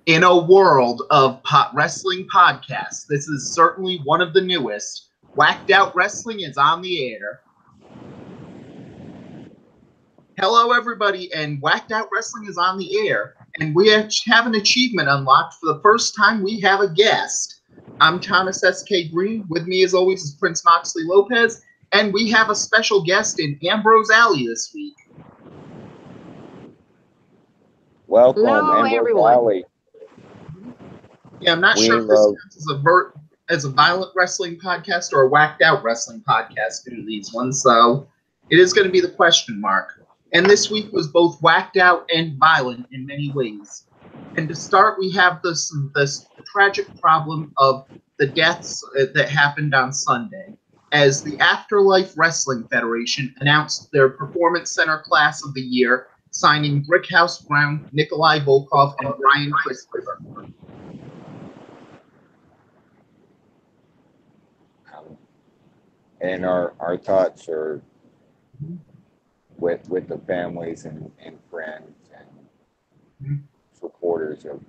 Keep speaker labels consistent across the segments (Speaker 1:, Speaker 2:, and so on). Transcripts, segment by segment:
Speaker 1: In a world of wrestling podcasts, this is certainly one of the newest. Whacked Out Wrestling is on the air. Hello, everybody, and Whacked Out Wrestling is on the air. And we have an achievement unlocked. For the first time, we have a guest. I'm Thomas S.K. Green. With me, as always, is Prince Moxley Lopez. And we have a special guest in Ambrose Alley this week.
Speaker 2: Welcome,
Speaker 3: Hello,
Speaker 2: Ambrose
Speaker 3: everyone.
Speaker 2: Alley.
Speaker 1: Yeah, I'm not sure if this counts as a violent wrestling podcast or a whacked out wrestling podcast due to these ones, so it is going to be the question mark. And this week was both whacked out and violent in many ways. And to start, we have this tragic problem of the deaths that happened on Sunday, as the Afterlife Wrestling Federation announced their Performance Center Class of the Year, signing Brickhouse Brown, Nikolai Volkov, and Brian Christopher.
Speaker 2: And our thoughts are with the families and friends and supporters of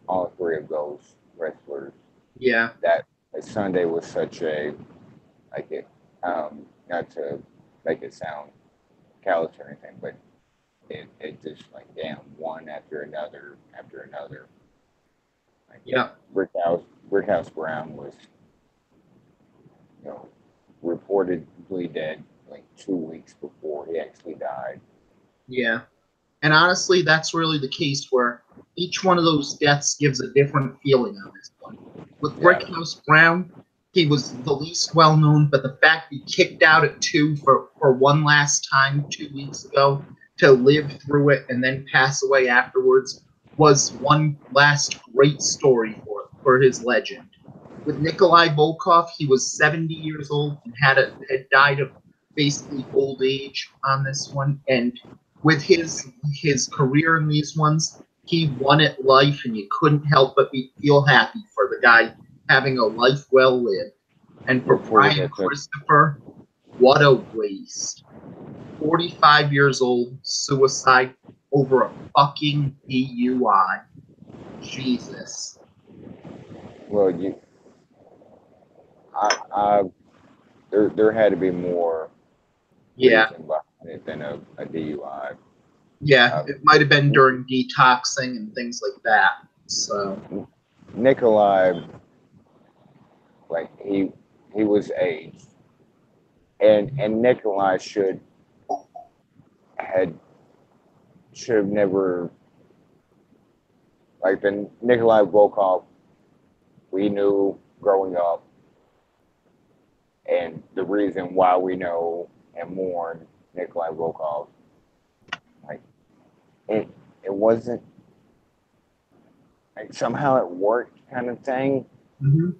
Speaker 2: all three of those wrestlers.
Speaker 1: Yeah.
Speaker 2: That Sunday was such a, not to make it sound callous or anything, but it just like, damn, one after another. Like,
Speaker 1: yeah.
Speaker 2: Brickhouse Brown was, reportedly dead like 2 weeks before he actually died.
Speaker 1: Yeah. And honestly, that's really the case where each one of those deaths gives a different feeling on this one. With Brickhouse Brown, he was the least well known, but the fact he kicked out at 2 for one last time 2 weeks ago to live through it and then pass away afterwards was one last great story for his legend. With Nikolai Volkov, he was 70 years old and had died of basically old age on this one. And with his career in these ones, he won at life, and you couldn't help but feel happy for the guy having a life well lived. And for Brian Christopher, what a waste. 45 years old, suicide over a fucking DUI. Jesus.
Speaker 2: Well, there had to be more reason behind it than a DUI.
Speaker 1: Yeah, it might have been during detoxing and things like that. So
Speaker 2: Nikolai, like he was aged, and Nikolai should have never, like the Nikolai Volkov we knew growing up, and the reason why we know and mourn Nikolai Volkov, like it wasn't like somehow it worked kind of thing.
Speaker 1: Mm-hmm.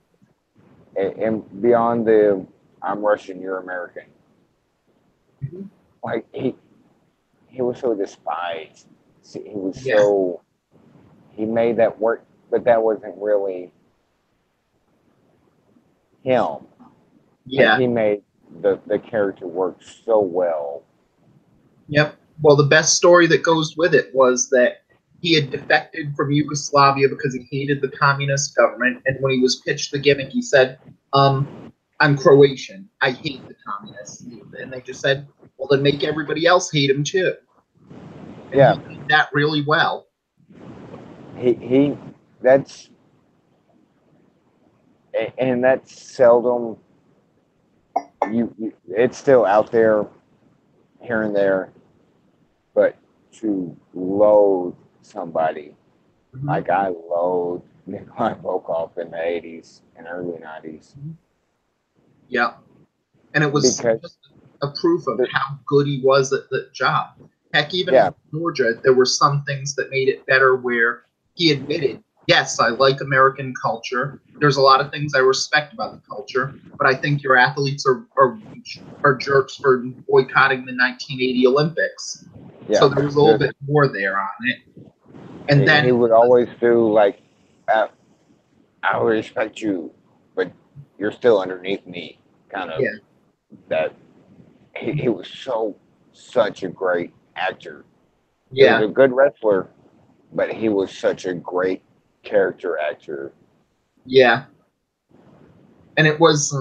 Speaker 2: And beyond the I'm Russian, you're American. Mm-hmm. Like he was so despised. He was so, he made that work, but that wasn't really him.
Speaker 1: Yeah.
Speaker 2: Like he made the character work so well.
Speaker 1: Yep. Well, the best story that goes with it was that he had defected from Yugoslavia because he hated the communist government, and when he was pitched the gimmick, he said, I'm Croatian. I hate the communists. And they just said, well, then make everybody else hate him too. And he did that really well.
Speaker 2: That's seldom, it's still out there here and there, but to loathe somebody, like I loathe Nikolai Volkov in the 80s and early 90s.
Speaker 1: Yeah. And it was just a proof of how good he was at the job. Heck, even in Georgia, there were some things that made it better where he admitted, yes, I like American culture. There's a lot of things I respect about the culture, but I think your athletes are jerks for boycotting the 1980 Olympics. Yeah. So there was a little bit more there on it. And then
Speaker 2: he would always do like, I respect you, but you're still underneath me, kind of. Yeah. That he was such a great actor. Yeah. He was a good wrestler, but he was such a great character actor.
Speaker 1: Yeah, and it was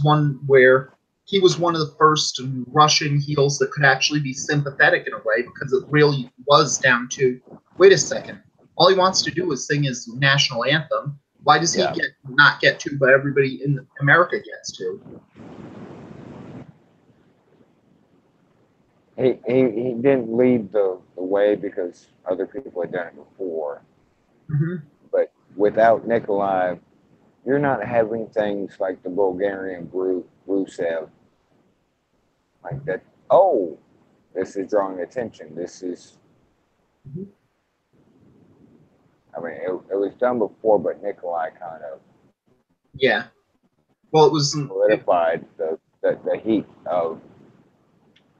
Speaker 1: one where he was one of the first Russian heels that could actually be sympathetic in a way, because it really was down to, wait a second, all he wants to do is sing his national anthem. Why does he
Speaker 2: Yeah.
Speaker 1: not get to, but everybody in America gets to?
Speaker 2: He didn't lead the way because other people had done it before.
Speaker 1: Mm-hmm.
Speaker 2: But without Nikolai, you're not having things like the Bulgarian Rusev, like that. Oh, this is drawing attention. This is,
Speaker 1: Mm-hmm.
Speaker 2: I mean, it was done before, but Nikolai kind of
Speaker 1: Yeah. Well, it was
Speaker 2: solidified the heat of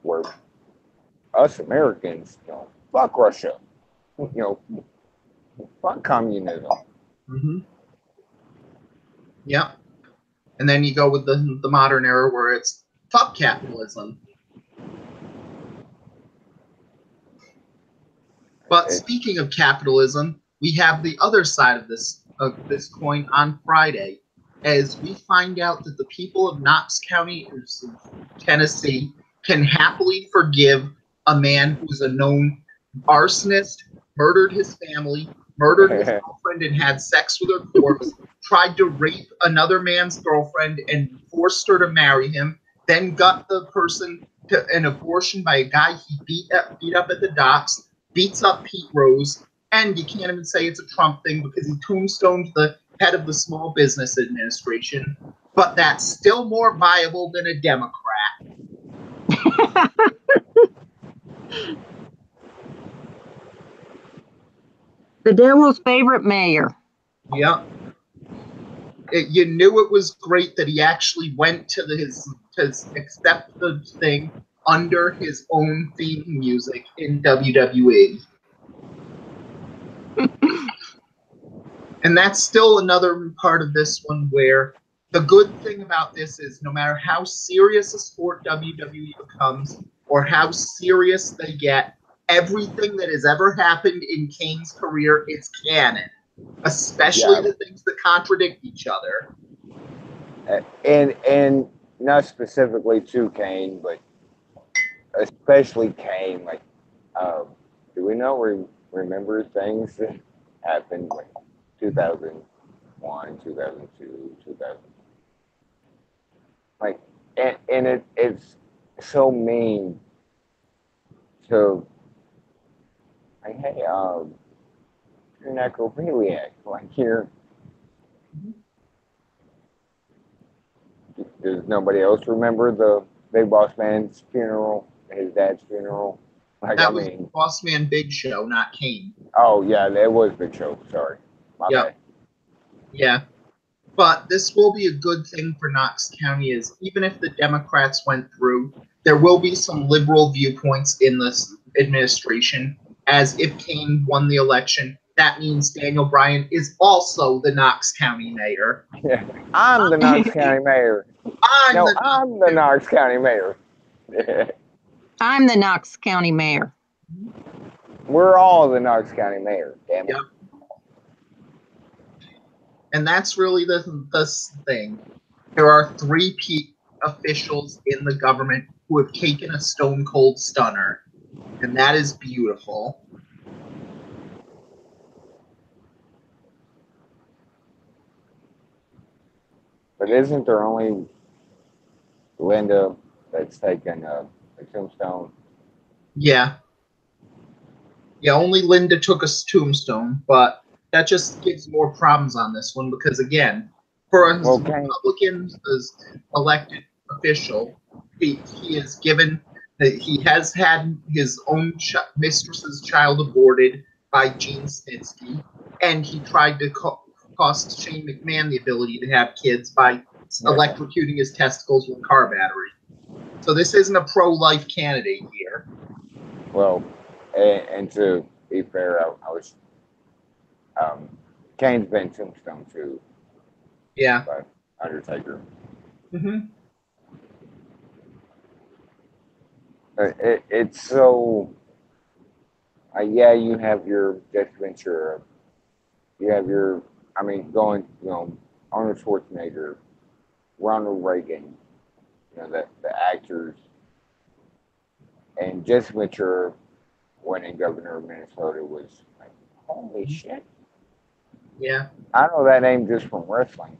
Speaker 2: where us Americans, fuck Russia, fuck communism.
Speaker 1: Mm-hmm. Yeah. And then you go with the modern era where it's fuck capitalism. But speaking of capitalism, we have the other side of this coin on Friday, as we find out that the people of Knox County, Tennessee, can happily forgive a man who's a known arsonist, murdered his family, murdered his girlfriend and had sex with her corpse, tried to rape another man's girlfriend and forced her to marry him, then got the person to an abortion by a guy he beat up at the docks, beats up Pete Rose, and you can't even say it's a Trump thing because he tombstoned the head of the Small Business Administration. But that's still more viable than a Democrat.
Speaker 3: The devil's favorite mayor.
Speaker 1: Yep. You knew it was great that he actually went to to accept the thing under his own theme music in WWE. And that's still another part of this one where the good thing about this is no matter how serious a sport WWE becomes or how serious they get, everything that has ever happened in Kane's career is canon, especially the things that contradict each other.
Speaker 2: And not specifically to Kane, but especially Kane. Like, do we know remember things that happened like 2001, 2002, 2000? Like, and it's so mean to like, hey, you're a necrophiliac. Like, does nobody else remember the Big Boss Man's funeral, his dad's funeral? Like,
Speaker 1: that was Boss Man Big Show, not Kane.
Speaker 2: Oh, yeah, that was Big Show. Sorry. My bad.
Speaker 1: Yeah. But this will be a good thing for Knox County, is even if the Democrats went through, there will be some liberal viewpoints in this administration, as if Kane won the election, that means Daniel Bryan is also the Knox County mayor.
Speaker 2: Yeah. I'm the Knox County mayor. I'm the Knox County mayor.
Speaker 3: I'm the Knox County mayor.
Speaker 2: We're all the Knox County mayor, damn it.
Speaker 1: Yep. And that's really the thing. There are 3 officials in the government who have taken a stone cold stunner, and that is beautiful.
Speaker 2: But isn't there only Linda that's taken a tombstone?
Speaker 1: Yeah. Yeah, only Linda took a tombstone, but that just gives more problems on this one because, again, for a Republican elected official, he has had his own mistress's child aborted by Gene Snitsky, and he tried to cost Shane McMahon the ability to have kids by electrocuting his testicles with a car battery. So this isn't a pro-life candidate here.
Speaker 2: Well, and to be fair, I was Kane's been tombstone too.
Speaker 1: Yeah.
Speaker 2: By Undertaker.
Speaker 1: Mm-hmm.
Speaker 2: It's so. Yeah, you have your Judge Ventura You have your, I mean, going, Arnold Schwarzenegger, Ronald Reagan, the actors, and Jesse Ventura winning governor of Minnesota was like, holy shit.
Speaker 1: Yeah.
Speaker 2: I know that name just from wrestling.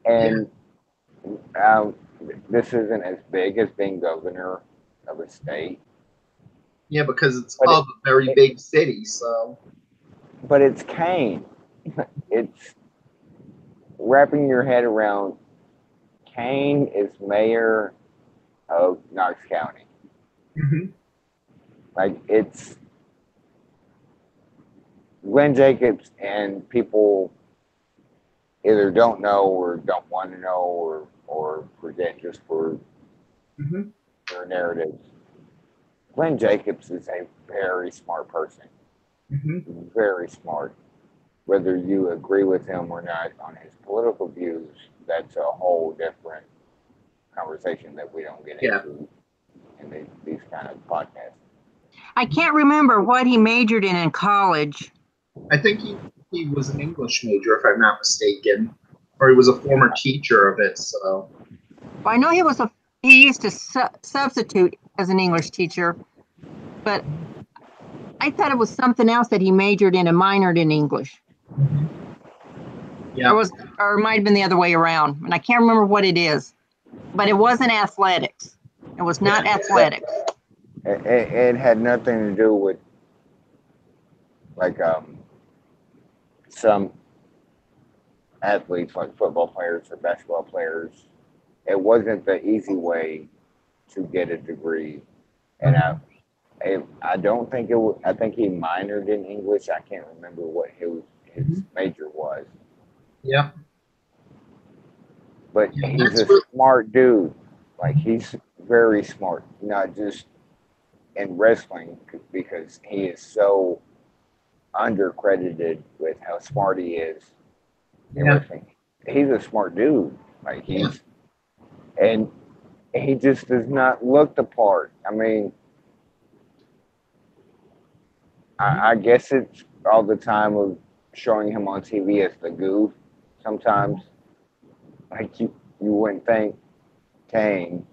Speaker 2: And um, this isn't as big as being governor of a state.
Speaker 1: Yeah, because it's
Speaker 2: But
Speaker 1: of a very big city, so.
Speaker 2: But it's Kane. It's wrapping your head around Kane is mayor of Knox County.
Speaker 1: Mm-hmm.
Speaker 2: Like, it's Glenn Jacobs, and people either don't know or don't want to know or forget just for their narratives. Glenn Jacobs is a very smart person. Very smart. Whether you agree with him or not on his political views, that's a whole different conversation that we don't get into in these kind of podcasts.
Speaker 3: I can't remember what he majored in college.
Speaker 1: I think he was an English major, if I'm not mistaken, or he was a former teacher of it. So.
Speaker 3: Well, I know he used to substitute as an English teacher, but I thought it was something else that he majored in and minored in English.
Speaker 1: Yeah.
Speaker 3: Or it might have been the other way around, and I can't remember what it is. But it wasn't athletics. It was not athletics.
Speaker 2: It had nothing to do with like some athletes, like football players or basketball players. It wasn't the easy way to get a degree, and I don't think it was. I think he minored in English. I can't remember what his major was.
Speaker 1: Yeah.
Speaker 2: But he's a smart dude. Like, he's very smart, not just in wrestling, because he is so undercredited with how smart he is in wrestling. He's a smart dude. Like, and he just does not look the part. I mean, I guess it's all the time of showing him on TV as the goof sometimes. Like, you wouldn't think Kane,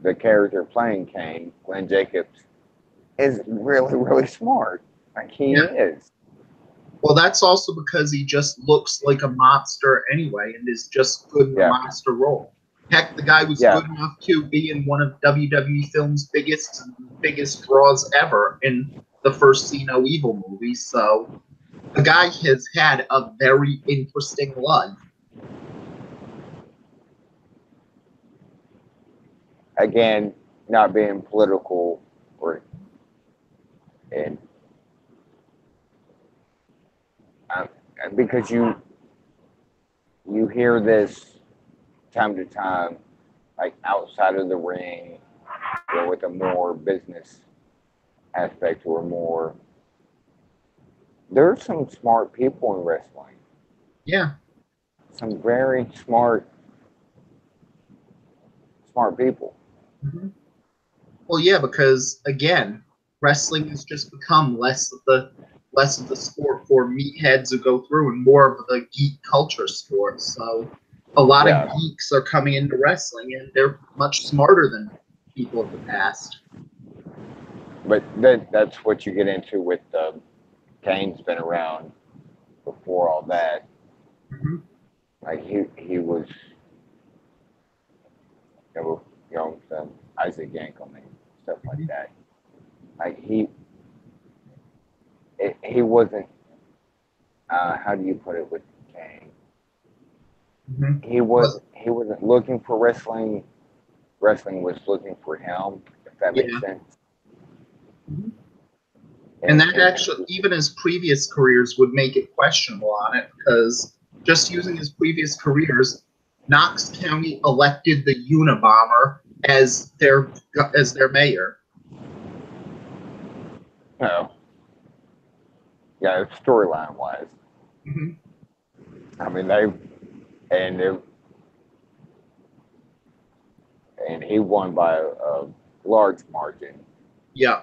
Speaker 2: the character playing Kane, Glenn Jacobs, is really, really smart. Like, he is.
Speaker 1: Well, that's also because he just looks like a monster anyway, and is just good in the monster role. Heck, the guy was good enough to be in one of WWE Films' biggest draws ever in the first See No Evil movie. So the guy has had a very interesting life.
Speaker 2: Again, not being political and because you hear this time to time, like outside of the ring, or with a more business aspect, or more. There's some smart people in wrestling.
Speaker 1: Yeah.
Speaker 2: Some very smart people.
Speaker 1: Well, yeah, because again, wrestling has just become less of the sport for meatheads who go through, and more of the geek culture sport. So a lot of geeks are coming into wrestling, and they're much smarter than people of the past.
Speaker 2: But that's what you get into with Kane's been around before all that. Like, he was, some Isaac Yankem and stuff like that. Like, he wasn't. How do you put it with Kane? He wasn't looking for wrestling. Wrestling was looking for him. If that makes sense.
Speaker 1: And that actually, even his previous careers would make it questionable on it, because just using his previous careers, Knox County elected the Unabomber as their mayor.
Speaker 2: Oh. Yeah, storyline wise. I mean, and he won by a large margin.
Speaker 1: Yeah.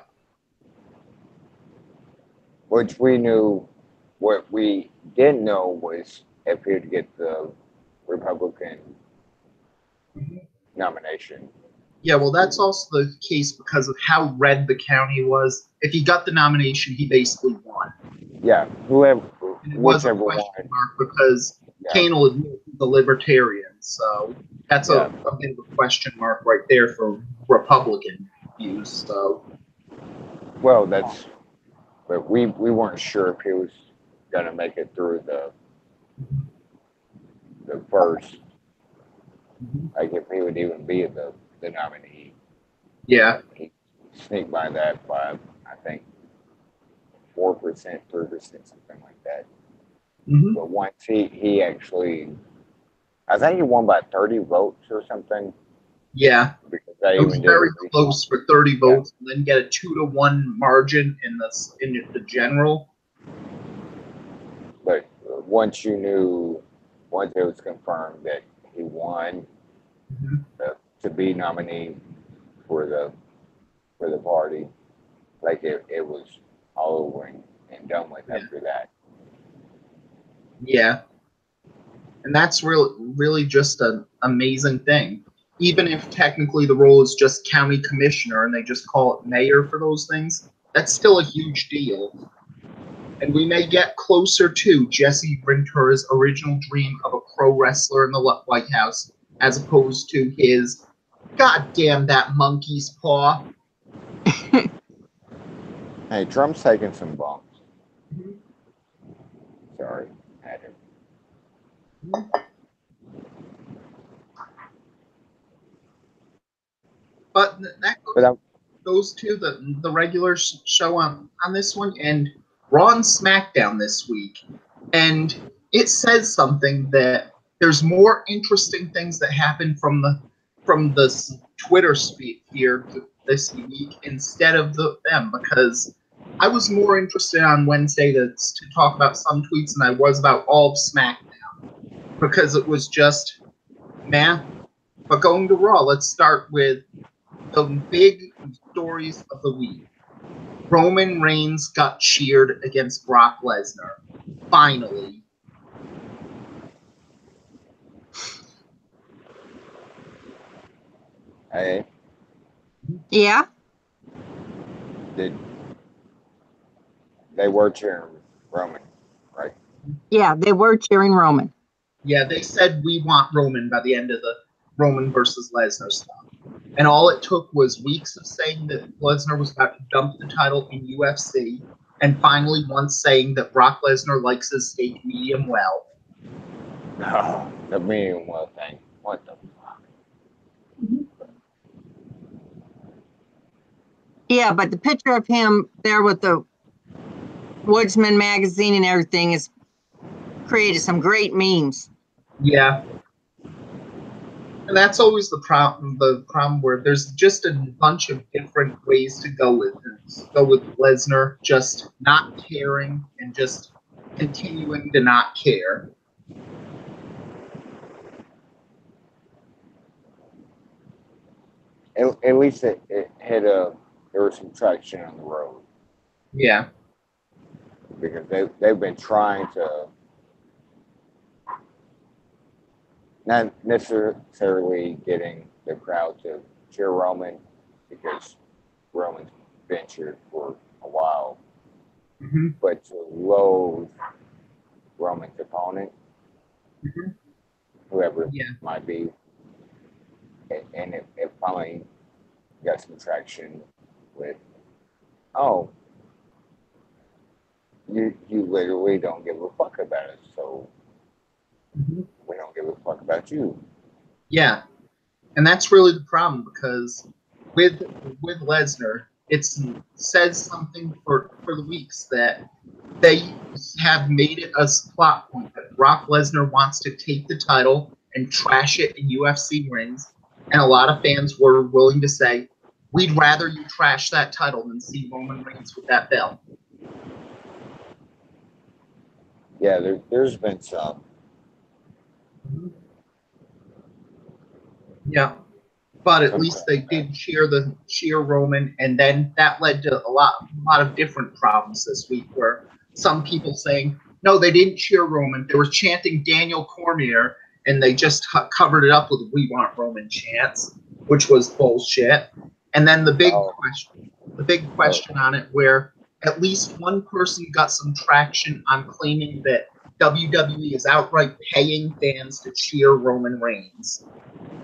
Speaker 2: Which we knew what we didn't know was if he would get the Republican nomination.
Speaker 1: Yeah, well, that's also the case because of how red the county was. If he got the nomination, he basically won.
Speaker 2: Yeah, whoever,
Speaker 1: And it was a
Speaker 2: whichever one.
Speaker 1: question mark because
Speaker 2: Yeah.
Speaker 1: Kane will admit he's a libertarian, so that's
Speaker 2: Yeah.
Speaker 1: a bit of a question mark right there for Republican views. So,
Speaker 2: Well, that's, but we weren't sure if he was gonna make it through the first, like if he would even be the nominee.
Speaker 1: yeah,
Speaker 2: He sneaked by that by, I think, 4%, 3%, something like that.
Speaker 1: hmm
Speaker 2: But once he actually, I think he won by 30 votes or something.
Speaker 1: yeah,
Speaker 2: Because I
Speaker 1: it was
Speaker 2: even did
Speaker 1: very
Speaker 2: a
Speaker 1: close for 30 votes, and then get a 2-to-1 margin in the general.
Speaker 2: But once you knew, once it was confirmed that he won
Speaker 1: Mhm.
Speaker 2: to be nominee for the party, like it was all over and done with
Speaker 1: Yeah.
Speaker 2: after that.
Speaker 1: Yeah, and that's really just an amazing thing. Even if technically the role is just county commissioner and they just call it mayor for those things, that's still a huge deal. And we may get closer to Jesse Ventura's original dream of a pro wrestler in the White House, as opposed to his, God damn that monkey's paw.
Speaker 2: Hey, Trump's taking some bumps.
Speaker 1: Mhm.
Speaker 2: Sorry, had him.
Speaker 1: But that
Speaker 2: But
Speaker 1: goes to the regular show on this one, and Raw and SmackDown this week. And it says something that there's more interesting things that happen from the Twitter sphere this week instead of them, because I was more interested on Wednesday to talk about some tweets than I was about all of SmackDown, because it was just meh. But going to Raw, let's start with the big stories of the week. Roman Reigns got cheered against Brock Lesnar. Finally.
Speaker 2: hey,
Speaker 3: Yeah.
Speaker 2: did they were cheering Roman, right?
Speaker 3: Yeah. They were cheering Roman.
Speaker 1: Yeah, they said we want Roman by the end of the Roman versus Lesnar stuff. And all it took was weeks of saying that Lesnar was about to dump the title in UFC, and finally once saying that Brock Lesnar likes his steak medium well.
Speaker 2: Oh, the medium well thing. What the fuck?
Speaker 3: Yeah, but the picture of him there with the Woodsman magazine and everything has created some great memes.
Speaker 1: Yeah. And that's always the problem. The problem where there's just a bunch of different ways to go with it. Go with Lesnar just not caring and just continuing to not care.
Speaker 2: At least it had there was some traction on the road
Speaker 1: Yeah.
Speaker 2: because they've been trying to not necessarily getting the crowd to cheer Roman because Roman's been cheered for a while,
Speaker 1: Mm-hmm.
Speaker 2: but to loathe Roman's opponent,
Speaker 1: Mm-hmm.
Speaker 2: whoever it
Speaker 1: Yeah.
Speaker 2: might be, and it finally got some traction with, oh, you literally don't give a fuck about us, so
Speaker 1: Mm-hmm.
Speaker 2: we don't give a fuck about you.
Speaker 1: Yeah. And that's really the problem because with Lesnar, it says something for the weeks that they have made it a plot point that Brock Lesnar wants to take the title and trash it in UFC rings, and a lot of fans were willing to say, "We'd rather you trash that title than see Roman Reigns with that belt."
Speaker 2: Yeah, there's been some.
Speaker 1: Yeah. But at least they did cheer Roman, and then that led to a lot of different problems this week, where some people saying, No, they didn't cheer Roman. They were chanting Daniel Cormier, and they just covered it up with "We want Roman" chants, which was bullshit. And then the big question on it, where at least one person got some traction on claiming that WWE is outright paying fans to cheer Roman Reigns,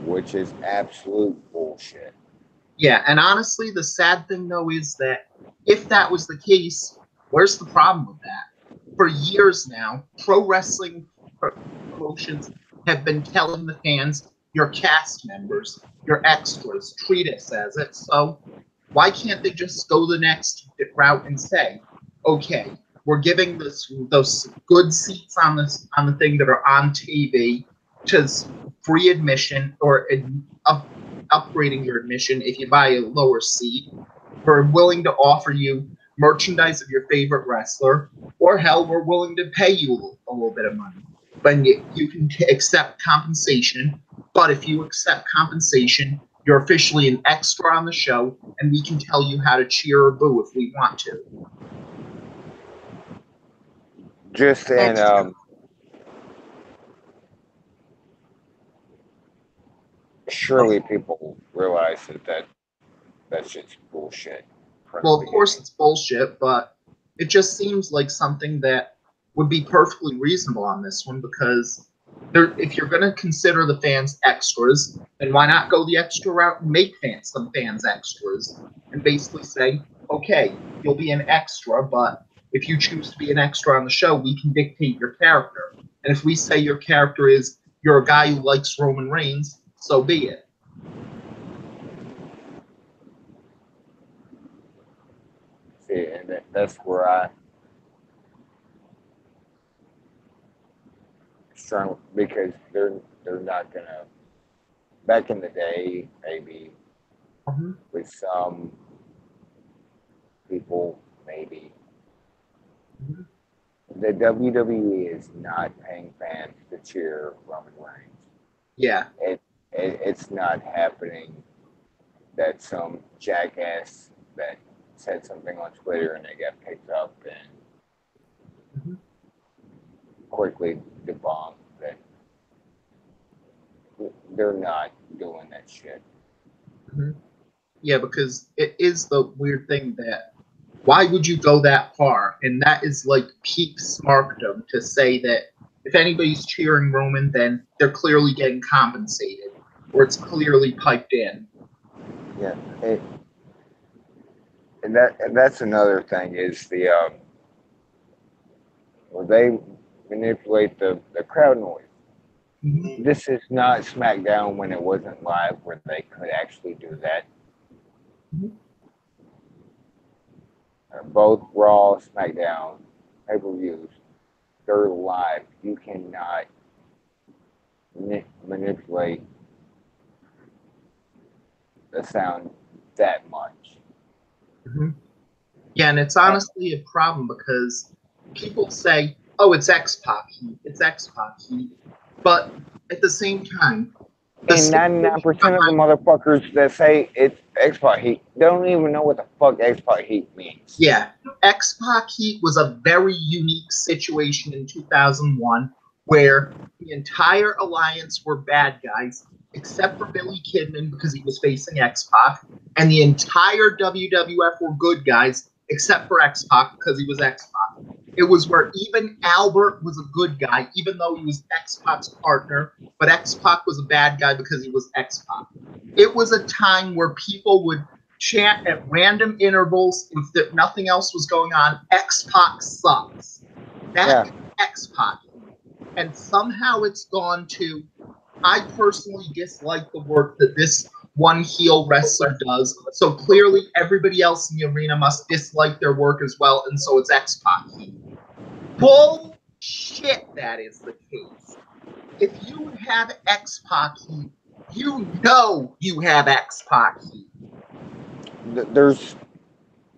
Speaker 2: which is absolute bullshit.
Speaker 1: Yeah, and honestly, the sad thing though is that if that was the case, where's the problem with that? For years now, pro wrestling promotions have been telling the fans, your cast members, your extras, treat us as it. So why can't they just go the next route and say, okay, we're giving those good seats on the thing that are on TV to free admission or upgrading your admission if you buy a lower seat. We're willing to offer you merchandise of your favorite wrestler, or hell, we're willing to pay you a little bit of money. But you can accept compensation. But if you accept compensation, you're officially an extra on the show, and we can tell you how to cheer or boo if we want to.
Speaker 2: Just in surely people realize that's just bullshit.
Speaker 1: Well, of course it's bullshit, but it just seems like something that would be perfectly reasonable on this one, because if you're going to consider the fans extras, then why not go the extra route and make some fans extras and basically say, okay, you'll be an extra, but if you choose to be an extra on the show, we can dictate your character. And if we say your character is you're a guy who likes Roman Reigns, so be it.
Speaker 2: See, and that's where I strong, because they're not gonna. Back in the day, maybe with some people, maybe the WWE is not paying fans to cheer Roman Reigns.
Speaker 1: Yeah,
Speaker 2: it's not happening. That some jackass that said something on Twitter and they got picked up and quickly debunked that they're not doing that shit.
Speaker 1: Yeah, because it is the weird thing that why would you go that far? And that is like peak smartdom to say that if anybody's cheering Roman, then they're clearly getting compensated, or it's clearly piped in.
Speaker 2: Yeah, and that's another thing is the where they manipulate the crowd noise. This is not SmackDown when it wasn't live, where they could actually do that. Both Raw, SmackDown, pay-per-views, they're live. You cannot manipulate the sound that much.
Speaker 1: Yeah, and it's honestly a problem because people say, oh, it's X-Pac heat, it's X-Pac heat. But at the same time,
Speaker 2: and 99% of the motherfuckers that say it's X-Pac heat don't even know what the fuck X-Pac heat means.
Speaker 1: Yeah, X-Pac heat was a very unique situation in 2001 where the entire alliance were bad guys, except for Billy Kidman because he was facing X-Pac, and the entire WWF were good guys, except for X-Pac because he was X-Pac. It was where even Albert was a good guy, even though he was X-Pac's partner, but X-Pac was a bad guy because he was X-Pac. It was a time where people would chant at random intervals if nothing else was going on, X-Pac sucks. That's X-Pac. And somehow it's gone to, I personally dislike the work that this one heel wrestler does, so clearly everybody else in the arena must dislike their work as well, and so it's X-Pac heat. Bullshit, that is the case. If you have X-Pac heat, you know you have X-Pac heat.
Speaker 2: There's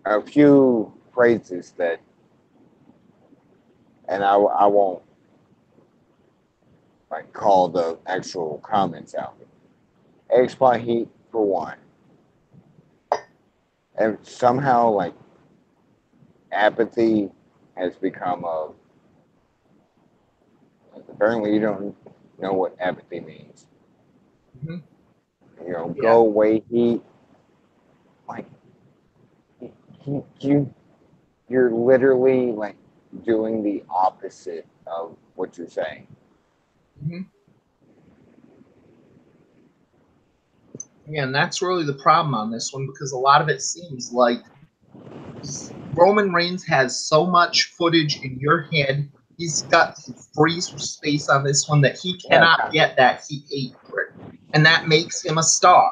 Speaker 2: a few phrases that, and I won't like call the actual comments out. X-Pac heat for one, and somehow like apathy has become a Apparently, you don't know what apathy means.
Speaker 1: Mm-hmm.
Speaker 2: You know,
Speaker 1: Yeah.
Speaker 2: go away, heat. Like, you're literally like doing the opposite of what you're saying.
Speaker 1: Mm-hmm. Yeah, and that's really the problem on this one because a lot of it seems like Roman Reigns has so much footage in your head. He's got free space on this one that he cannot get that heat hatred, and that makes him a star.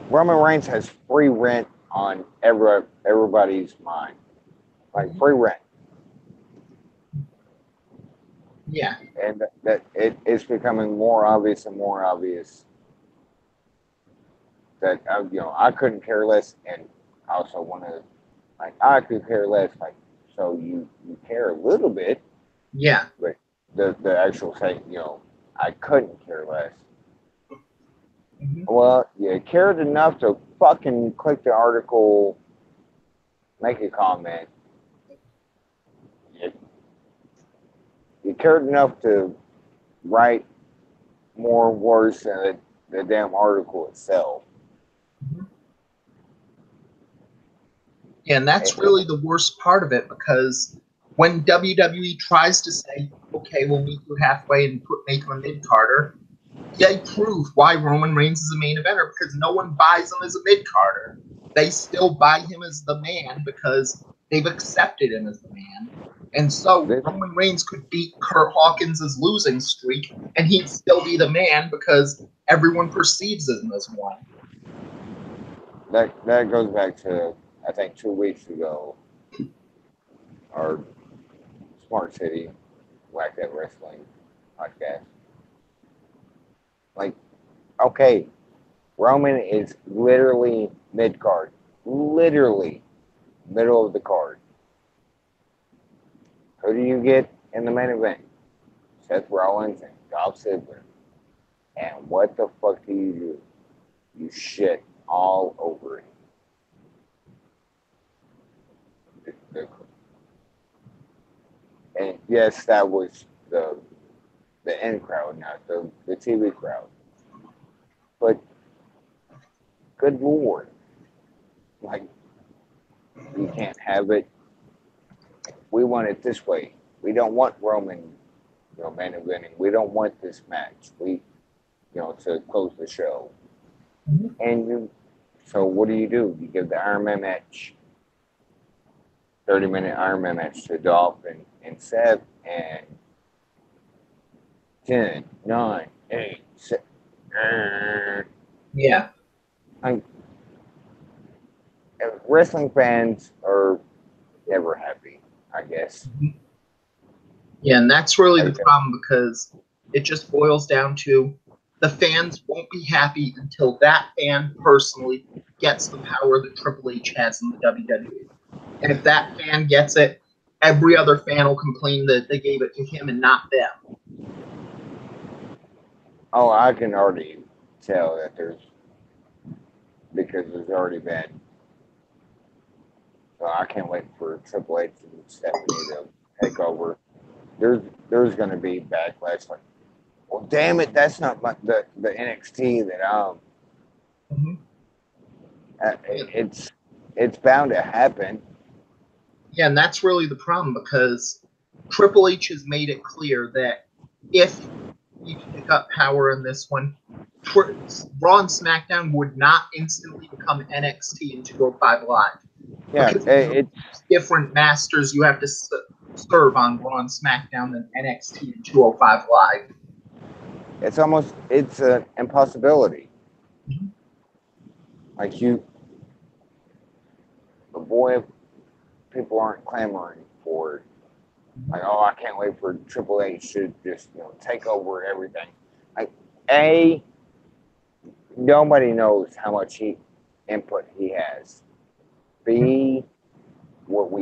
Speaker 2: Roman Reigns has free rent on everybody's mind, like free rent.
Speaker 1: Yeah,
Speaker 2: and that it's becoming more obvious and more obvious that I couldn't care less, and I also want to like I could care less. Like, so you care a little bit,
Speaker 1: yeah,
Speaker 2: but the actual thing, I couldn't care less.
Speaker 1: mm-hmm.
Speaker 2: Well, you cared enough to fucking click the article, make a comment. You cared enough to write more words than the damn article itself.
Speaker 1: Mm-hmm. Yeah, and that's really the worst part of it because when WWE tries to say, okay, we'll meet you halfway and make him a mid-carder, they prove why Roman Reigns is a main eventer because no one buys him as a mid-carder. They still buy him as the man because they've accepted him as the man. And so Roman Reigns could beat Kurt Hawkins' losing streak and he'd still be the man because everyone perceives him as one.
Speaker 2: That goes back to, I think, 2 weeks ago, our Smart City Whacked Wrestling podcast. Like, okay, Roman is literally mid card, literally middle of the card. Who do you get in the main event? Seth Rollins and Dolph Ziggler. And what the fuck do? You shit all over it. And yes, that was the in crowd, not the TV crowd. But good lord, like, you can't have it. We want it this way. We don't want Roman, main eventing. We don't want this match. We, to close the show.
Speaker 1: Mm-hmm.
Speaker 2: And so what do? You give the Iron Man match, 30-minute Iron Man match to Dolph and Seth, and 10, 9, 8, 7.
Speaker 1: Yeah.
Speaker 2: Wrestling fans are never happy, I guess.
Speaker 1: Mm-hmm. Yeah, and that's really the problem because it just boils down to the fans won't be happy until that fan personally gets the power that Triple H has in the WWE. And if that fan gets it, every other fan will complain that they gave it to him and not them.
Speaker 2: Oh, I can already tell that because there's already been. So I can't wait for Triple H and Stephanie to take over. There's going to be backlash like, well, damn it, that's not the NXT that
Speaker 1: Mm-hmm.
Speaker 2: It's bound to happen.
Speaker 1: Yeah, and that's really the problem because Triple H has made it clear that if he pick up power in this one, Raw and SmackDown would not instantly become NXT in 205 Live.
Speaker 2: Yeah,
Speaker 1: because it's different masters you have to serve on Raw and SmackDown than NXT and 205 Live.
Speaker 2: It's an impossibility.
Speaker 1: Mm-hmm.
Speaker 2: Like but boy, if people aren't clamoring for it. Like, oh, I can't wait for Triple H to just take over everything. Like, nobody knows how much input he has. B, what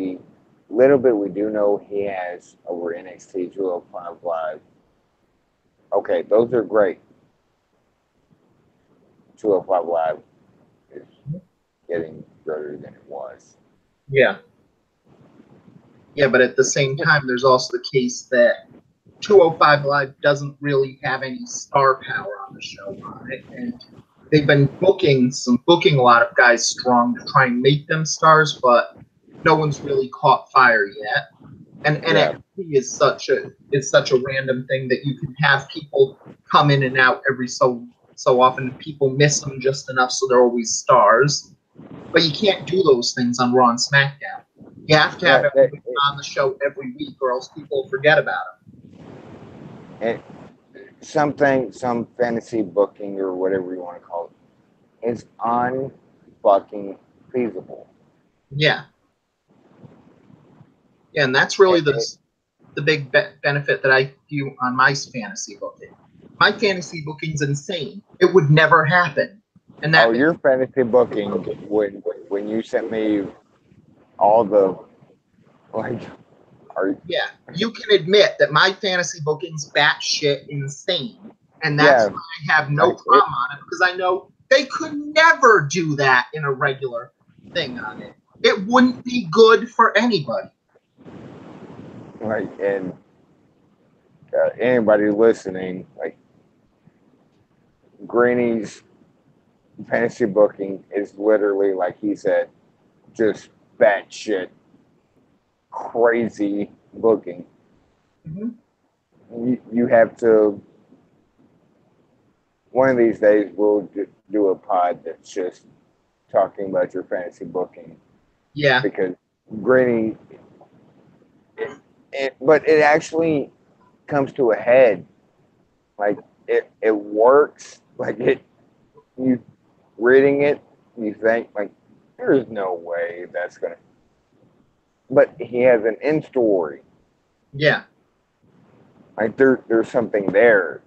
Speaker 2: little bit we do know he has over NXT 205 Live. Okay, those are great. 205 Live is getting better than it was.
Speaker 1: Yeah. Yeah, but at the same time, there's also the case that 205 Live doesn't really have any star power on the show on it, and they've been booking a lot of guys strong to try and make them stars, but no one's really caught fire yet. And NXT is such a random thing that you can have people come in and out every so often. People miss them just enough so they're always stars. But you can't do those things on Raw and SmackDown. You have to have everybody on the show every week, or else people forget about them.
Speaker 2: Some fantasy booking or whatever you want to call it is unfucking feasible.
Speaker 1: Yeah. Yeah, and that's really the big benefit that I view on my fantasy booking. My fantasy booking's insane. It would never happen. And that
Speaker 2: your fantasy booking when you sent me all the
Speaker 1: yeah, you can admit that my fantasy booking's batshit insane, and that's why I have no problem on it, because I know they could never do that in a regular thing on it. It wouldn't be good for anybody.
Speaker 2: Right, and anybody listening, like Granny's fantasy booking is literally, like he said, just batshit crazy booking.
Speaker 1: Mm-hmm.
Speaker 2: You have to. One of these days, we'll do a pod that's just talking about your fantasy booking.
Speaker 1: Yeah.
Speaker 2: Because Granny, but it actually comes to a head. Like it works. Like you reading it, you think like there's no way that's gonna. But he has an end story.
Speaker 1: Yeah.
Speaker 2: Like there's something there.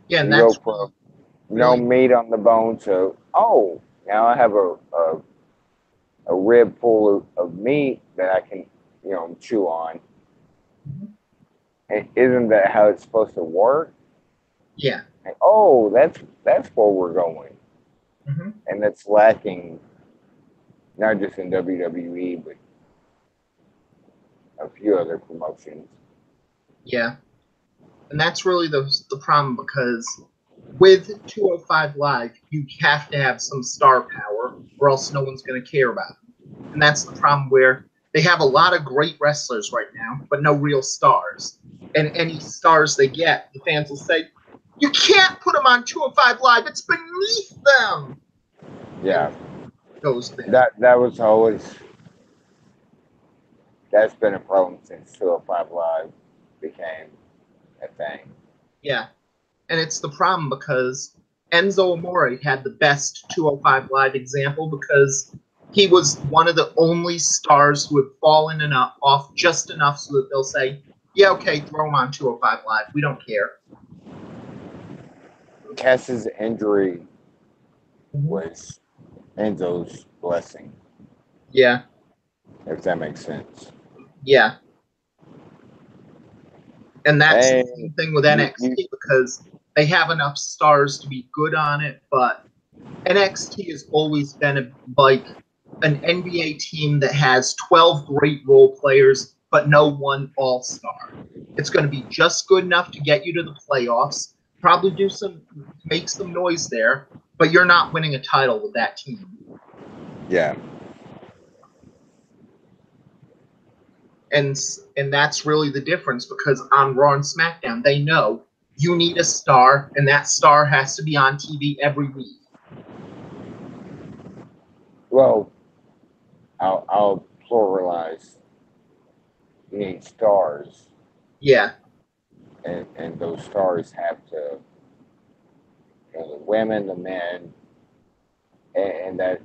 Speaker 1: Yeah, and that's
Speaker 2: go from no meat on the bone to now I have a rib full of meat that I can chew on.
Speaker 1: Mm-hmm.
Speaker 2: And isn't that how it's supposed to work?
Speaker 1: Yeah.
Speaker 2: Like, that's where we're going.
Speaker 1: Mm-hmm.
Speaker 2: And that's lacking not just in WWE but a few other promotions.
Speaker 1: Yeah. And that's really the problem, because with 205 Live, you have to have some star power, or else no one's going to care about them. And that's the problem, where they have a lot of great wrestlers right now, but no real stars. And any stars they get, the fans will say, "You can't put them on 205 Live. It's beneath them."
Speaker 2: Yeah.
Speaker 1: Goes there.
Speaker 2: That was always. That's been a problem since 205 Live became a thing.
Speaker 1: Yeah. And it's the problem, because Enzo Amore had the best 205 Live example, because he was one of the only stars who had fallen off just enough so that they'll say, "Yeah, okay, throw him on 205 Live. We don't care."
Speaker 2: Cass's injury was Enzo's blessing.
Speaker 1: Yeah.
Speaker 2: If that makes sense.
Speaker 1: Yeah. And that's the same thing with NXT, because they have enough stars to be good on it, but NXT has always been like an NBA team that has 12 great role players, but no one all-star. It's going to be just good enough to get you to the playoffs, probably make some noise there, but you're not winning a title with that team.
Speaker 2: Yeah.
Speaker 1: And that's really the difference, because on Raw and SmackDown, they know you need a star, and that star has to be on TV every week.
Speaker 2: Well, I'll pluralize. You need stars.
Speaker 1: Yeah.
Speaker 2: And those stars have to, the women, the men, and that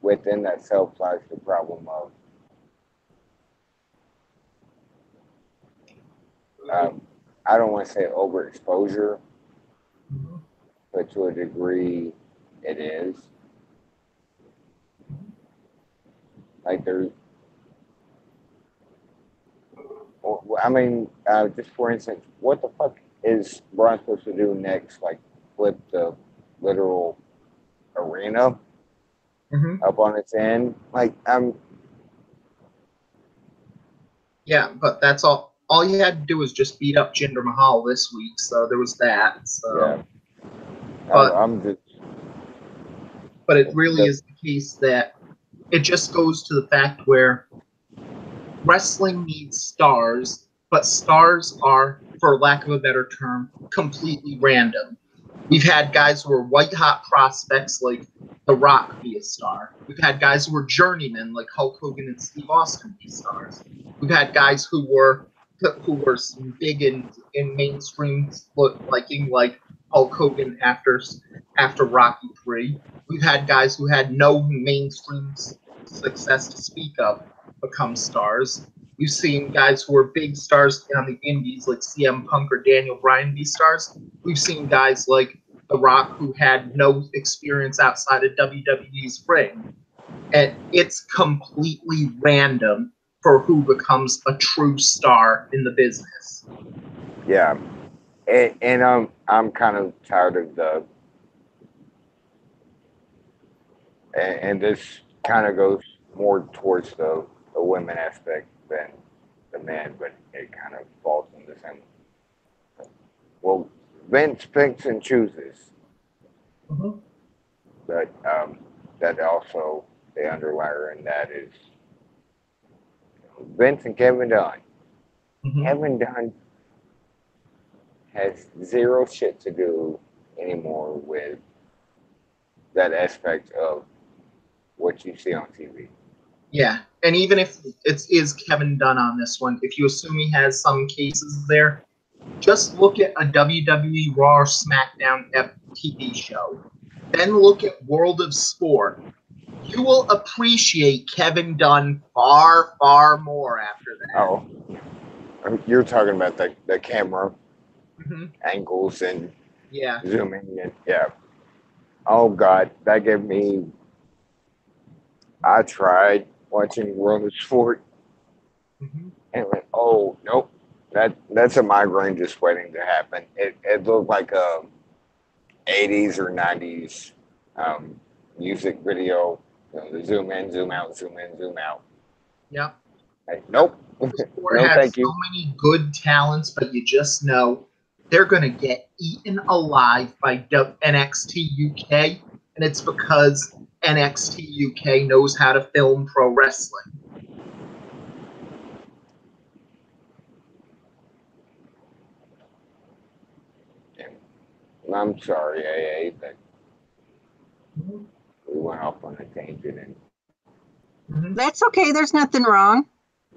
Speaker 2: within that self lies the problem of I don't want to say overexposure, but to a degree it is. Like just for instance, what the fuck is Braun supposed to do next? Like flip the literal arena up on its end? Like
Speaker 1: Yeah, but that's all. All you had to do was just beat up Jinder Mahal this week, so there was that. So,
Speaker 2: Yeah.
Speaker 1: but
Speaker 2: I'm just
Speaker 1: but it really
Speaker 2: the
Speaker 1: is the case that it just goes to the fact where wrestling needs stars, but stars are, for lack of a better term, completely random. We've had guys who are white hot prospects like The Rock be a star. We've had guys who were journeymen like Hulk Hogan and Steve Austin be stars. We've had guys who were big in mainstream liking like Hulk Hogan after Rocky 3. We've had guys who had no mainstream success to speak of become stars. You've seen guys who were big stars on the indies like CM Punk or Daniel Bryan be stars. We've seen guys like The Rock who had no experience outside of WWE's ring. And it's completely random for who becomes a true star in the business.
Speaker 2: yeah, and I'm kind of tired of and this kind of goes more towards the women aspect than the men, but it kind of falls in the same. Well, Vince picks and chooses,
Speaker 1: Mm-hmm.
Speaker 2: but that also the underlier in that is Vince and Kevin Dunn.
Speaker 1: Mm-hmm.
Speaker 2: Kevin Dunn has zero shit to do anymore with that aspect of what you see on TV.
Speaker 1: Yeah, and even if it is Kevin Dunn on this one, if you assume he has some cases there, just look at a WWE Raw or SmackDown TV show. Then look at World of Sport. You will appreciate Kevin Dunn far, far more after that.
Speaker 2: Oh, you're talking about the camera
Speaker 1: Mm-hmm.
Speaker 2: angles and
Speaker 1: Yeah.
Speaker 2: zooming and yeah. Oh God, that gave me. I tried watching World of Sport
Speaker 1: Mm-hmm.
Speaker 2: and went, oh nope, that's a migraine just waiting to happen. It looked like a 80s or 90s music video. You know, the zoom in, zoom out, zoom in, zoom out.
Speaker 1: Yeah.
Speaker 2: Like, nope,
Speaker 1: Sport
Speaker 2: no,
Speaker 1: has
Speaker 2: thank
Speaker 1: so
Speaker 2: you.
Speaker 1: many good talents, but you just know they're going to get eaten alive by NXT UK, and it's because NXT UK knows how to film pro wrestling.
Speaker 2: I'm sorry, AA, but we went off on a tangent and
Speaker 1: Mm-hmm.
Speaker 3: That's okay. There's nothing wrong.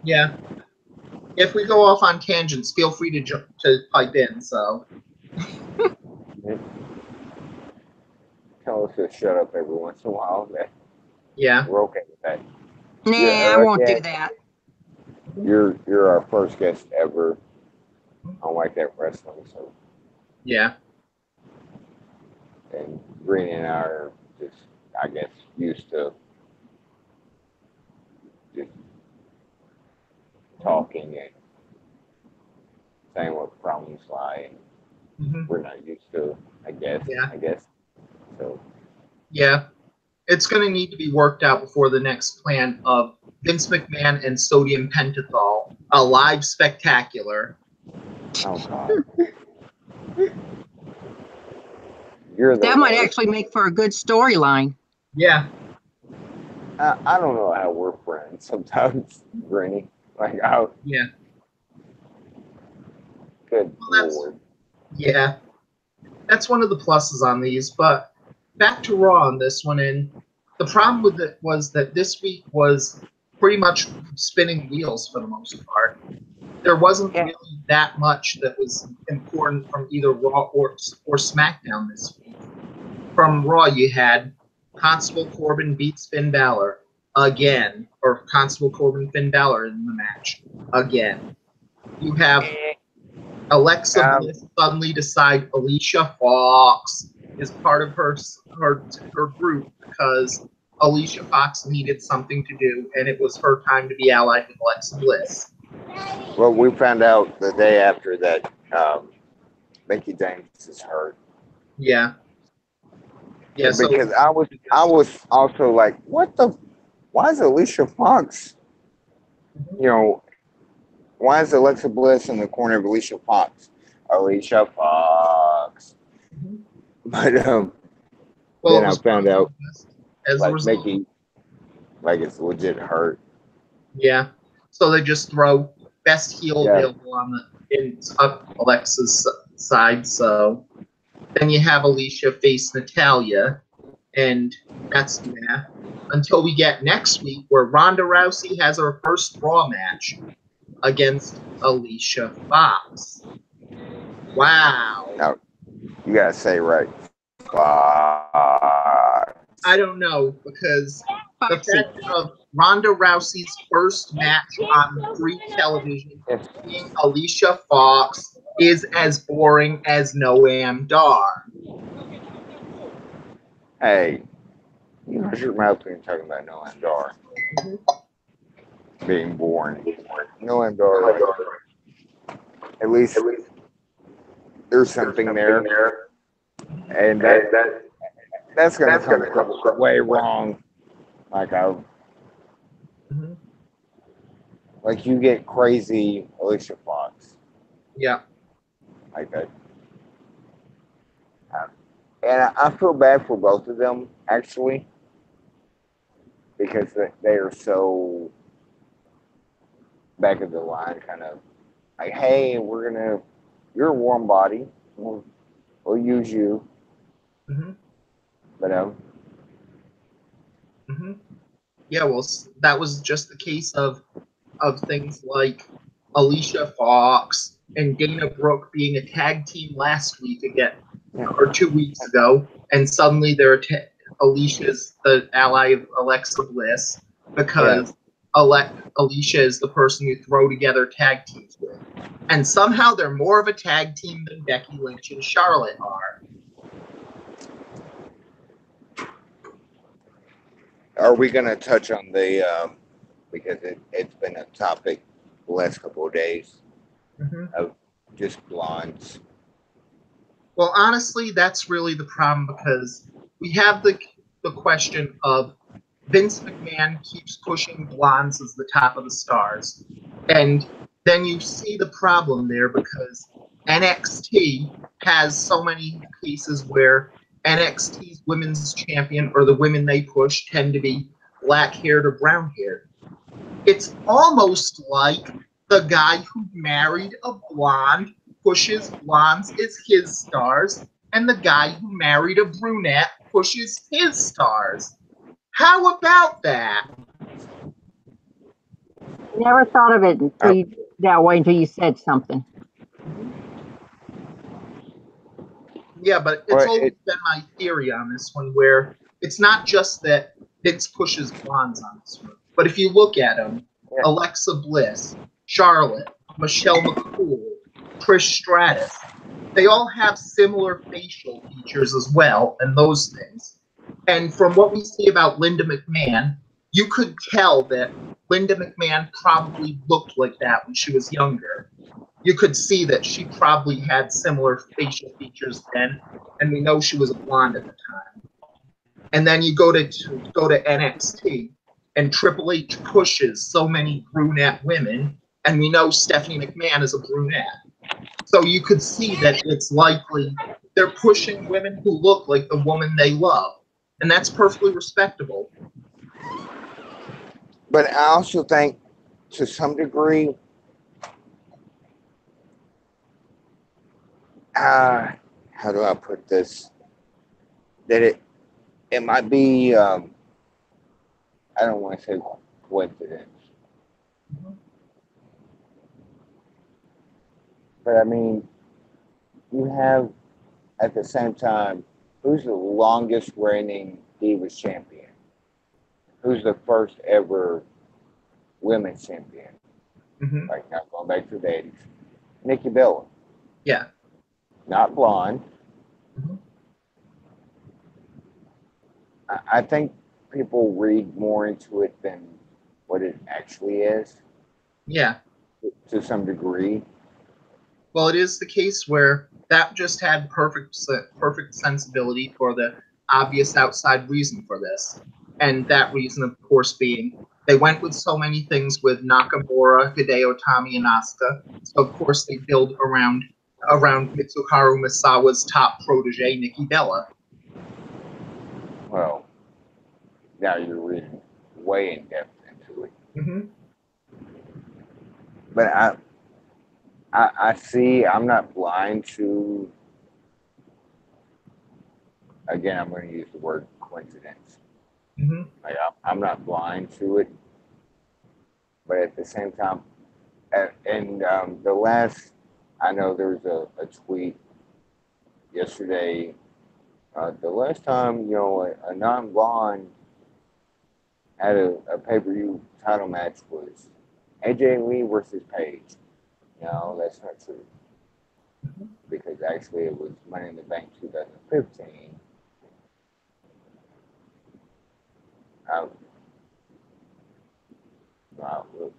Speaker 1: Yeah. If we go off on tangents, feel free to pipe in. So.
Speaker 2: tell us to shut up every once in a while. That
Speaker 1: Yeah.
Speaker 2: we're okay with that.
Speaker 3: Nah,
Speaker 2: Yeah,
Speaker 3: I won't
Speaker 2: again,
Speaker 3: do that.
Speaker 2: you're our first guest ever on Like That Wrestling, so
Speaker 1: Yeah.
Speaker 2: and Green and I are just I guess used to just talking and saying what problems lie and
Speaker 1: Mm-hmm.
Speaker 2: we're not used to,
Speaker 1: Yeah.
Speaker 2: I guess. So
Speaker 1: Yeah. It's going to need to be worked out before the next plan of Vince McMahon and sodium pentothal, a live spectacular.
Speaker 2: oh God. You're the
Speaker 3: That might
Speaker 2: worst.
Speaker 3: actually make for a good storyline.
Speaker 1: Yeah.
Speaker 2: I don't know how we're friends sometimes, Granny. Like I
Speaker 1: Yeah.
Speaker 2: good
Speaker 1: Well,
Speaker 2: lord.
Speaker 1: yeah. That's one of the pluses on these, but back to Raw on this one, and the problem with it was that this week was pretty much spinning wheels for the most part. There wasn't
Speaker 2: Yeah.
Speaker 1: really that much that was important from either Raw or SmackDown this week. From Raw, you had Constable Corbin beats Finn Balor again, or Constable Corbin Finn Balor in the match again. You have Alexa Bliss suddenly decide Alicia Fox is part of her group because Alicia Fox needed something to do, and it was her time to be allied with Alexa Bliss.
Speaker 2: Well, we found out the day after that Mickey James is hurt.
Speaker 1: Yeah. Yeah. So
Speaker 2: Because I was also like, what the? Why is Alicia Fox? You know, Why is Alexa Bliss in the corner of Alicia Fox? Alicia Fox.
Speaker 1: Mhm.
Speaker 2: But
Speaker 1: Well,
Speaker 2: then
Speaker 1: it
Speaker 2: I
Speaker 1: was
Speaker 2: found out
Speaker 1: as a
Speaker 2: like
Speaker 1: result.
Speaker 2: Mickey, like it's legit hurt.
Speaker 1: Yeah. So they just throw best heel
Speaker 2: Yeah.
Speaker 1: available on the in up Alexa's side. So then you have Alicia face Natalia, and that's yeah. Until we get next week, where Ronda Rousey has her first Raw match against Alicia Fox. Wow.
Speaker 2: Now you gotta say right. Fuck.
Speaker 1: I don't know because the
Speaker 3: Foxy.
Speaker 1: fact of Ronda Rousey's first match on free television
Speaker 2: It's,
Speaker 1: being Alicia Fox is as boring as Noam Dar.
Speaker 2: hey, you know your mouth when you're talking about Noam Dar being born. Noam Dar, like, at least there's something there, and that's gonna come across way wrong. Like
Speaker 1: Mhm.
Speaker 2: like you get crazy Alicia Fox
Speaker 1: Yeah.
Speaker 2: like that. And I feel bad for both of them actually because they are so back of the line, kind of like, hey, you're a warm body, we'll use you,
Speaker 1: hmm
Speaker 2: but
Speaker 1: hmm Yeah. Well, that was just the case of things like Alicia Fox and Dana Brooke being a tag team last week again or 2 weeks ago, and suddenly Alicia's the ally of Alexa Bliss
Speaker 2: yeah,
Speaker 1: because Alicia is the person you throw together tag teams with, and somehow they're more of a tag team than Becky Lynch and Charlotte are.
Speaker 2: are we gonna touch on the because it's been a topic the last couple of days
Speaker 1: Mm-hmm.
Speaker 2: of just blondes.
Speaker 1: Well, honestly, that's really the problem because we have the question of Vince McMahon keeps pushing blondes as the top of the stars, and then you see the problem there because NXT has so many cases where NXT's women's champion or the women they push tend to be black haired or brown haired. It's almost like the guy who married a blonde pushes blondes as his stars, and the guy who married a brunette pushes his stars. How about that?
Speaker 3: Never thought of it
Speaker 2: Uh,
Speaker 3: that way until you said something.
Speaker 1: Yeah, but it's
Speaker 2: but
Speaker 1: always been my theory on this one where it's not just that Vince pushes blondes on this one, but if you look at them,
Speaker 2: yeah,
Speaker 1: Alexa Bliss, Charlotte, Michelle McCool, Trish Stratus, they all have similar facial features as well, and those things. And from what we see about Linda McMahon, you could tell that Linda McMahon probably looked like that when she was younger. You could see that she probably had similar facial features then, and we know she was a blonde at the time. And then you go to NXT, and Triple H pushes so many brunette women, and we know Stephanie McMahon is a brunette. So you could see that it's likely they're pushing women who look like the woman they love, and that's perfectly respectable.
Speaker 2: but I also think to some degree, how do I put this? That it might be I don't want to say coincidence, but I mean you have at the same time who's the longest reigning Divas champion? Who's the first ever women's champion?
Speaker 1: Mm-hmm.
Speaker 2: Like now going back to the 80s. Nikki Bella.
Speaker 1: Yeah.
Speaker 2: Not blonde.
Speaker 1: Mm-hmm.
Speaker 2: I think people read more into it than what it actually is
Speaker 1: Yeah.
Speaker 2: to some degree.
Speaker 1: Well, it is the case where that just had perfect sensibility for the obvious outside reason for this, and that reason, of course, being They went with so many things with Nakamura, Hideo, Tami, and Asuka. So of course they build around Mitsuharu Misawa's top protege, Nikki Bella.
Speaker 2: Well, now you're reading way in depth into it.
Speaker 1: Mm-hmm.
Speaker 2: But I see. I'm not blind to. Again, I'm going to use the word coincidence.
Speaker 1: Mm-hmm.
Speaker 2: Like I'm not blind to it, but at the same time, and the last, I know there was a tweet yesterday. The last time a non-blonde had a pay-per-view title match was AJ Lee versus Paige. No, that's not true. Because actually it was Money in the Bank 2015.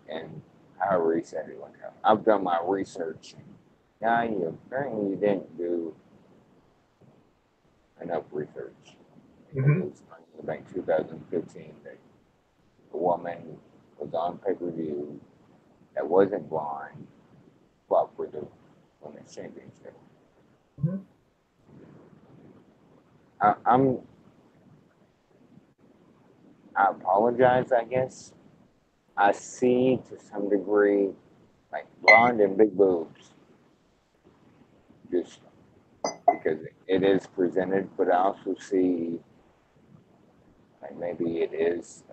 Speaker 2: And however he said it, I've done my research. Now, apparently you didn't do enough research. Because it was Money in the Bank 2015 that the woman was on pay-per-view that wasn't blind, fought for the women's championship.
Speaker 1: Mm-hmm.
Speaker 2: I apologize, I guess. I see to some degree like blonde and big boobs. Just because it is presented, but I also see like maybe it is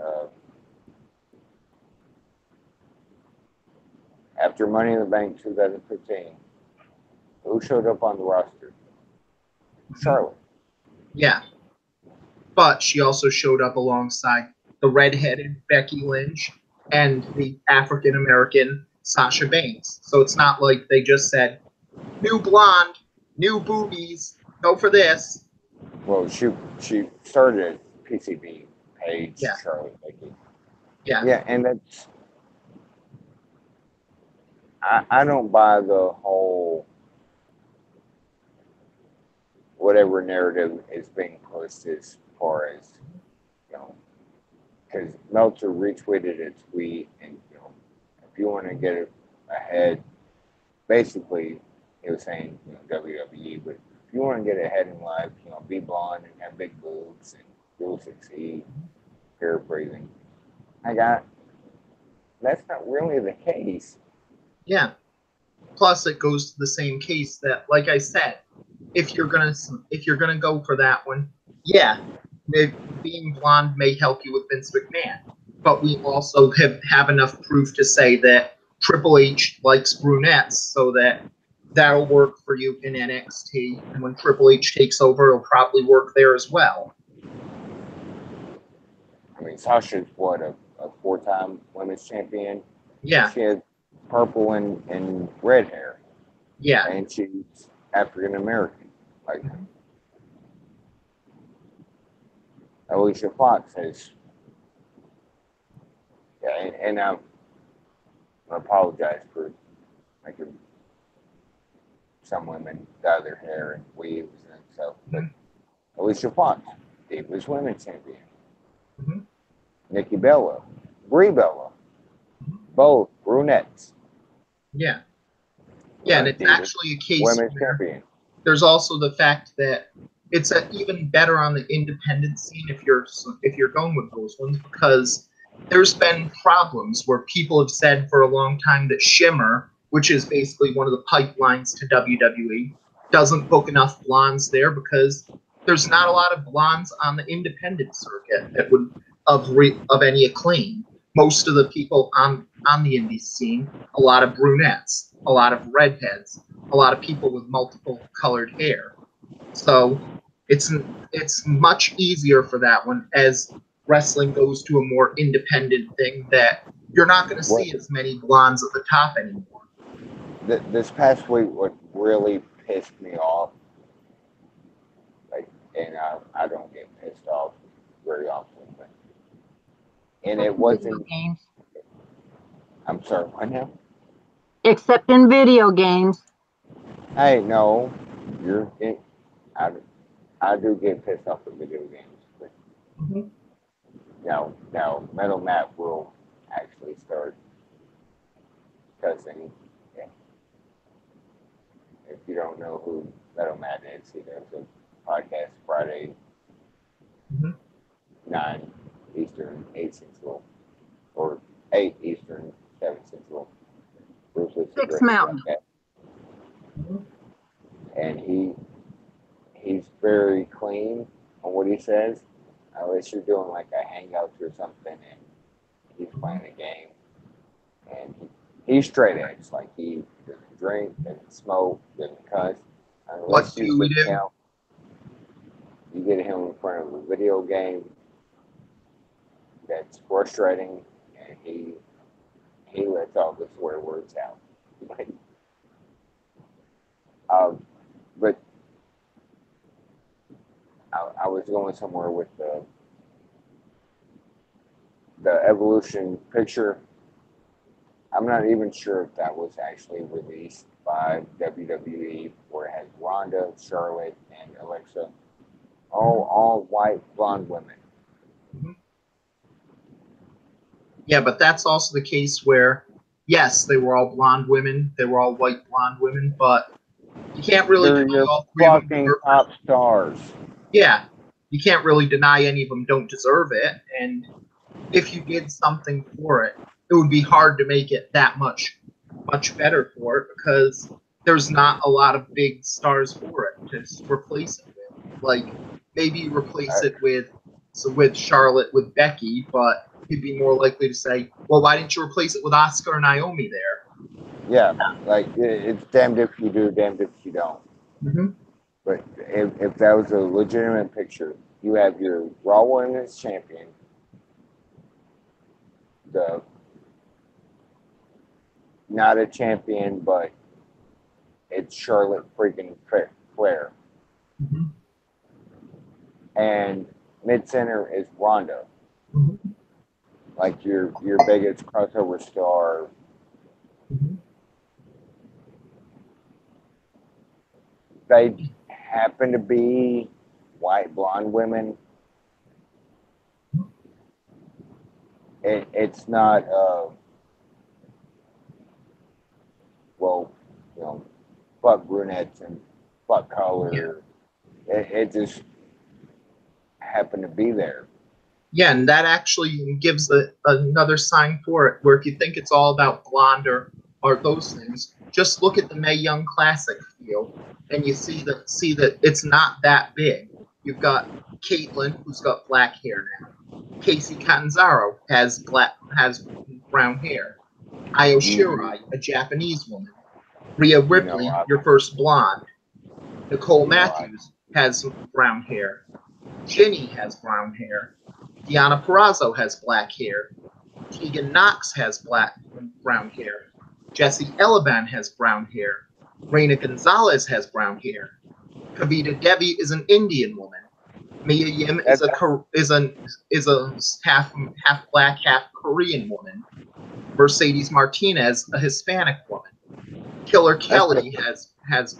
Speaker 2: after Money in the Bank 2015, who showed up on the roster? Charlotte.
Speaker 1: Yeah. But she also showed up alongside the redheaded Becky Lynch and the African American Sasha Banks. So it's not like they just said, new blonde, new boobies, go for this.
Speaker 2: Well, she started at PCB, Paige,
Speaker 1: Yeah.
Speaker 2: Charlotte, Becky.
Speaker 1: Yeah.
Speaker 2: Yeah, and that's I don't buy the whole whatever narrative is being pushed as far as because Meltzer retweeted a tweet, and if you want to get ahead, basically he was saying WWE, but if you want to get ahead in life, be blonde and have big boobs, and you'll succeed. Paraphrasing, that's not really the case.
Speaker 1: Yeah. Plus, it goes to the same case that, like I said, if you're gonna go for that one, yeah, being blonde may help you with Vince McMahon, but we also have enough proof to say that Triple H likes brunettes, so that'll work for you in NXT. And when Triple H takes over, it'll probably work there as well.
Speaker 2: I mean, Sasha's what a 4-time women's champion.
Speaker 1: Yeah.
Speaker 2: She has purple and red hair.
Speaker 1: Yeah.
Speaker 2: And she's African American. Like Alicia Fox has. Yeah, and I apologize for making some women dye their hair and weaves and stuff, but Alicia Fox, Divas Women's Champion.
Speaker 1: Mm-hmm.
Speaker 2: Nikki Bella, Brie Bella, both brunettes.
Speaker 1: Yeah. Yeah, and it's actually a case
Speaker 2: where
Speaker 1: champion. There's also the fact that it's even better on the independent scene if you're going with those ones, because there's been problems where people have said for a long time that Shimmer, which is basically one of the pipelines to WWE, doesn't book enough blondes there because there's not a lot of blondes on the independent circuit that would of any acclaim. Most of the people on the indie scene, a lot of brunettes, a lot of redheads, a lot of people with multiple colored hair. So it's much easier for that one as wrestling goes to a more independent thing that you're not going to see as many blondes at the top anymore.
Speaker 2: This past week, what really pissed me off, and I don't get pissed off very often, but and it wasn't.
Speaker 3: Games.
Speaker 2: I'm sorry, what now?
Speaker 3: Except in video games.
Speaker 2: Hey, no, I do get pissed off at video games, but now Metal Matt will wrestling. Yeah. If you don't know who Metal Matt is, he does a podcast Friday,
Speaker 1: Mm-hmm.
Speaker 2: 9 Eastern, 8 Central, or 8 Eastern, 7 Central. Ruthless
Speaker 3: 6
Speaker 2: Aggression
Speaker 3: Mountain.
Speaker 2: podcast. And he's very clean on what he says, unless you're doing like a hangout or something, and he's playing a game, and he's straight edge. Like he doesn't drink, doesn't smoke, doesn't cuss. Unless
Speaker 1: What do you do?
Speaker 2: You get him in front of a video game that's frustrating, and he lets all the swear words out. But I was going somewhere with the evolution picture. I'm not even sure if that was actually released by WWE, where it has Ronda, Charlotte, and Alexa, all white blonde women.
Speaker 1: Mm-hmm. Yeah, but that's also the case where, yes, they were all blonde women, they were all white blonde women, but you can't really
Speaker 2: They're
Speaker 1: deny
Speaker 2: your
Speaker 1: all three of them
Speaker 2: fucking
Speaker 1: deserve
Speaker 2: top stars.
Speaker 1: Yeah, you can't really deny any of them don't deserve it, and if you did something for it, it would be hard to make it that much better for it, because there's not a lot of big stars for it to replace it with. Like, maybe replace it with Charlotte, with Becky, but you'd be more likely to say, well, why didn't you replace it with Asuka or Naomi there?
Speaker 2: Yeah, like it's damned if you do, damned if you don't.
Speaker 1: Mm-hmm.
Speaker 2: But if that was a legitimate picture, you have your Raw Women's Champion, the not a champion, but it's Charlotte freaking Flair,
Speaker 1: Mm-hmm.
Speaker 2: and mid center is Ronda,
Speaker 1: Mm-hmm.
Speaker 2: like your biggest crossover star.
Speaker 1: Mm-hmm.
Speaker 2: They happen to be white blonde women. It's not well, fuck brunettes and fuck color.
Speaker 1: Yeah.
Speaker 2: It just happened to be there.
Speaker 1: Yeah, and that actually gives another sign for it, where if you think it's all about blonde or those things, just look at the Mae Young Classic field, and you see that it's not that big. You've got Caitlyn, who's got black hair now. Casey Catanzaro has brown hair. Io Shirai, a Japanese woman. Rhea Ripley, your first blonde. Nicole Matthews has brown hair. Ginny has brown hair. Deonna Purrazzo has black hair. Tegan Knox has brown hair. Jessie Elaban has brown hair. Reina Gonzalez has brown hair. Kavita Devi is an Indian woman. Mia Yim is a half black, half Korean woman. Mercedes Martinez, a Hispanic woman. Killer Kelly has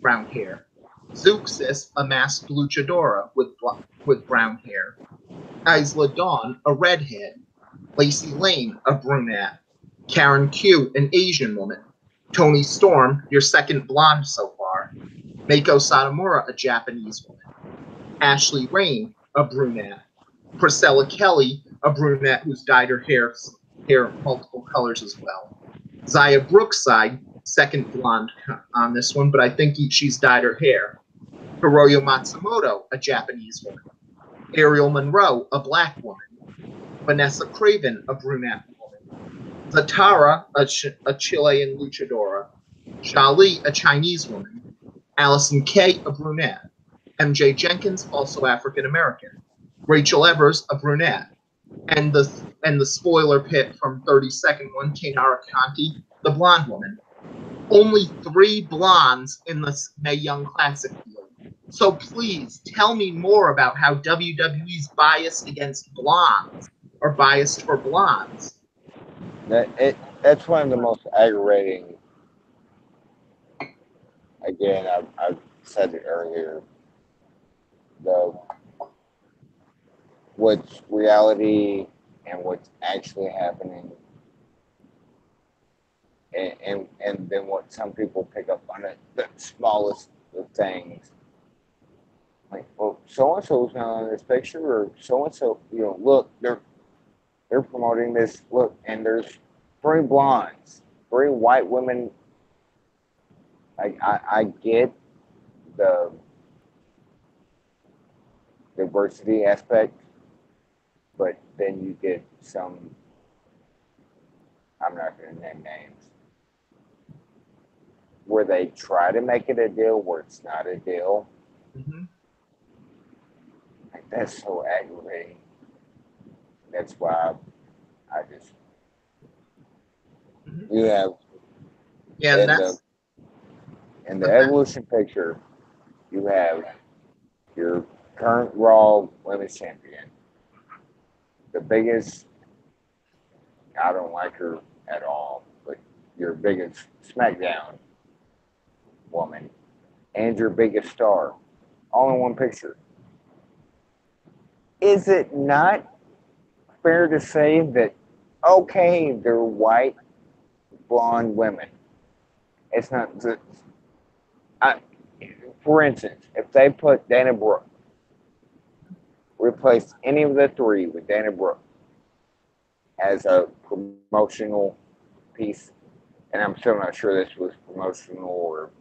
Speaker 1: brown hair. Zeuxis, a masked luchadora with brown hair. Isla Dawn, a redhead. Lacey Lane, a brunette. Karen Q, an Asian woman. Toni Storm, your second blonde so far. Meiko Satomura, a Japanese woman. Ashley Rain, a brunette. Priscilla Kelly, a brunette who's dyed her hair multiple colors as well. Zaya Brookside, second blonde on this one, but I think she's dyed her hair. Hiroyo Matsumoto, a Japanese woman. Ariel Monroe, a black woman. Vanessa Craven, a brunette woman. Zatara, a Chilean luchadora. Shali, a Chinese woman. Allison Kay, a brunette. MJ Jenkins, also African American. Rachel Evers, a brunette. And the spoiler pit from 32nd one, Kainara Conti, the blonde woman. Only 3 blondes in the Mae Young Classic field. So please tell me more about how WWE's biased against blondes or biased for blondes.
Speaker 2: That's one of the most aggravating. Again, I've said it earlier. What's reality and what's actually happening and then what some people pick up on it, the smallest of things. Like, well, so and so's not on this picture, or so and so, look, they're promoting this. Look, and there's 3 blondes, 3 white women. I get the diversity aspect, but then you get some. I'm not going to name names where they try to make it a deal where it's not a deal.
Speaker 1: Mm-hmm.
Speaker 2: Like, that's so aggravating. That's why I just you have
Speaker 1: Yeah, and that's
Speaker 2: in the evolution picture, you have your current Raw Women's Champion, the biggest. I don't like her at all, but your biggest SmackDown woman and your biggest star, all in one picture. Is it not fair to say that, okay, they're white, blonde women? It's not the. For instance, if they put Dana Brooke, replace any of the 3 with Dana Brooke as a promotional piece, and I'm still not sure this was promotional or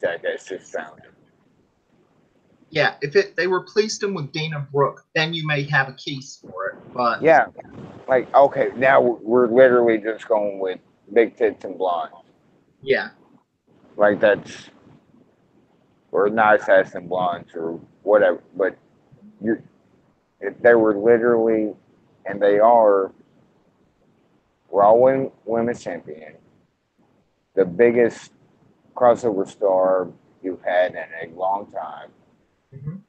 Speaker 2: that's just sounded.
Speaker 1: Yeah, if they replaced him with Dana Brooke, then you may have a case for it. But
Speaker 2: yeah, like, okay, now we're literally just going with big tits and blondes.
Speaker 1: Yeah,
Speaker 2: like that's or nice ass and blondes or whatever. But if they were literally, and they are, Raw Women's Champion, the biggest crossover star you've had in a long time,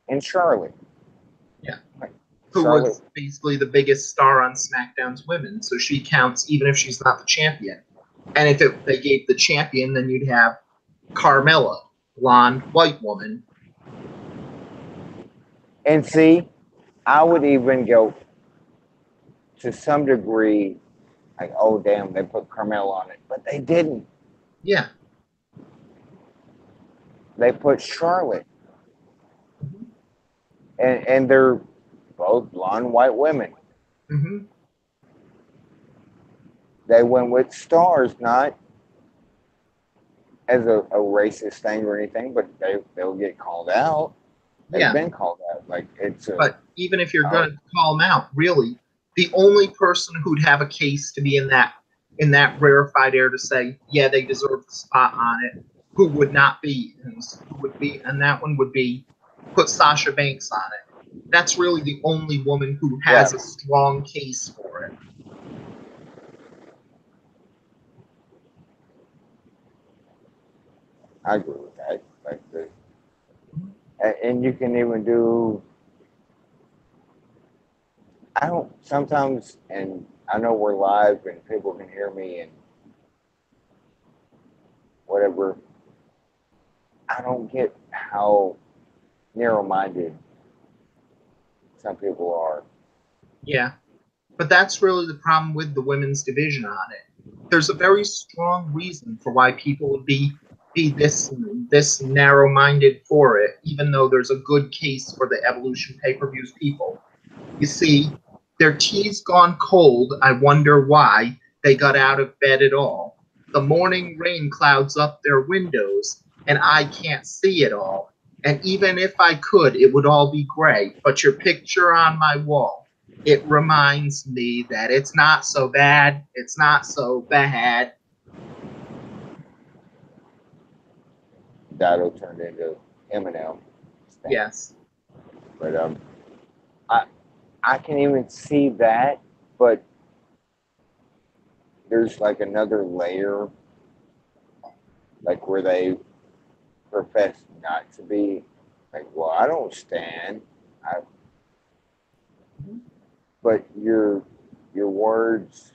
Speaker 2: and Charlotte.
Speaker 1: Yeah.
Speaker 2: Like,
Speaker 1: who
Speaker 2: Charlotte
Speaker 1: was basically the biggest star on SmackDown's women, so she counts even if she's not the champion. And if they gave the champion, then you'd have Carmella, blonde white woman.
Speaker 2: And see, I would even go to some degree, like, oh damn, they put Carmella on it, but they didn't.
Speaker 1: Yeah.
Speaker 2: They put Charlotte, and they're both blonde white women.
Speaker 1: Mm-hmm.
Speaker 2: They went with stars, not as a racist thing or anything, but they'll get called out. They've been called out. Like, it's
Speaker 1: but even if you're going to call them out, really, the only person who'd have a case to be in that rarefied air to say, yeah, they deserve the spot on it, who would not be, who would be, and that one would be put Sasha Banks on it. That's really the only woman who has a strong case for it.
Speaker 2: I agree with that. Like and you can even do. I don't sometimes, and I know we're live and people can hear me and whatever. I don't get how narrow-minded some people are.
Speaker 1: Yeah, but that's really the problem with the women's division on it. There's a very strong reason for why people would be this narrow-minded for it, even though there's a good case for the Evolution pay-per-views people. You see, their tea's gone cold. I wonder why they got out of bed at all. The morning rain clouds up their windows, and I can't see it all. And even if I could, it would all be gray. But your picture on my wall, it reminds me that it's not so bad. It's not so bad.
Speaker 2: Dotto turned into Eminem.
Speaker 1: Yes.
Speaker 2: But I can even see that, but there's like another layer, like where they profess not to be, like, well, I don't stand. But your words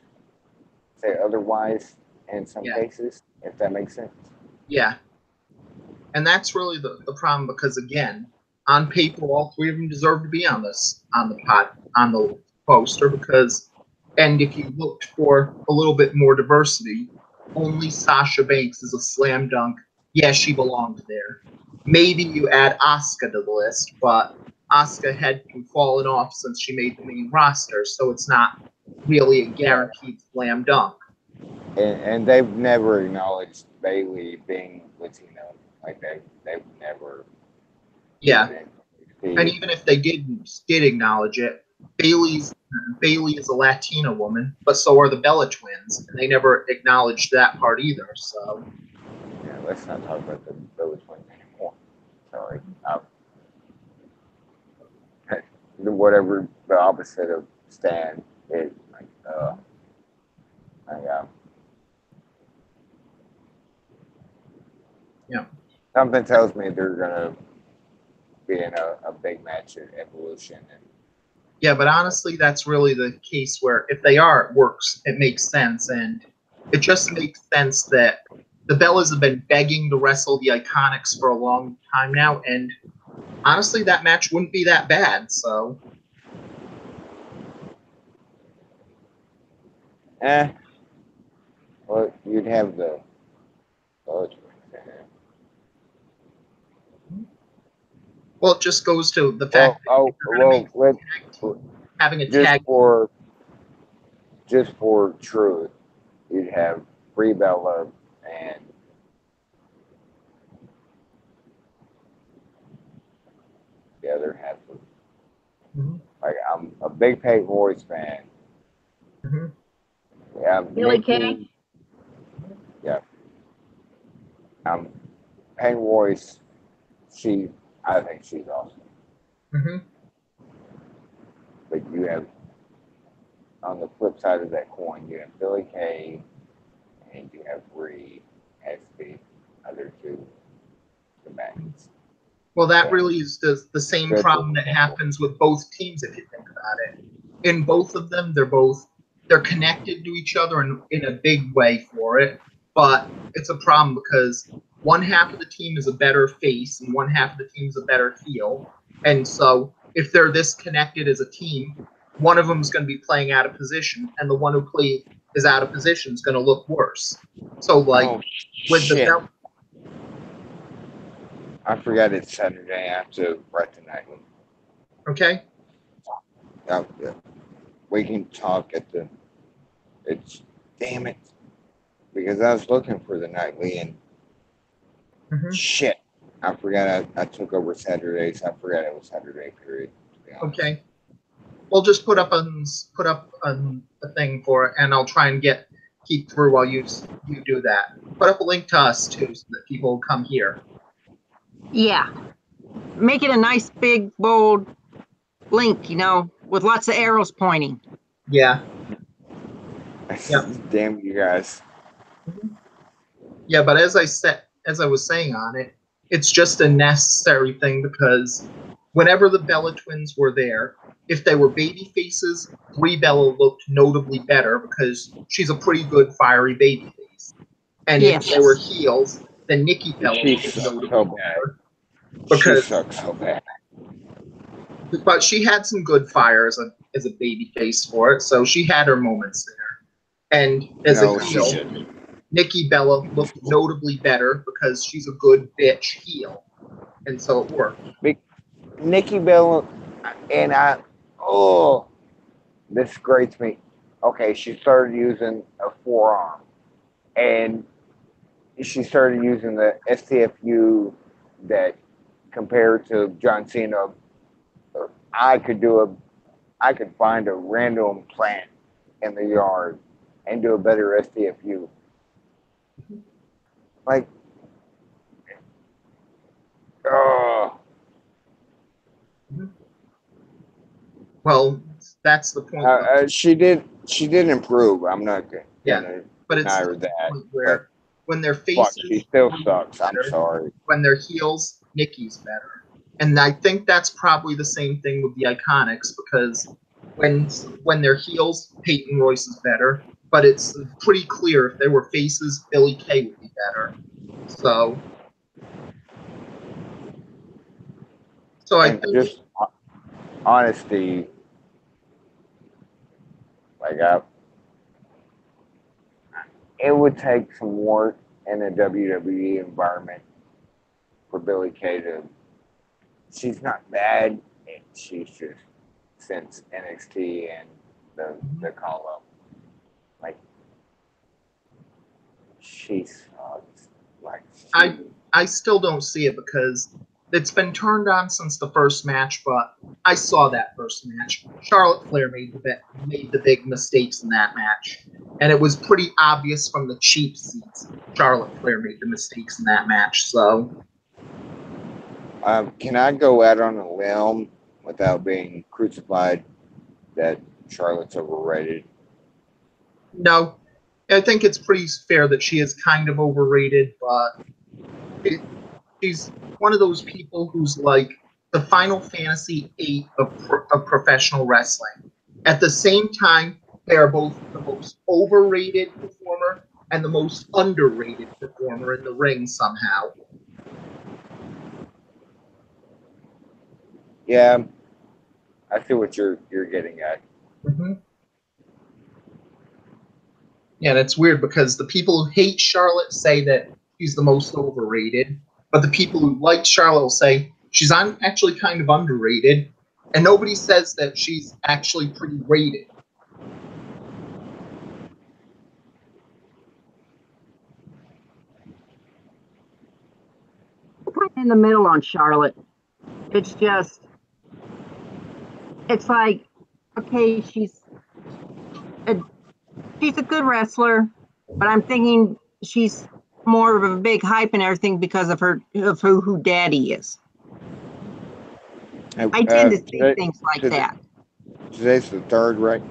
Speaker 2: say otherwise in some cases, if that makes sense.
Speaker 1: Yeah. And that's really the problem, because again, on paper, all 3 of them deserve to be on the poster, because, and if you looked for a little bit more diversity, only Sasha Banks is a slam dunk. Yeah, she belongs there. Maybe you add Asuka to the list, but Asuka had fallen off since she made the main roster, so it's not really a guaranteed slam dunk.
Speaker 2: And they've never acknowledged Bailey being Latino. Like they've never.
Speaker 1: Yeah, and even if they did acknowledge it, Bailey is a Latina woman, but so are the Bella twins, and they never acknowledged that part either. So
Speaker 2: yeah, let's not talk about the Bella twins anymore. Sorry. Whatever the opposite of Stan is, like,
Speaker 1: yeah.
Speaker 2: Something tells me they're gonna be in a big match at Evolution. And
Speaker 1: Yeah, but honestly, that's really the case where if they are, it works. It makes sense, and it just makes sense that the Bellas have been begging to wrestle the Iconics for a long time now, and honestly, that match wouldn't be that bad. So,
Speaker 2: well, you'd have the Bella twins in it.
Speaker 1: well, it just goes to the fact having a tag.
Speaker 2: Just for truth, you'd have Brie Bella and the other half of.
Speaker 1: Mm-hmm.
Speaker 2: Like, I'm a big Peyton Royce fan.
Speaker 1: Mm-hmm.
Speaker 2: Yeah,
Speaker 3: Billy Kay.
Speaker 2: Yeah. Peyton Royce. I think she's awesome.
Speaker 1: Mm-hmm.
Speaker 2: But you have, on the flip side of that coin, you have Billy Kay and you have Brie as the other two combatants.
Speaker 1: Well, that really is the same problem that happens with both teams if you think about it. In both of them, they're connected to each other in a big way for it, but it's a problem because one half of the team is a better face and one half of the team is a better heel. And so if they're this connected as a team, one of them is going to be playing out of position, and the one who is out of position is going to look worse. So, like, with the belt.
Speaker 2: I forgot it's Saturday. I have to write tonight.
Speaker 1: Okay.
Speaker 2: Yeah. We can talk at the. Damn it, because I was looking for the nightly and shit, I forgot I took over Saturdays. I forgot it was Saturday period. To be honest.
Speaker 1: Okay. We'll just put up a thing for it, and I'll try and keep through while you do that. Put up a link to us too, so that people come here.
Speaker 3: Yeah, make it a nice big bold link, with lots of arrows pointing.
Speaker 1: Yeah.
Speaker 2: Damn you guys.
Speaker 1: Yeah, but as I was saying on it, it's just a necessary thing because whenever the Bella twins were there, if they were baby faces, Brie Bella looked notably better because she's a pretty good fiery baby face. And if they were heels, then Nikki Bella looked notably better. Because
Speaker 2: she sucks so bad.
Speaker 1: But she had some good fire as a baby face for it, so she had her moments there. And as a heel, Nikki Bella looked notably better because she's a good bitch heel, and so it worked.
Speaker 2: Nikki Bella, and this grates me. Okay, she started using a forearm, and she started using the STFU that compared to John Cena. I could find a random plant in the yard and do a better STFU. Like,
Speaker 1: Well, that's the point.
Speaker 2: She did improve. I'm not good.
Speaker 1: Yeah, but it's the point where when they're faces,
Speaker 2: she still sucks. I'm sorry.
Speaker 1: When they're heels, Nikki's better, and I think that's probably the same thing with the Iconics because when they're heels, Peyton Royce is better, but it's pretty clear if they were faces, Billy Kay would be better. So I think
Speaker 2: just honesty, like it would take some work in a WWE environment for Billie Kay to. She's not bad. She's just since NXT and the call up, like she's like
Speaker 1: I still don't see it because it's been turned on since the first match, but I saw that first match. Charlotte Flair made the big mistakes in that match, and it was pretty obvious from the cheap seats. Charlotte Flair made the mistakes in that match. So,
Speaker 2: can I go out on a limb without being crucified that Charlotte's overrated?
Speaker 1: no, I think it's pretty fair that she is kind of overrated, but she's one of those people who's like the Final Fantasy VIII of professional wrestling. At the same time, they are both the most overrated performer and the most underrated performer in the ring somehow.
Speaker 2: Yeah, I see what you're getting at.
Speaker 1: Mm-hmm. Yeah, and it's weird because the people who hate Charlotte say that she's the most overrated, but the people who like Charlotte will say she's actually kind of underrated, and nobody says that she's actually pretty rated.
Speaker 3: Kind of in the middle on Charlotte. It's just, it's like, okay, she's a good wrestler, but I'm thinking she's more of a big hype and everything because of who Daddy is. I tend to see things like that.
Speaker 2: Today's the 3rd, right?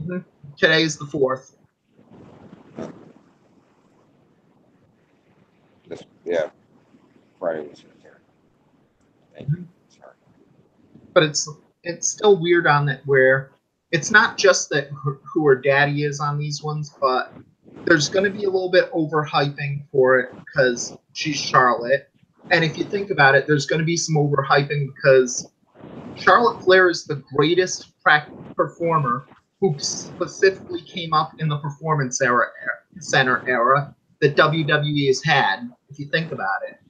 Speaker 1: Mm-hmm. Today's the 4th.
Speaker 2: Yeah, Friday was the 3rd. Thank you. Sorry.
Speaker 1: But it's still weird on that where it's not just that who her daddy is on these ones, but there's going to be a little bit overhyping for it because she's Charlotte. And if you think about it, there's going to be some overhyping because Charlotte Flair is the greatest performer who specifically came up in the Performance Center era that WWE has had, if you think about it.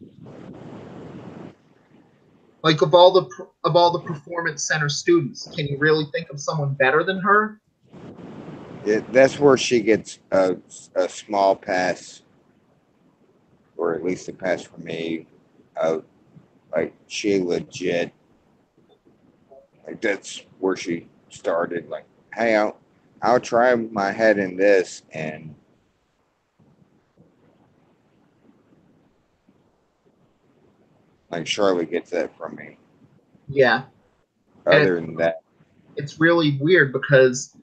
Speaker 1: Like of all the Performance Center students, can you really think of someone better than her?
Speaker 2: That's where she gets a small pass, or at least a pass for me. Like she legit, like that's where she started. Like, hey, I'll try my head in this, and like Charlotte gets that from me.
Speaker 1: Yeah.
Speaker 2: Other than that,
Speaker 1: it's really weird because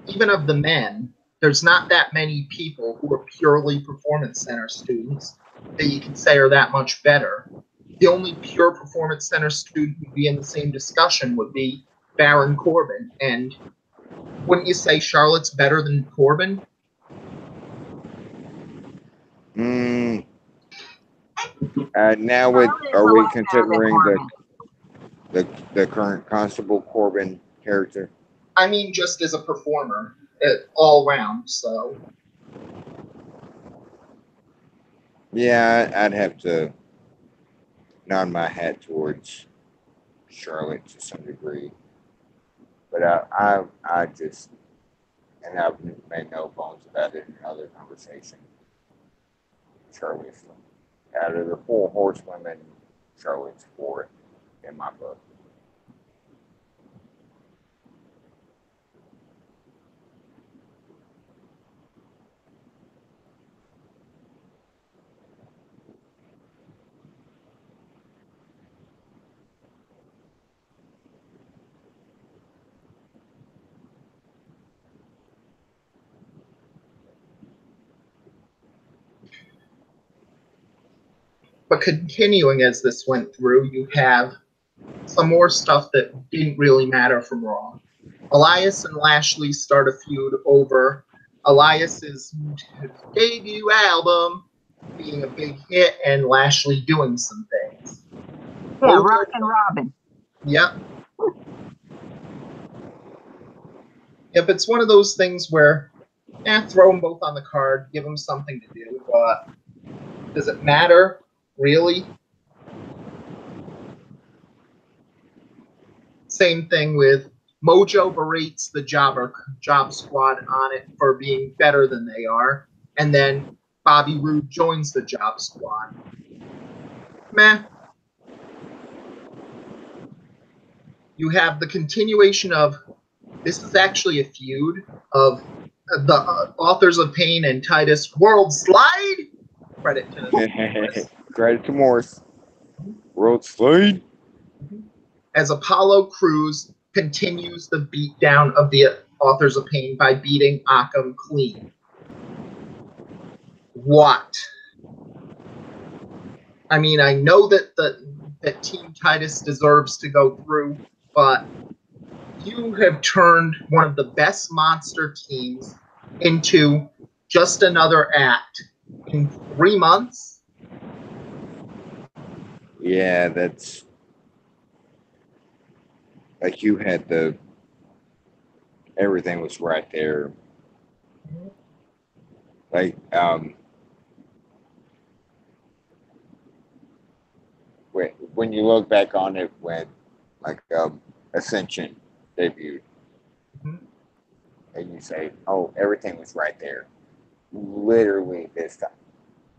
Speaker 1: even of the men, there's not that many people who are purely Performance Center students that you can say are that much better. The only pure Performance Center student who'd be in the same discussion would be Baron Corbin. And wouldn't you say Charlotte's better than Corbin?
Speaker 2: Now are we considering the current Constable Corbin character?
Speaker 1: I mean, just as a performer, all round. So.
Speaker 2: Yeah, I'd have to nod my hat towards Charlotte to some degree, but I just, and I've made no bones about it in other conversation. Charlotte's out of the 4 horsewomen, Charlotte's 4th in my book.
Speaker 1: But continuing as this went through, you have some more stuff that didn't really matter from Raw. Elias and Lashley start a feud over Elias's debut album being a big hit and Lashley doing some things.
Speaker 3: Yeah, Rockin' Robin.
Speaker 1: Yep. Yep, it's one of those things where Throw them both on the card, give them something to do, but does it matter, really? Same thing with Mojo berates the job squad on it for being better than they are, and then Bobby Roode joins the job squad. Meh. You have the continuation of this is actually a feud of the authors of Pain and Titus World Slide. Credit to Morris.
Speaker 2: Credit to Morris. World Slide.
Speaker 1: As Apollo Crews continues the beatdown of the authors of Pain by beating Occam clean. What? I mean, I know that that Team Titus deserves to go through, but you have turned one of the best monster teams into just another act in 3 months.
Speaker 2: Yeah, that's like you had everything was right there. Like when you look back on it when like Ascension debuted,
Speaker 1: Mhm.
Speaker 2: and you say, "Oh, everything was right there." Literally this time,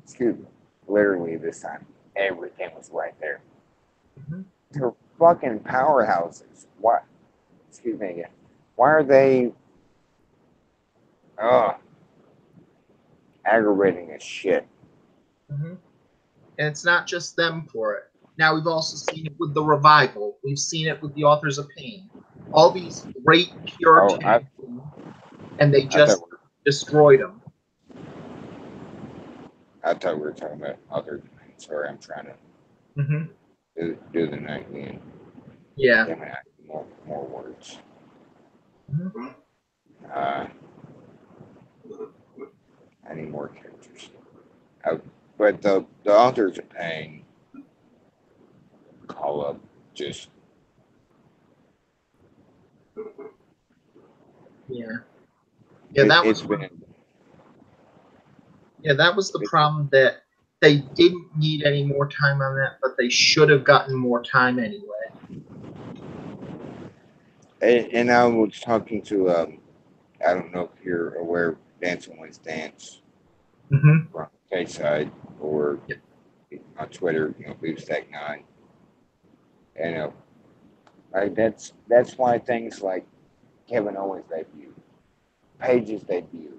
Speaker 2: excuse me, literally this time, everything was right there.
Speaker 1: Mhm.
Speaker 2: They're fucking powerhouses. What? Excuse me again. Why are they? Aggravating as shit.
Speaker 1: Mhm. And it's not just them for it. Now we've also seen it with the Revival. We've seen it with the Authors of Pain. All these great pure
Speaker 2: Oh,
Speaker 1: tag teams, and they
Speaker 2: I thought
Speaker 1: just destroyed them.
Speaker 2: we were talking about other. Sorry, I'm trying to
Speaker 1: Mm-hmm.
Speaker 2: do the night again.
Speaker 1: Yeah.
Speaker 2: Damn it, more words.
Speaker 1: Mm-hmm.
Speaker 2: Uh, I need more characters. But the authors of pain call up just
Speaker 1: Yeah. Yeah, that
Speaker 2: it's
Speaker 1: was
Speaker 2: been
Speaker 1: the problem, that they didn't need any more time on that, but they should have gotten more time anyway.
Speaker 2: and I was talking to I don't know if you're aware of Dancing Wins Dance
Speaker 1: Mm-hmm.
Speaker 2: from K-Side or
Speaker 1: Yep.
Speaker 2: on Twitter, Booststack9. And like that's why things like Kevin Owens debut, Paige's debut,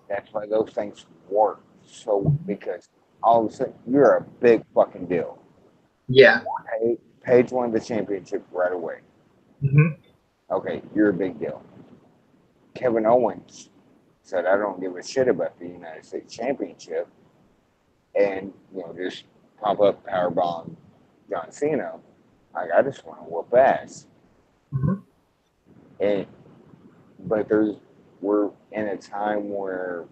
Speaker 2: that's why those things work. So because all of a sudden you're a big fucking deal.
Speaker 1: Yeah.
Speaker 2: Paige won the championship right away.
Speaker 1: Mm-hmm.
Speaker 2: Okay, you're a big deal. Kevin Owens said, "I don't give a shit about the United States Championship," and just pop up powerbomb John Cena. Like I just want to whoop ass.
Speaker 1: Mm-hmm.
Speaker 2: And but we're in a time where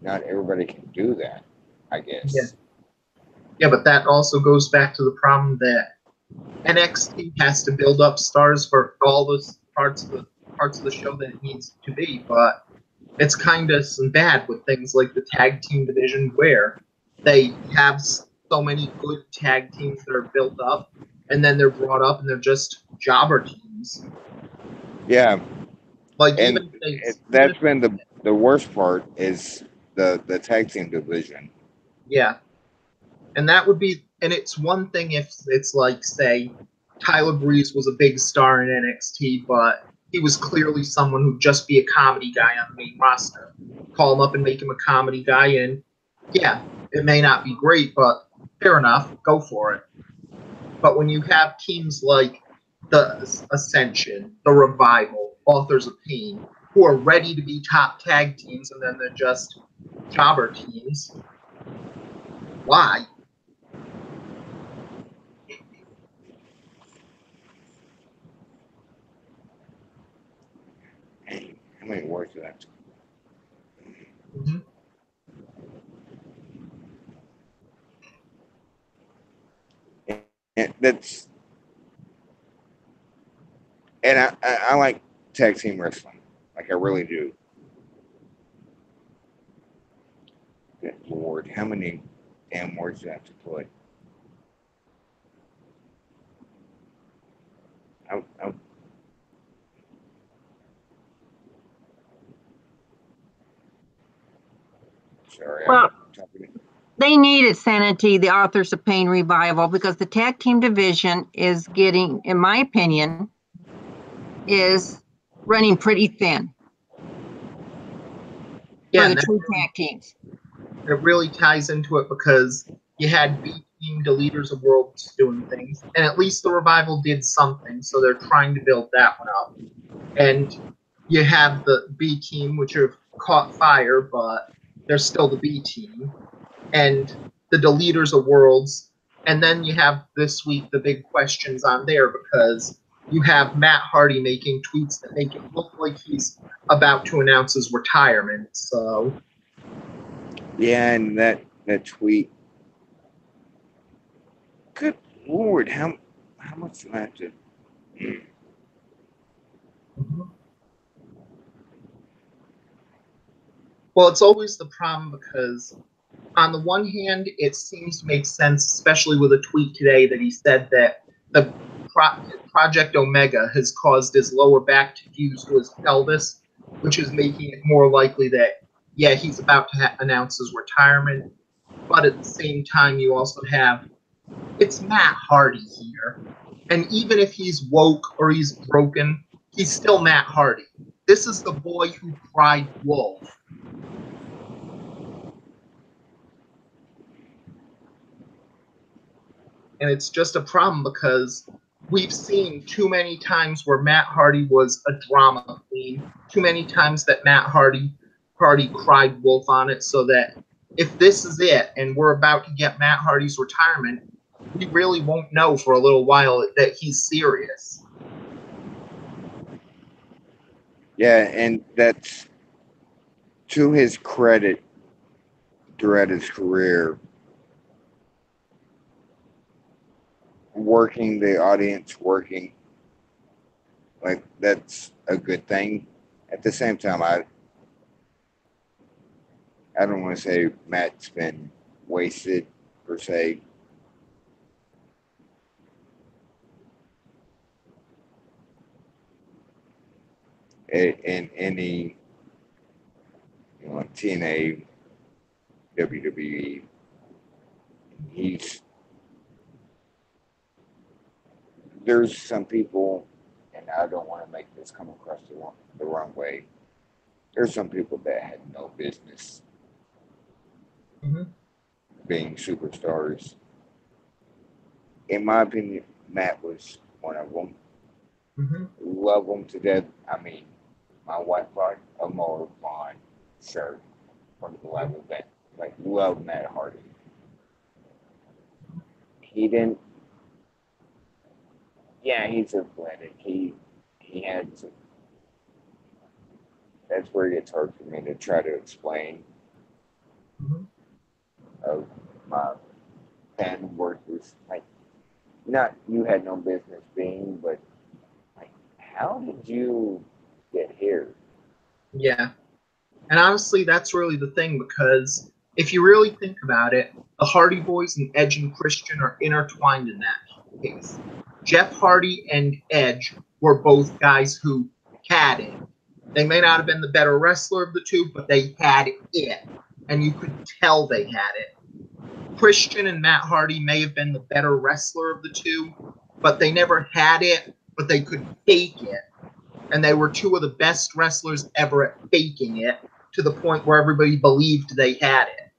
Speaker 2: not everybody can do that, I
Speaker 1: Yeah.
Speaker 2: guess.
Speaker 1: Yeah, but that also goes back to the problem that NXT has to build up stars for all those parts of the show that it needs to be, but it's kind of bad with things like the tag team division where they have so many good tag teams that are built up, and then they're brought up and they're just jobber teams.
Speaker 2: Yeah,
Speaker 1: Like
Speaker 2: and that's been the worst part is the tag team division.
Speaker 1: yeah, and that would be, and it's one thing if it's like, say, Tyler Breeze was a big star in NXT, but he was clearly someone who'd just be a comedy guy on the main roster. Call him up and make him a comedy guy, and yeah, it may not be great, but fair enough, go for it. But when you have teams like the Ascension, the Revival, Authors of Pain, who are ready to be top tag teams, and then they're just jobber teams, why?
Speaker 2: How many words do that?
Speaker 1: Mm-hmm.
Speaker 2: And that's and I like tag team wrestling. Like I really do. Good Lord, how many damn words do I have to put? I'm sorry, I'm
Speaker 3: Well,
Speaker 2: talking.
Speaker 3: they needed Sanity, the Authors of Pain revival, because the tag team division is getting, in my opinion, is running pretty thin
Speaker 1: Yeah,
Speaker 3: for the
Speaker 1: and
Speaker 3: two tag teams.
Speaker 1: it really ties into it because you had B Team, the Leaders of Worlds doing things, and at least the Revival did something, so they're trying to build that one up. And you have the B Team, which have caught fire, but they're still the B Team, and the Deleters of Worlds. And then you have this week the big questions on there because you have Matt Hardy making tweets that make it look like he's about to announce his retirement. So
Speaker 2: Yeah, and that tweet. Good Lord, how much do I have to?
Speaker 1: well, it's always the problem because on the one hand, it seems to make sense, especially with a tweet today that he said that the Project Omega has caused his lower back to fuse to his pelvis, which is making it more likely that, yeah, he's about to announce his retirement. But at the same time, you also have, it's Matt Hardy here. And even if he's woke or he's broken, he's still Matt Hardy. This is the boy who cried wolf. And it's just a problem because we've seen too many times where Matt Hardy was a drama queen, too many times that Matt Hardy cried wolf on it, so that if this is it and we're about to get Matt Hardy's retirement, we really won't know for a little while that he's serious.
Speaker 2: Yeah, and that's to his credit throughout his career, working the audience, working like that's a good thing. At the same time, I don't want to say Matt's been wasted per se. In any TNA, WWE, there's some people, and I don't want to make this come across the wrong way. There's some people that had no business being superstars. In my opinion, Matt was one of them. Love him to death. I mean, my wife bought a Motor Vaughn shirt from the live event. Like, love Matt Hardy. He didn't. Yeah, he's athletic. He had to. That's where it gets hard for me to try to explain of my fan workers. Like, not you had no business being, but like, how did you get here?
Speaker 1: Yeah. And honestly, that's really the thing, because if you really think about it, the Hardy Boys and Edge and Christian are intertwined in that case. Jeff Hardy and Edge were both guys who had it. They may not have been the better wrestler of the two, but they had it. And you could tell they had it. Christian and Matt Hardy may have been the better wrestler of the two, but they never had it, but they could fake it. And they were two of the best wrestlers ever at faking it, to the point where everybody believed they had it.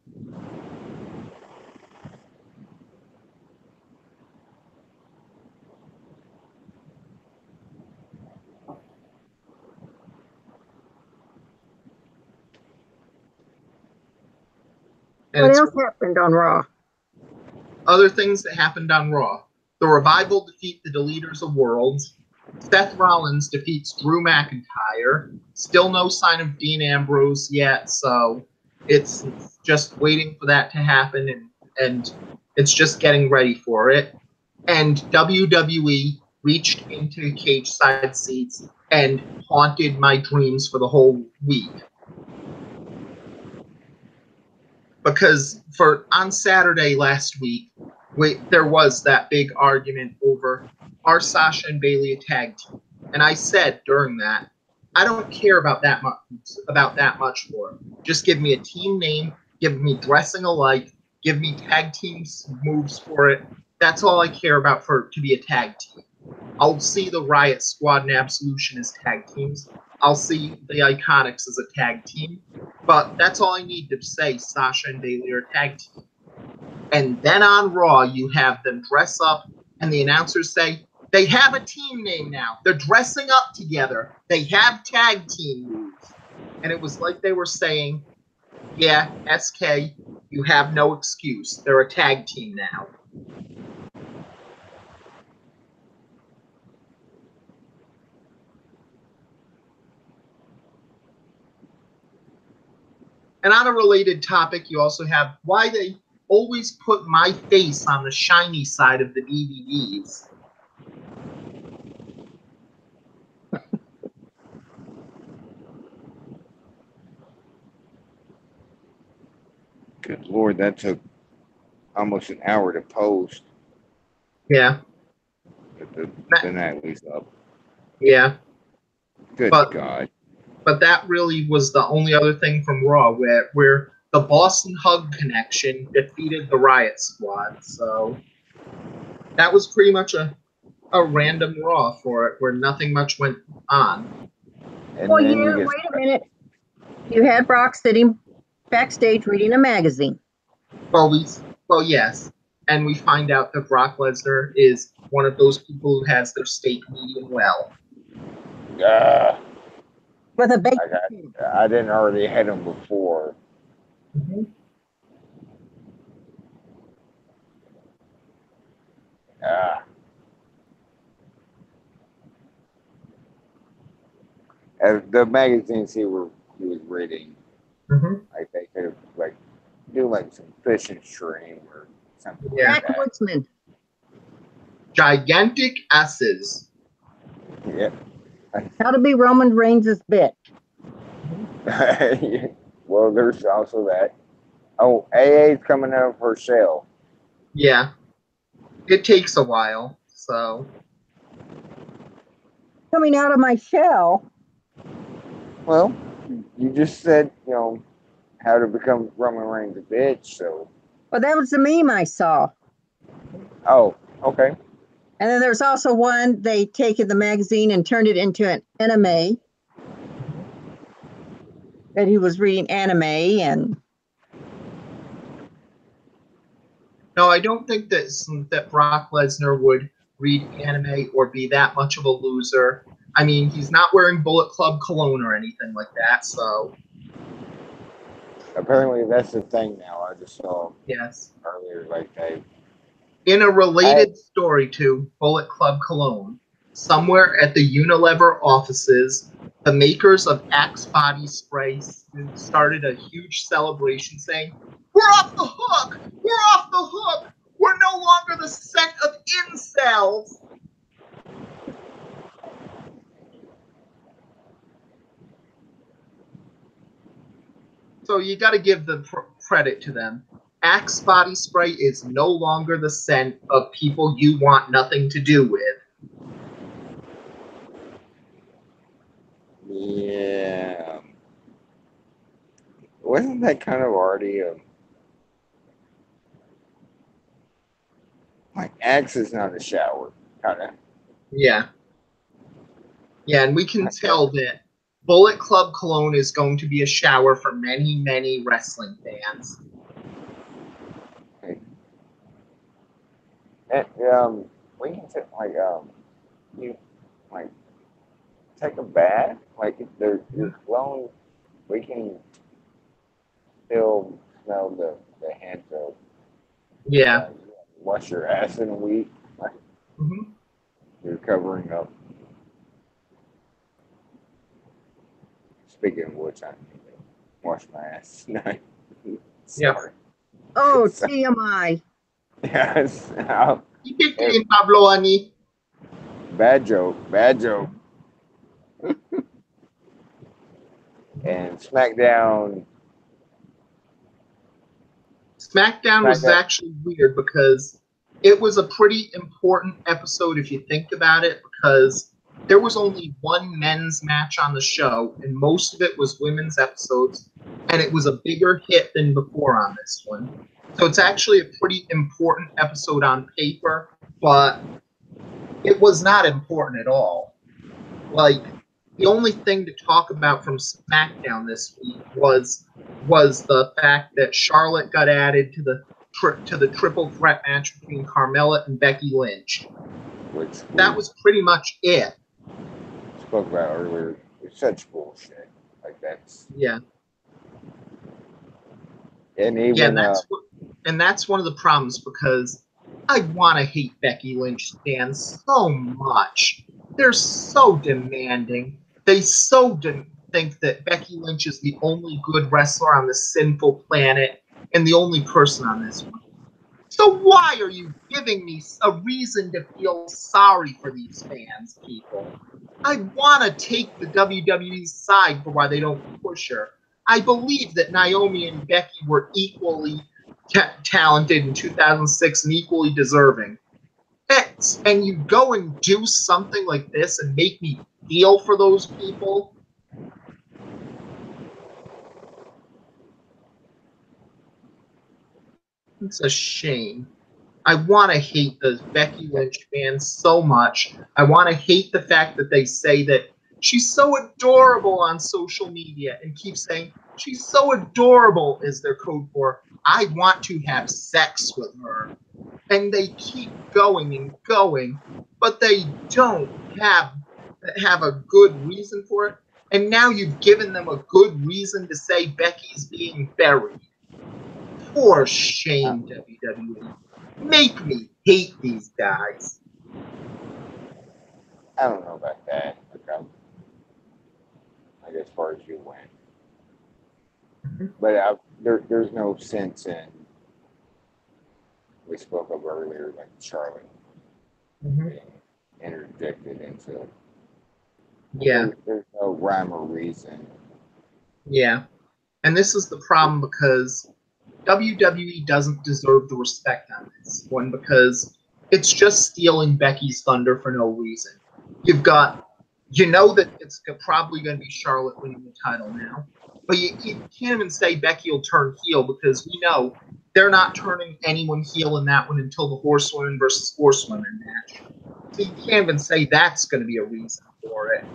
Speaker 1: And
Speaker 3: What else happened on Raw?
Speaker 1: Other things that happened on Raw. The Revival defeat the Deleters of Worlds. Seth Rollins defeats Drew McIntyre. Still no sign of Dean Ambrose yet, so it's just waiting for that to happen, and it's just getting ready for it. And WWE reached into cage side seats and haunted my dreams for the whole week. Because on Saturday last week, there was that big argument over, are Sasha and Bailey a tag team? And I said during that, I don't care about that much for it. Just give me a team name, give me dressing alike, give me tag team moves for it. That's all I care about to be a tag team. I'll see the Riot Squad and Absolution as tag teams. I'll see the Iconics as a tag team. But that's all I need to say Sasha and Bailey are a tag team. And then on Raw, you have them dress up, and the announcers say, they have a team name now. They're dressing up together. They have tag team moves. And it was like they were saying, yeah, SK, you have no excuse. They're a tag team now. And on a related topic, you also have why they always put my face on the shiny side of the DVDs.
Speaker 2: Good Lord, that took almost an hour to post.
Speaker 1: Yeah.
Speaker 2: The nightly's up.
Speaker 1: Yeah.
Speaker 2: Good God.
Speaker 1: But that really was the only other thing from Raw where the Boston Hug Connection defeated the Riot Squad. So that was pretty much a random Raw for it, where nothing much went on.
Speaker 3: And well, yeah, wait a minute. You had Brock sitting backstage reading a magazine.
Speaker 1: Well, yes. And we find out that Brock Lesnar is one of those people who has their steak medium well.
Speaker 3: With a bacon.
Speaker 2: I didn't already had him before.
Speaker 1: Mm-hmm.
Speaker 2: The magazines he was reading, like they could do some fish and shrimp or something.
Speaker 1: Yeah.
Speaker 2: Like
Speaker 3: that.
Speaker 1: Gigantic S's.
Speaker 2: Yep.
Speaker 3: How to be Roman Reigns' bitch.
Speaker 2: Well, there's also that. Oh, AA's coming out of her shell.
Speaker 1: Yeah. It takes a while, so.
Speaker 3: Coming out of my shell?
Speaker 2: Well, you just said, how to become Roman Reigns' bitch, so.
Speaker 3: Well, that was the meme I saw.
Speaker 2: Oh, okay.
Speaker 3: And then there's also one, they taken the magazine and turned it into an anime. That he was reading anime and.
Speaker 1: No, I don't think that Brock Lesnar would read anime or be that much of a loser. I mean, he's not wearing Bullet Club cologne or anything like that, so.
Speaker 2: Apparently that's the thing now. I just saw earlier, they.
Speaker 1: In a related story to Bullet Club cologne, somewhere at the Unilever offices, the makers of Axe body spray started a huge celebration saying, "We're off the hook! We're off the hook! We're no longer the scent of incels!" So you got to give the credit to them. Axe body spray is no longer the scent of people you want nothing to do with.
Speaker 2: Yeah. Wasn't that kind of already Axe is not a shower, kind of.
Speaker 1: Yeah. Yeah, and we can tell that Bullet Club cologne is going to be a shower for many, many wrestling fans.
Speaker 2: And we can take you take a bath, if you're cologne, we can still smell the hint of wash your ass in a week. You're covering up. Speaking of which, I need to wash my ass tonight. Sorry.
Speaker 3: Oh, TMI.
Speaker 2: Yes.
Speaker 1: Pablo Ani.
Speaker 2: Bad joke. Bad joke. And SmackDown
Speaker 1: was actually weird because it was a pretty important episode if you think about it, because there was only one men's match on the show, and most of it was women's episodes, and it was a bigger hit than before on this one. So it's actually a pretty important episode on paper, but it was not important at all. Like, the only thing to talk about from SmackDown this week was the fact that Charlotte got added to the triple threat match between Carmella and Becky Lynch. That was pretty much it.
Speaker 2: Spoke about earlier. It's such bullshit. Like that's and even
Speaker 1: that's one of the problems, because I want to hate Becky Lynch fans so much. They're so demanding. They so think that Becky Lynch is the only good wrestler on this sinful planet and the only person on this one. So why are you giving me a reason to feel sorry for these fans, people? I want to take the WWE's side for why they don't push her. I believe that Naomi and Becky were equally talented in 2006 and equally deserving. And you go and do something like this and make me feel for those people? It's a shame. I want to hate the Becky Lynch fans so much. I want to hate the fact that they say that she's so adorable on social media and keep saying she's so adorable is their code for I want to have sex with her. And they keep going and going, but they don't have a good reason for it. And now you've given them a good reason to say Becky's being buried. For shame, WWE. Make me hate these guys.
Speaker 2: I don't know about that. Like as far as you went, but there's no sense in. We spoke of earlier, like Charlotte being interjected into. There's no rhyme or reason.
Speaker 1: Yeah, and this is the problem, because WWE doesn't deserve the respect on this one, because it's just stealing Becky's thunder for no reason. You know that it's probably going to be Charlotte winning the title now, but you can't even say Becky will turn heel, because we know they're not turning anyone heel in that one until the Horsewomen versus Horsewomen match. So you can't even say that's going to be a reason for it.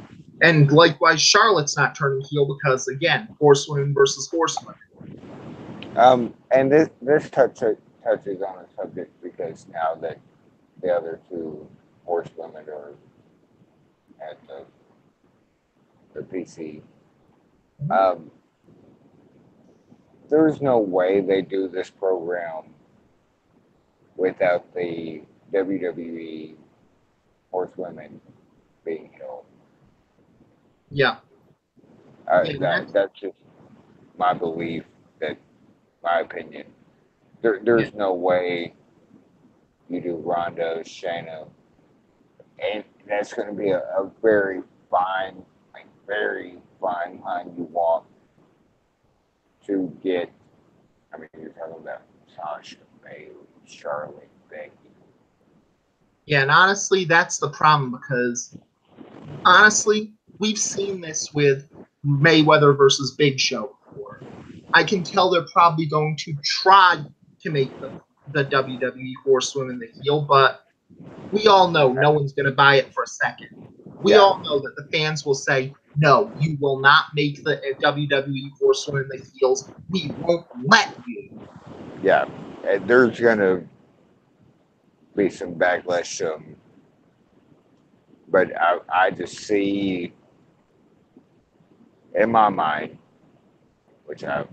Speaker 1: And likewise, Charlotte's not turning heel because, again, Horsewomen versus Horsewomen.
Speaker 2: And this touches on a subject, because now that the other two horsewomen are at the PC, there's no way they do this program without the WWE horsewomen being held.
Speaker 1: Yeah.
Speaker 2: That's just my belief, my opinion. There's no way you do Ronda, Shayna, and that's going to be a very fine line you walk to get. I mean, you're talking about Sasha, Bayley, Charlotte, Becky.
Speaker 1: Yeah, and honestly, that's the problem, because honestly, we've seen this with Mayweather versus Big Show before. I can tell they're probably going to try to make the WWE horsewomen the heel, but we all know no one's going to buy it for a second. We all know that the fans will say, no, you will not make the WWE horsewomen the heels. We won't let you.
Speaker 2: Yeah, there's going to be some backlash. But I just see, in my mind, which I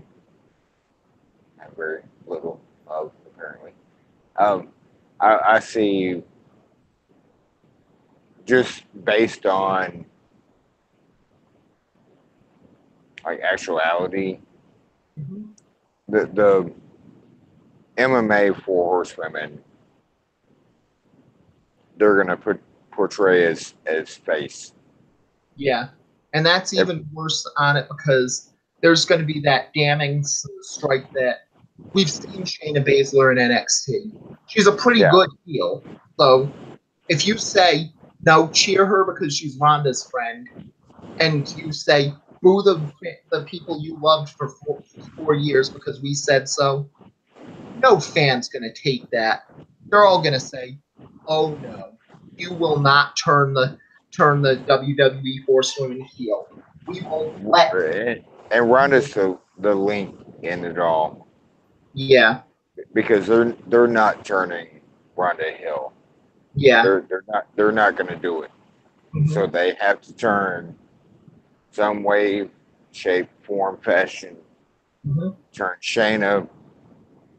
Speaker 2: have very little of, apparently, I see, just based on like actuality, the MMA for horsewomen, they're gonna portray as face.
Speaker 1: Yeah, and that's even worse on it, because there's going to be that damning strike that we've seen Shayna Baszler in NXT. She's a pretty good heel. So if you say, no, cheer her because she's Ronda's friend, and you say, boo the people you loved for 4 years because we said so, no fan's going to take that. They're all going to say, oh no, you will not turn the WWE Horsewomen heel. We won't let you.
Speaker 2: And Ronda's the link in it all.
Speaker 1: Yeah.
Speaker 2: Because they're not turning Ronda heel.
Speaker 1: Yeah.
Speaker 2: They're not gonna do it.
Speaker 1: Mm-hmm.
Speaker 2: So they have to turn some way, shape, form, fashion.
Speaker 1: Mm-hmm.
Speaker 2: Turn Shayna.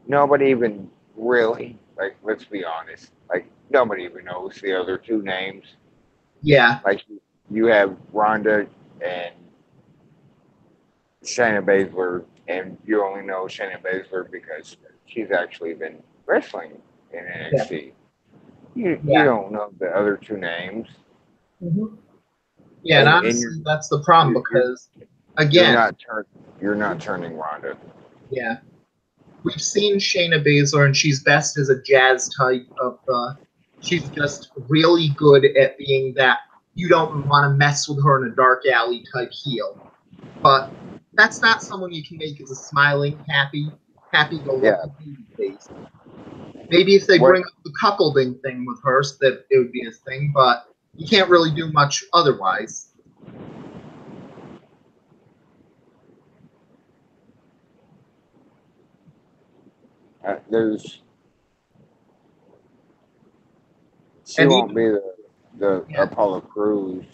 Speaker 2: Nobody even really, like, let's be honest, like, nobody even knows the other two names.
Speaker 1: Yeah.
Speaker 2: Like, you have Ronda and Shayna Baszler, and you only know Shayna Baszler because she's actually been wrestling in NXT. You don't know the other two names.
Speaker 1: Mm-hmm. Yeah, and honestly, that's the problem because, again,
Speaker 2: you're not turning Ronda.
Speaker 1: Yeah. We've seen Shayna Baszler, and she's best as a jazz type of. She's just really good at being that you don't want to mess with her in a dark alley type heel. But that's not someone you can make as a smiling, happy-go-lucky baby face. Maybe if they bring up the cuckolding thing with her, so that it would be a thing, but you can't really do much otherwise.
Speaker 2: She won't be the Apollo Crews.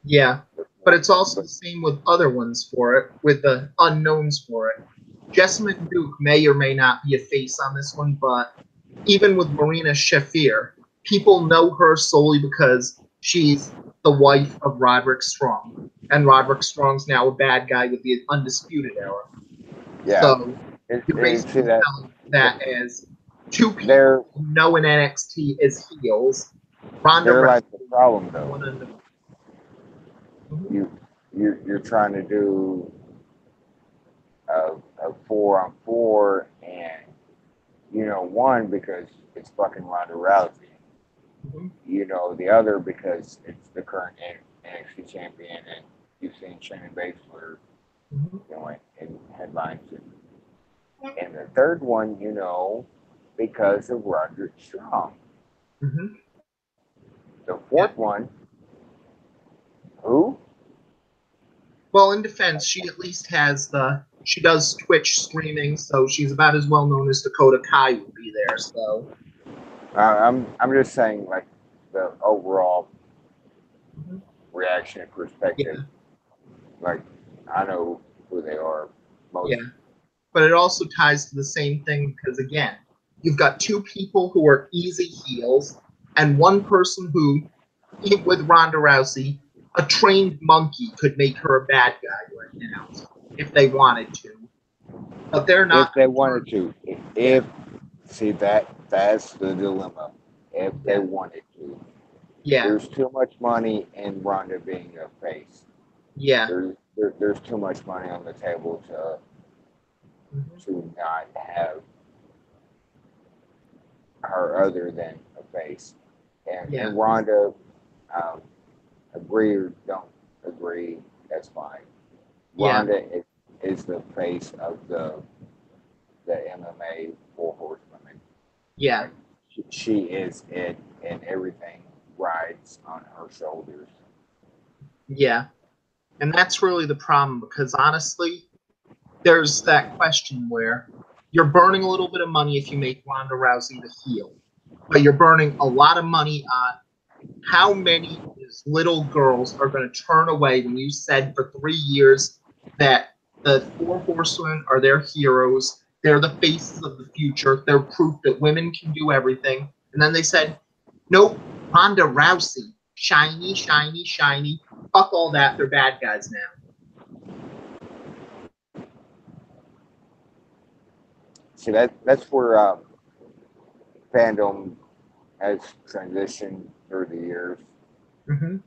Speaker 1: Yeah, but it's also the same with other ones for it, with the unknowns for it. Jessamine Duke may or may not be a face on this one, but even with Marina Shafir, people know her solely because she's the wife of Roderick Strong. And Roderick Strong's now a bad guy with the Undisputed Era.
Speaker 2: Yeah.
Speaker 1: So you're basically telling that as two people who know in NXT as heels.
Speaker 2: They're like the problem, though. You're trying to do a 4-on-4, and one because it's fucking Ronda Rousey. Mm-hmm. The other because it's the current NXT champion, and you've seen Shayna Baszler, in headlines, and the third one, because of Roderick Strong.
Speaker 1: Mm-hmm.
Speaker 2: The fourth one, who?
Speaker 1: Well, in defense, she at least has she does Twitch streaming, so she's about as well known as Dakota Kai would be there. So,
Speaker 2: I'm just saying, like, the overall reaction and perspective. Yeah. Like, I know who they are most.
Speaker 1: Yeah, but it also ties to the same thing because, again, you've got two people who are easy heels and one person who, with Ronda Rousey, a trained monkey could make her a bad guy right now if they wanted to. But they're not.
Speaker 2: If they wanted to. See, that's the dilemma. If they wanted to.
Speaker 1: Yeah.
Speaker 2: There's too much money in Ronda being a face.
Speaker 1: Yeah.
Speaker 2: There's too much money on the table to not have her other than a face. And Ronda, agree or don't agree, that's fine. Ronda is the face of the MMA for horsewomen.
Speaker 1: Yeah.
Speaker 2: Like, she is it, and everything rides on her shoulders.
Speaker 1: Yeah. And that's really the problem because honestly, there's that question where you're burning a little bit of money if you make Ronda Rousey the heel, but you're burning a lot of money on how many little girls are going to turn away when you said for 3 years that the four horsewomen are their heroes, they're the faces of the future, they're proof that women can do everything, and then they said, nope, Ronda Rousey, shiny, shiny, shiny, fuck all that, they're bad guys now.
Speaker 2: See, that's where fandom has transitioned through the years.
Speaker 1: Mm-hmm.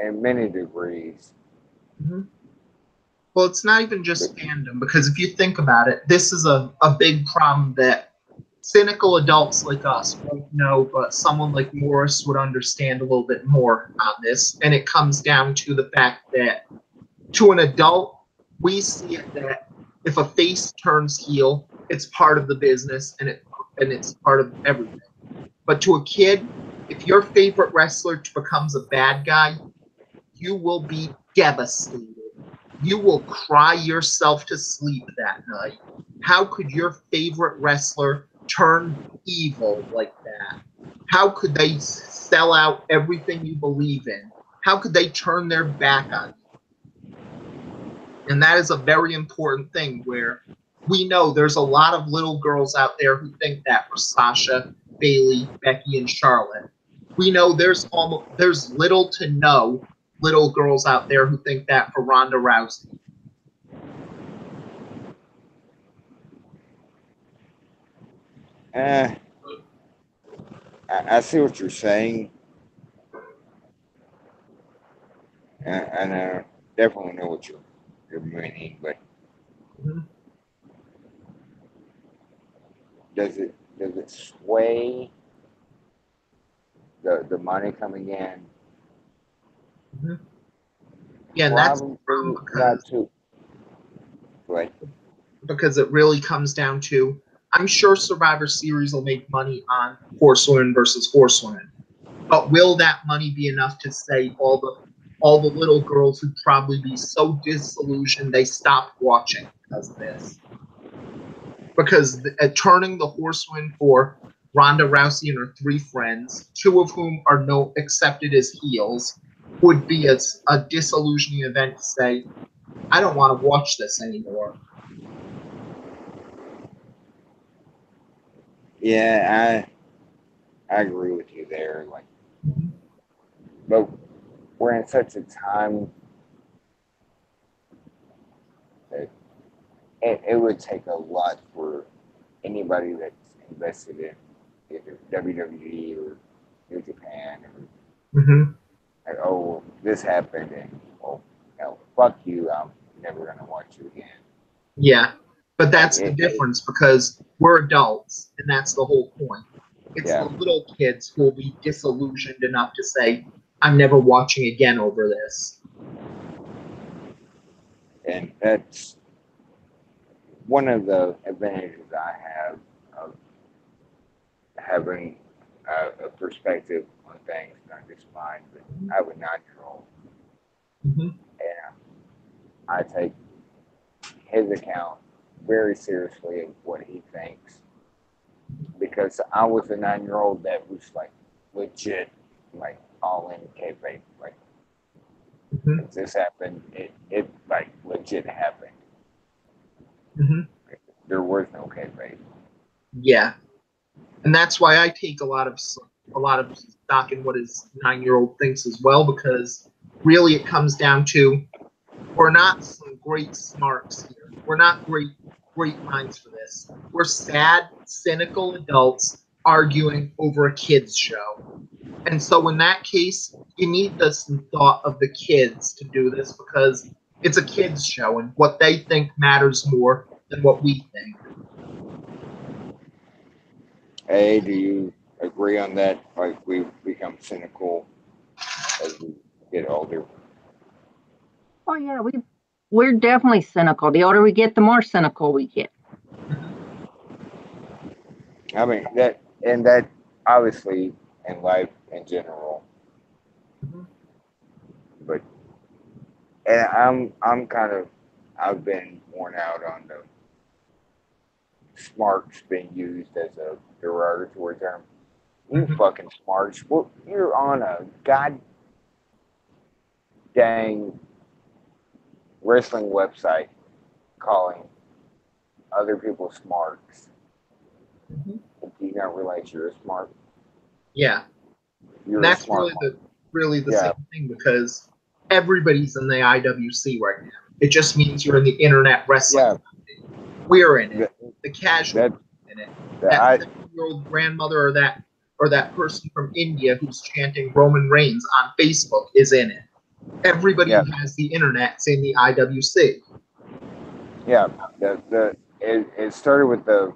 Speaker 2: in many degrees.
Speaker 1: Mm-hmm. Well, it's not even just fandom, because if you think about it, this is a big problem that cynical adults like us won't know, but someone like Morris would understand a little bit more on this. And it comes down to the fact that to an adult, we see it that if a face turns heel, it's part of the business and it's part of everything. But to a kid, if your favorite wrestler becomes a bad guy, you will be devastated. You will cry yourself to sleep that night. How could your favorite wrestler turn evil like that? How could they sell out everything you believe in? How could they turn their back on you? And that is a very important thing where we know there's a lot of little girls out there who think that for Sasha, Bailey, Becky, and Charlotte. We know there's little to no little girls out there who think that for Ronda Rousey.
Speaker 2: I see what you're saying, and I definitely know what you're meaning, but
Speaker 1: Mm-hmm.
Speaker 2: does it sway the money coming in?
Speaker 1: Mm-hmm. Yeah, and that's
Speaker 2: Probably not too. Right.
Speaker 1: Because it really comes down to, I'm sure Survivor Series will make money on Horsewomen versus Horsewomen, but will that money be enough to save all the little girls who'd probably be so disillusioned they stopped watching because of this? Because turning the Horsewomen for Ronda Rousey and her three friends, two of whom are accepted as heels, would be a disillusioning event to say, I don't want to watch this anymore.
Speaker 2: Yeah, I agree with you there. Like, but we're in such a time that it would take a lot for anybody that's invested in either WWE or New Japan or
Speaker 1: Mm-hmm.
Speaker 2: like, oh, this happened and well, fuck you, I'm never gonna watch you again.
Speaker 1: Yeah, but that's the difference because we're adults, and that's the whole point. It's the little kids who will be disillusioned enough to say, I'm never watching again over this.
Speaker 2: And that's one of the advantages I have of having a perspective on things, not just mine, but I have a 9-year-old.
Speaker 1: Mm-hmm.
Speaker 2: And I take his account very seriously of what he thinks because I was a 9-year-old that was like legit, like all in kayfabe. Like,
Speaker 1: Mm-hmm.
Speaker 2: if this happened, it like legit happened.
Speaker 1: Mm-hmm.
Speaker 2: There was no kayfabe.
Speaker 1: Yeah, and that's why I take a lot of stock in what his 9-year-old thinks as well, because really it comes down to, we're not some great smarts here. We're not great minds for this. We're sad, cynical adults arguing over a kids show. And so in that case, you need this thought of the kids to do this because it's a kids show and what they think matters more than what we think.
Speaker 2: Hey, do you agree on that? Like, we become cynical as we get older.
Speaker 3: Oh yeah, we're definitely cynical. The older we get, the more cynical we get.
Speaker 2: I mean that obviously in life in general,
Speaker 1: Mm-hmm.
Speaker 2: but and I'm kind of I've been worn out on the smarts being used as a derogatory term. You
Speaker 1: Mm-hmm.
Speaker 2: fucking smarts. Well, you're on a god dang wrestling website calling other people smarts.
Speaker 1: Mm-hmm.
Speaker 2: Do you not realize you're a smart?
Speaker 1: Yeah.
Speaker 2: You're
Speaker 1: And
Speaker 2: a
Speaker 1: that's
Speaker 2: smart.
Speaker 1: really the same thing because everybody's in the IWC right now. It just means you're in the internet wrestling.
Speaker 2: Yeah.
Speaker 1: We're in it. The casual in it.
Speaker 2: That
Speaker 1: That 7-year-old grandmother or that or that person from India who's chanting Roman Reigns on Facebook is in it. Everybody who has the internet's in the IWC.
Speaker 2: Yeah, it started with the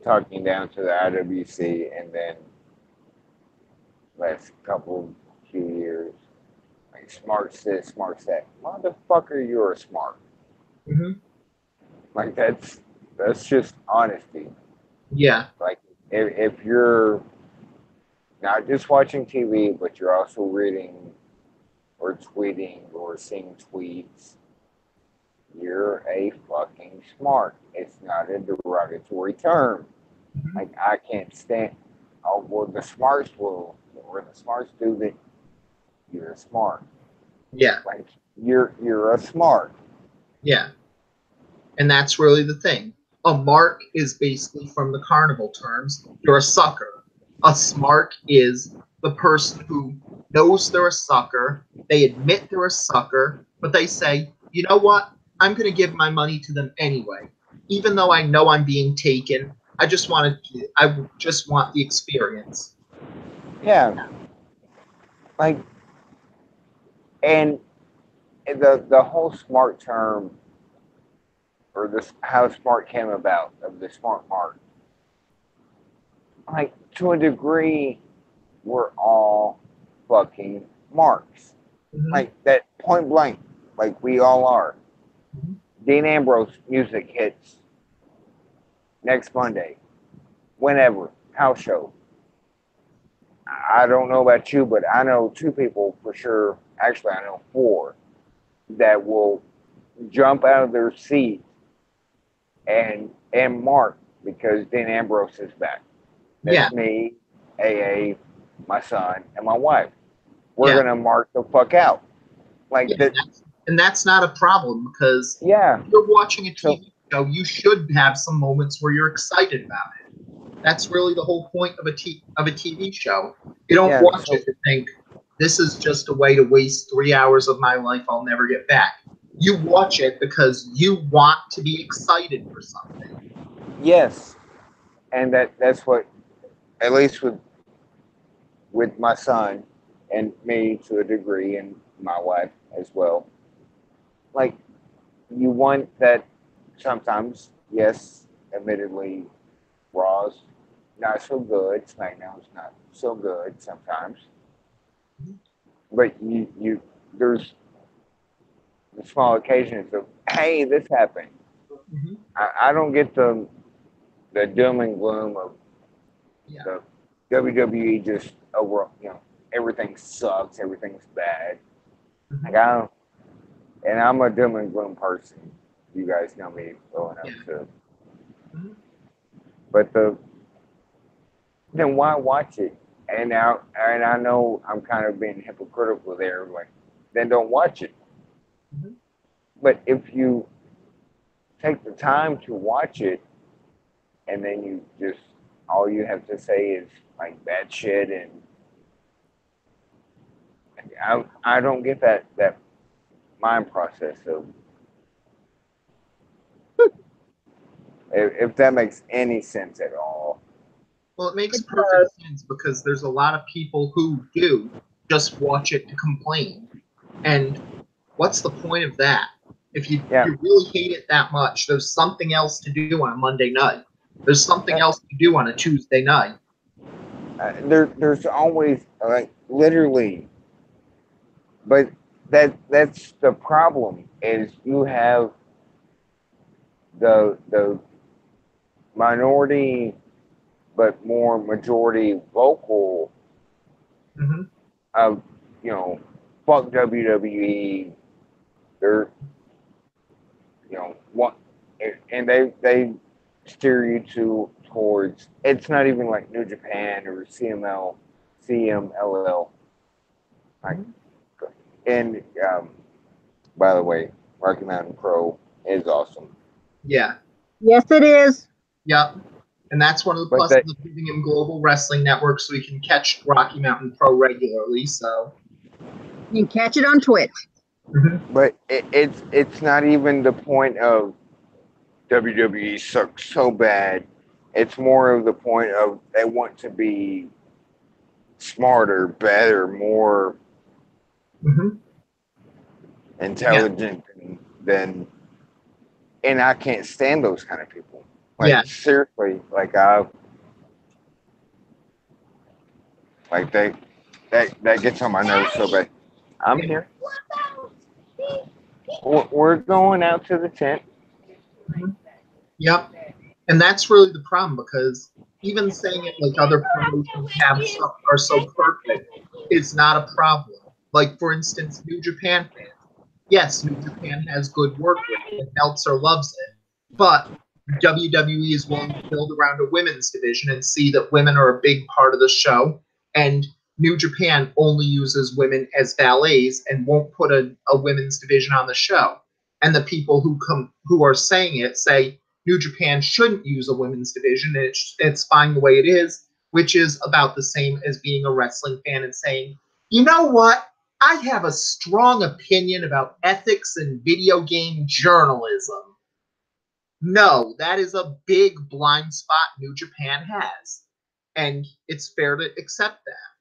Speaker 2: talking down to the IWC, and then last few years, like smarts this, smarts that. Motherfucker, you're a smart.
Speaker 1: Mm-hmm.
Speaker 2: Like that's just honesty.
Speaker 1: Yeah.
Speaker 2: Like if you're not just watching TV, but you're also reading or tweeting or seeing tweets, you're a fucking smart. It's not a derogatory term.
Speaker 1: Mm-hmm.
Speaker 2: Like I can't stand. Oh well, the smarts do that. You're a smart.
Speaker 1: Yeah.
Speaker 2: Like you're a smart.
Speaker 1: Yeah. And that's really the thing. A mark is basically from the carnival terms, you're a sucker. A smart is the person who knows they're a sucker, they admit they're a sucker, but they say, you know what? I'm going to give my money to them anyway. Even though I know I'm being taken, I just want the experience.
Speaker 2: Yeah. Like, and the whole smart term, or this how smart came about, of the smart mark. Like, to a degree, we're all fucking marks.
Speaker 1: Mm-hmm.
Speaker 2: Like that, point blank. Like we all are.
Speaker 1: Mm-hmm.
Speaker 2: Dean Ambrose music hits next Monday, whenever, house show. I don't know about you, but I know 2 people for sure. Actually, I know 4 that will jump out of their seat and mark because Dean Ambrose is back. That's me, AA, my son, and my wife. We're gonna mark the fuck out. Like that.
Speaker 1: And that's not a problem because if you're watching a TV show, you should have some moments where you're excited about it. That's really the whole point of a TV show. You don't watch it to think, this is just a way to waste 3 hours of my life I'll never get back. You watch it because you want to be excited for something.
Speaker 2: Yes. And that's what, at least with my son and me to a degree, and my wife as well. Like, you want that sometimes, yes, admittedly, Raw's not so good, SmackDown's not so good sometimes. But there's the small occasions of, hey, this happened.
Speaker 1: Mm-hmm.
Speaker 2: I don't get the doom and gloom of the WWE just overall, everything sucks, everything's bad.
Speaker 1: Mm-hmm.
Speaker 2: Like I don't, and I'm a doom and gloom person. You guys know me well enough to.
Speaker 1: Mm-hmm.
Speaker 2: But then why watch it? And I know I'm kind of being hypocritical there. Like, then don't watch it.
Speaker 1: Mm-hmm.
Speaker 2: But if you take the time to watch it, and then you just all you have to say is like bad shit, and I don't get that mind process of if that makes any sense at all.
Speaker 1: Well, it makes perfect sense because there's a lot of people who do just watch it to complain. And what's the point of that? If you really hate it that much, there's something else to do on a Monday night. There's something else to do on a Tuesday night.
Speaker 2: There's always, like, literally, but that's the problem, is you have the minority but more majority vocal of, fuck WWE. They're, what, and they steer you towards, it's not even like New Japan or CMLL. Like, and by the way, Rocky Mountain Pro is awesome.
Speaker 1: Yeah.
Speaker 3: Yes, it is.
Speaker 1: Yep. And that's one of the pluses of giving him Global Wrestling Network, so he can catch Rocky Mountain Pro regularly. So
Speaker 3: you can catch it on Twitch.
Speaker 1: Mm-hmm.
Speaker 2: But it's not even the point of WWE sucks so bad. It's more of the point of they want to be smarter, better, more
Speaker 1: Mhm.
Speaker 2: intelligent than, and I can't stand those kind of people. Like
Speaker 1: Yeah.
Speaker 2: seriously, like that gets on my nerves so bad. I'm here. We're going out to the tent.
Speaker 1: Mhm. Yep. And that's really the problem, because even saying it like other promotions are so perfect is not a problem. Like, for instance, New Japan fans. Yes, New Japan has good work rate and Meltzer loves it, but WWE is willing to build around a women's division and see that women are a big part of the show. And New Japan only uses women as valets and won't put a women's division on the show. And the people who are saying it say New Japan shouldn't use a women's division, and it's fine the way it is, which is about the same as being a wrestling fan and saying, you know what? I have a strong opinion about ethics and video game journalism. No, that is a big blind spot New Japan has. And it's fair to accept that.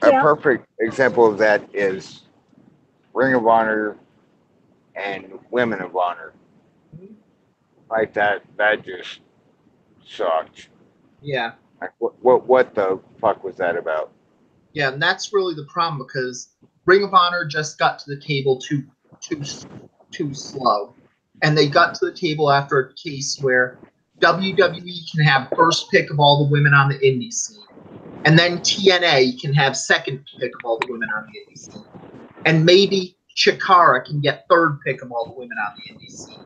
Speaker 2: A perfect example of that is Ring of Honor and Women of Honor. Like that just sucked.
Speaker 1: Yeah.
Speaker 2: Like what the fuck was that about?
Speaker 1: Yeah, and that's really the problem, because Ring of Honor just got to the table too slow. And they got to the table after a case where WWE can have first pick of all the women on the indie scene. And then TNA can have second pick of all the women on the indie scene. And maybe Chikara can get third pick of all the women on the indie scene.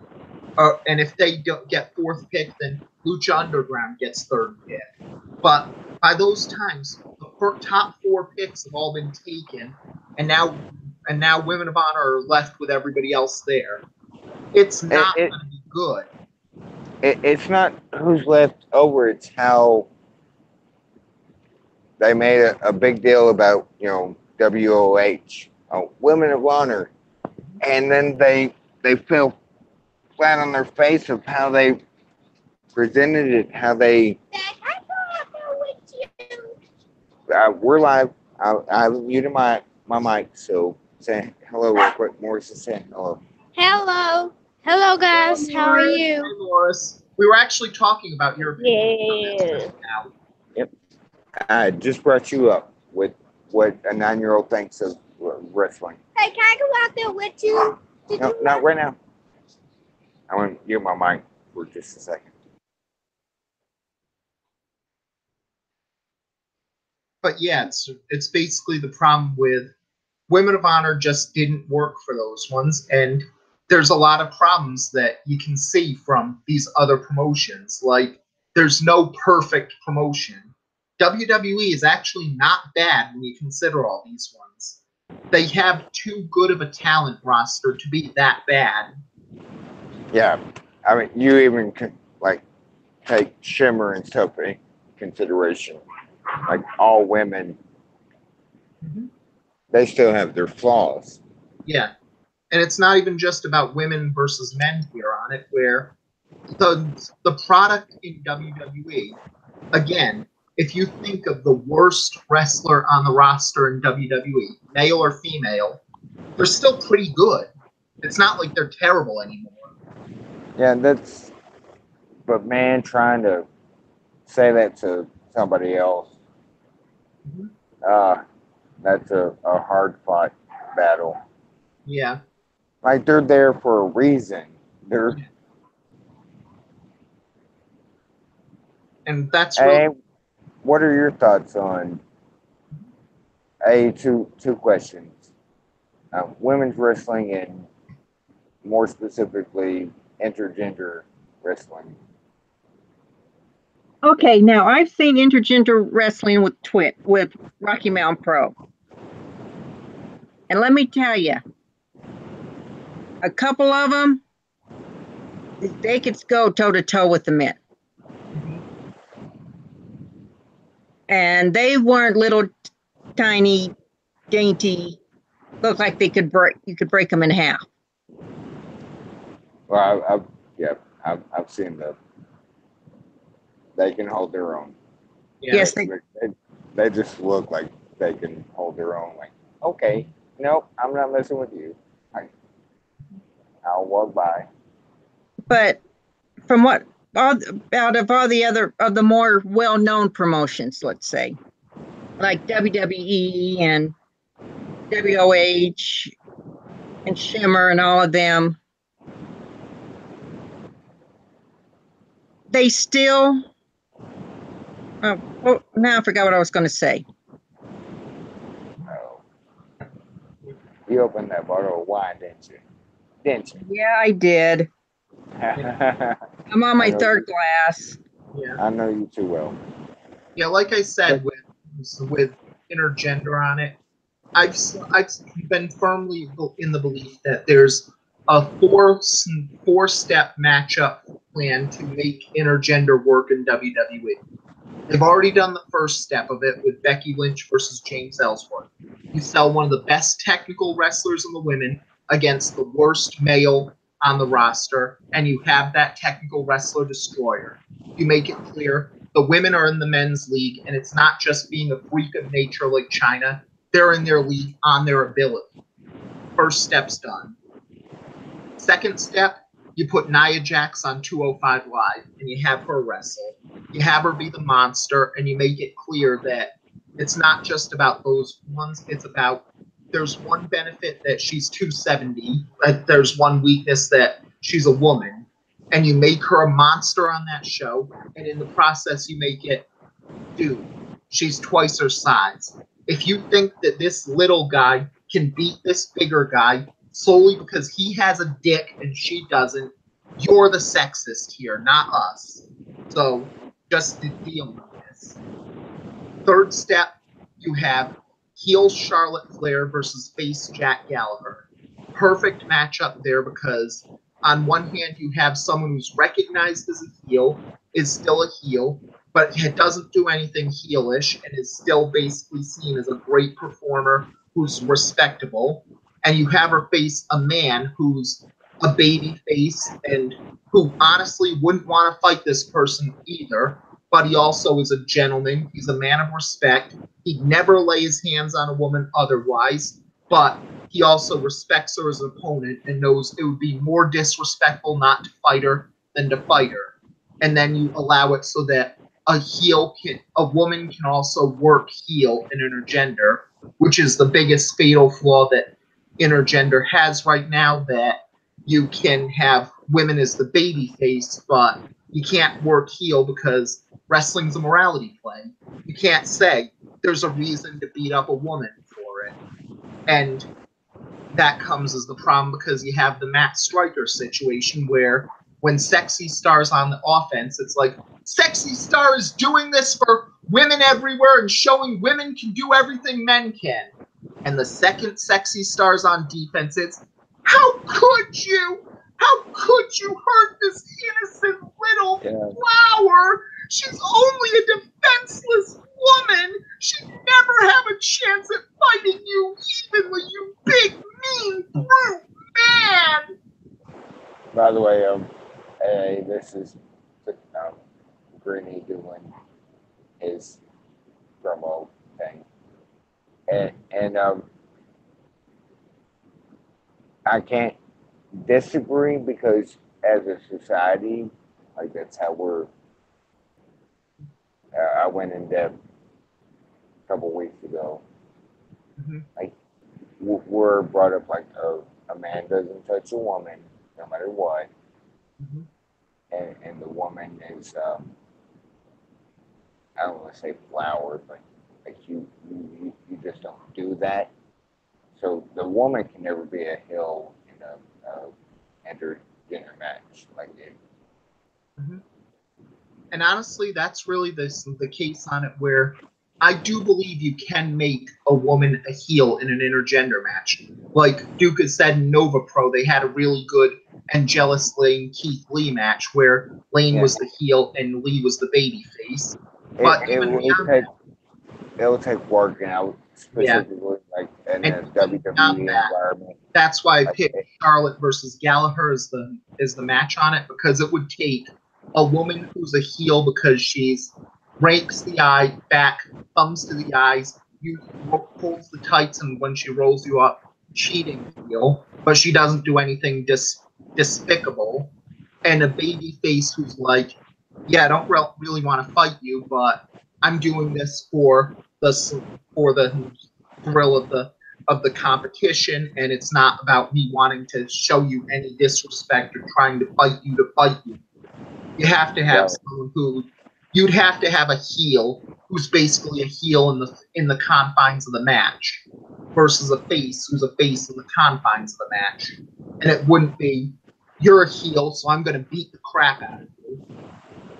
Speaker 1: And if they don't get fourth pick, then Lucha Underground gets third pick. But by those times, the top four picks have all been taken, and now Women of Honor are left with everybody else there. It's not going to be good.
Speaker 2: It's not who's left over. It's how they made a big deal about, WOH, Women of Honor, and then they fell flat on their face of how they presented it, how they. We're live. I muted my mic, so say hello real quick. Morris is saying hello.
Speaker 4: Hello. Hello, guys. How are you?
Speaker 1: Hey, Morris. We were actually talking about your opinion.
Speaker 4: Yeah.
Speaker 2: Yep. I just brought you up with what a 9-year-old thinks of wrestling.
Speaker 4: Hey, can I go out there with you?
Speaker 2: No, not right now. I want to mute my mic for just a second.
Speaker 1: But yeah, it's basically the problem with Women of Honor just didn't work for those ones, and there's a lot of problems that you can see from these other promotions. Like, there's no perfect promotion. WWE is actually not bad when you consider all these ones. They have too good of a talent roster to be that bad.
Speaker 2: Yeah, I mean, you even can take Shimmer and stuff in consideration. Like all women, they still have their flaws.
Speaker 1: Yeah, and it's not even just about women versus men here on it, where the product in WWE, again, if you think of the worst wrestler on the roster in WWE, male or female, they're still pretty good. It's not like they're terrible anymore.
Speaker 2: Yeah, but man, trying to say that to somebody else, that's a hard fought battle.
Speaker 1: Yeah.
Speaker 2: Like they're there for a reason.
Speaker 1: And that's
Speaker 2: Hey, what are your thoughts on two questions? Women's wrestling and more specifically intergender wrestling.
Speaker 3: Okay, now I've seen intergender wrestling with Rocky Mountain Pro. And let me tell you, a couple of them, they could go toe to toe with the men. And they weren't little, tiny, dainty, looked like you could break them in half.
Speaker 2: Well, I've seen the they can hold their own.
Speaker 1: Yeah.
Speaker 3: Yes,
Speaker 2: They just look like they can hold their own. Like, okay, nope, I'm not messing with you. I'll walk by.
Speaker 3: but from what out of all the other of the more well-known promotions, let's say, like WWE and WOH and Shimmer and all of them, they still. Well, now I forgot what I was going to say.
Speaker 2: Oh, you opened that bottle of wine, didn't you? Didn't you?
Speaker 3: Yeah, I did. I'm on my third glass.
Speaker 1: Yeah.
Speaker 2: I know you too well.
Speaker 1: Yeah, like I said, with intergender on it, I've been firmly in the belief that there's a four-step matchup plan to make intergender work in WWE. They've already done the first step of it with Becky Lynch versus James Ellsworth. You sell one of the best technical wrestlers in the women against the worst male on the roster, and you have that technical wrestler destroyer. You make it clear the women are in the men's league, and it's not just being a freak of nature like China. They're in their league on their ability. First step's done. Second step, you put Nia Jax on 205 Live, and you have her wrestle. You have her be the monster, and you make it clear that it's not just about those ones. It's about there's one benefit that she's 270, but there's one weakness that she's a woman, and you make her a monster on that show, and in the process you make it, dude, she's twice her size. If you think that this little guy can beat this bigger guy solely because he has a dick and she doesn't, you're the sexist here, not us. So just deal with this. Third step, you have heel Charlotte Flair versus face Jack Gallagher. Perfect matchup there because on one hand you have someone who's recognized as a heel, is still a heel, but it doesn't do anything heelish and is still basically seen as a great performer who's respectable. And you have her face a man who's a baby face and who honestly wouldn't want to fight this person either, but he also is a gentleman. He's a man of respect. He'd never lay his hands on a woman otherwise, but he also respects her as an opponent and knows it would be more disrespectful not to fight her than to fight her. And then you allow it so that a woman can also work heel in intergender, which is the biggest fatal flaw that intergender has right now, that you can have women as the baby face, but you can't work heel because wrestling's a morality play. You can't say there's a reason to beat up a woman for it. And that comes as the problem because you have the Matt Striker situation where when Sexy Star's on the offense, it's like, Sexy Star is doing this for women everywhere and showing women can do everything men can. And the second Sexy Star's on defense, it's, how could you? How could you hurt this innocent little flower? She's only a defenseless woman. She'd never have a chance at fighting you evenly, you big, mean, brute man.
Speaker 2: By the way, hey, this is Greeny doing his promo thing, and I can't disagree because as a society, like that's how we're. I went in depth a couple weeks ago.
Speaker 1: Mm-hmm.
Speaker 2: Like we're brought up like a man doesn't touch a woman no matter what,
Speaker 1: Mm-hmm.
Speaker 2: and the woman is I don't want to say flower, but like you just don't do that. So the woman can never be a heel in a intergender match like it.
Speaker 1: Mm-hmm. And honestly, that's really the case on it where I do believe you can make a woman a heel in an intergender match. Like Duke has said in Nova Pro, they had a really good Angelus Lane Keith Lee match where Lane was the heel and Lee was the baby face. But
Speaker 2: It'll take working out specifically like in a WWE environment.
Speaker 1: That's why I picked Charlotte versus Gallagher as the match on it, because it would take a woman who's a heel because she's rakes the eye back, thumbs to the eyes, you pulls the tights, and when she rolls you up, cheating heel, but she doesn't do anything despicable. And a baby face who's like, yeah, I don't really want to fight you, but I'm doing this for the thrill of the competition, and it's not about me wanting to show you any disrespect or trying to fight you to fight you. You have to have someone who you'd have to have a heel who's basically a heel in the confines of the match versus a face who's a face in the confines of the match. And it wouldn't be you're a heel, so I'm going to beat the crap out of you.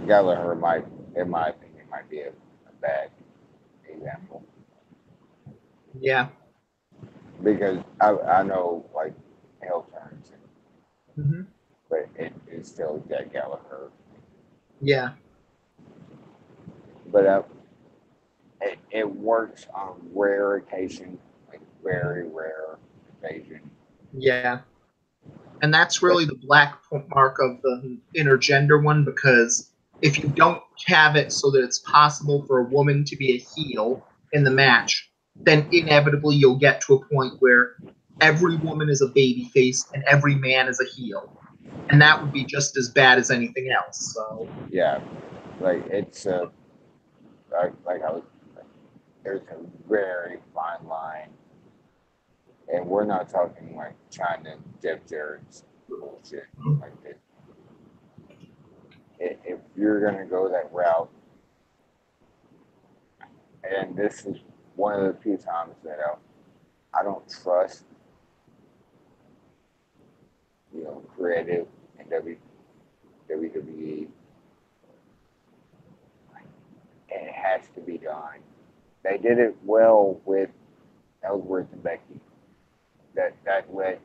Speaker 2: Gallagher might, in my opinion, might be a bad example.
Speaker 1: Yeah.
Speaker 2: Because I know like heel turns, but it's still Jack Gallagher.
Speaker 1: Yeah.
Speaker 2: But it works on rare occasion, like very rare occasion.
Speaker 1: Yeah. And that's really the black mark of the intergender one, because if you don't have it so that it's possible for a woman to be a heel in the match, then inevitably you'll get to a point where every woman is a baby face and every man is a heel. And that would be just as bad as anything else. So
Speaker 2: yeah, like it's like I was, there's a very fine line, and we're not talking like China Jeff Jarrett's bullshit like this. If you're gonna go that route, and this is one of the few times that I don't trust, creative in WWE. It has to be done. They did it well with Ellsworth and Becky. That led,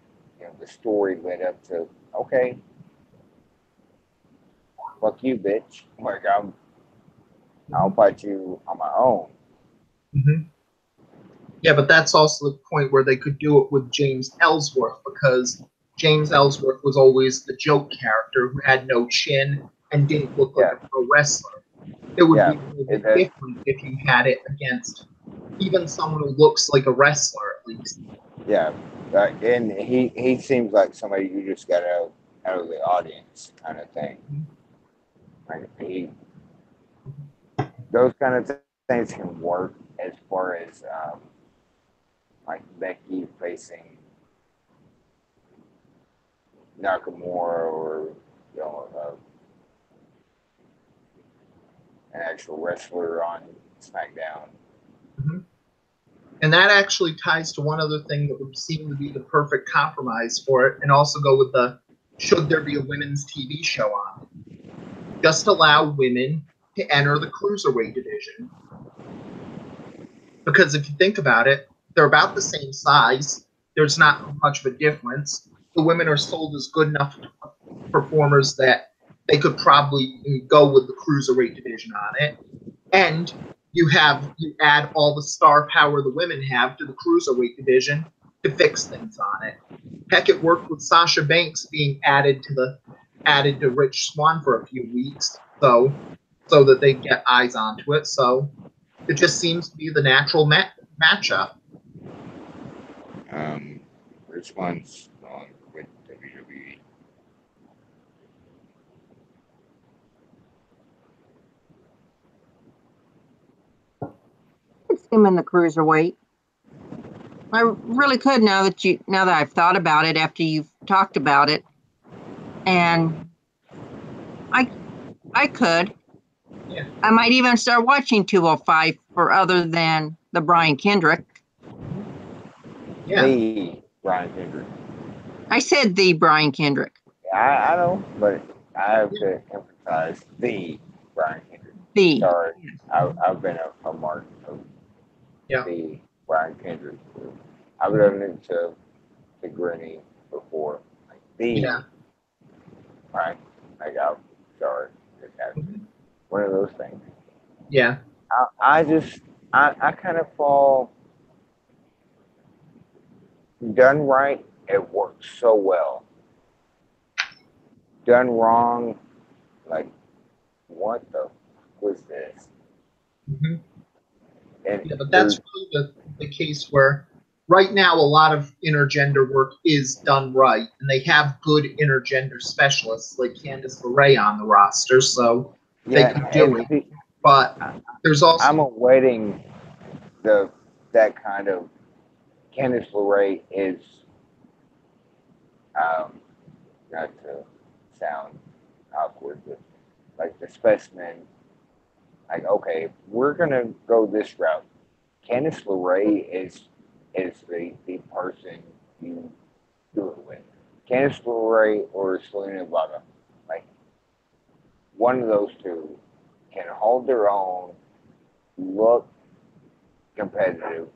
Speaker 2: the story led up to, okay, fuck you, bitch. Like I'll fight you on my own.
Speaker 1: Yeah, but that's also the point where they could do it with James Ellsworth, because James Ellsworth was always the joke character who had no chin and didn't look like a pro wrestler. It would be a little bit different if you had it against even someone who looks like a wrestler, at least.
Speaker 2: Yeah, and he seems like somebody you just got out of the audience kind of thing. Like those kind of things can work as far as like Becky facing Nakamura, or an actual wrestler on SmackDown.
Speaker 1: And that actually ties to one other thing that would seem to be the perfect compromise for it, and also go with the should there be a women's TV show on it. Just allow women to enter the cruiserweight division. Because if you think about it, they're about the same size. There's not much of a difference. The women are sold as good enough performers that they could probably go with the cruiserweight division on it. And you add all the star power the women have to the cruiserweight division to fix things on it. Heck, it worked with Sasha Banks being added to Rich Swann for a few weeks, so that they get eyes onto it. So it just seems to be the natural matchup.
Speaker 2: Rich Swann's on with WWE.
Speaker 3: It's him in the cruiserweight. I really could now that I've thought about it after you've talked about it, and I could.
Speaker 1: Yeah.
Speaker 3: I might even start watching 205 for other than the Brian Kendrick.
Speaker 1: Yeah.
Speaker 2: The Brian Kendrick.
Speaker 3: I said the Brian Kendrick.
Speaker 2: I know, but I have to emphasize the Brian Kendrick.
Speaker 3: The.
Speaker 2: Sorry, I've been a mark of
Speaker 1: Yeah.
Speaker 2: the Brian Kendrick. I've done it to Grinny before. Like the right. Like I'm sorry. One of those things.
Speaker 1: Yeah.
Speaker 2: I kind of fall done right, it works so well. Done wrong, like what the was this?
Speaker 1: Mhm.
Speaker 2: And
Speaker 1: Yeah, but
Speaker 2: there's
Speaker 1: that's really the case where right now a lot of intergender work is done right, and they have good intergender specialists like Candice LeRae on the roster, so they
Speaker 2: yeah,
Speaker 1: can do
Speaker 2: and
Speaker 1: it.
Speaker 2: see,
Speaker 1: But there's
Speaker 2: I'm
Speaker 1: also
Speaker 2: awaiting the that kind of Candice LeRae is not to sound awkward, but like the specimen. Like, okay, we're gonna go this route. Candice LeRae is the person you do it with. Candice LeRae or Selena Vega. Like one of those two can hold their own, look competitive.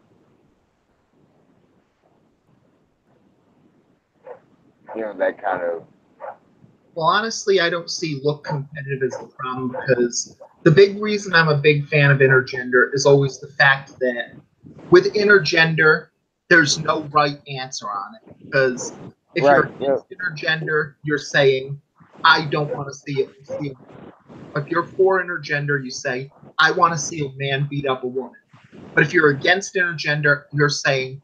Speaker 2: You know, that kind of
Speaker 1: well, honestly, I don't see look competitive as the problem because the big reason I'm a big fan of intergender is always the fact that with intergender, there's no right answer on it. Because if
Speaker 2: right.
Speaker 1: you're
Speaker 2: Yeah,
Speaker 1: against intergender, you're saying, I don't want to see it. If you're for intergender, you say, I want to see a man beat up a woman. But if you're against intergender, you're saying,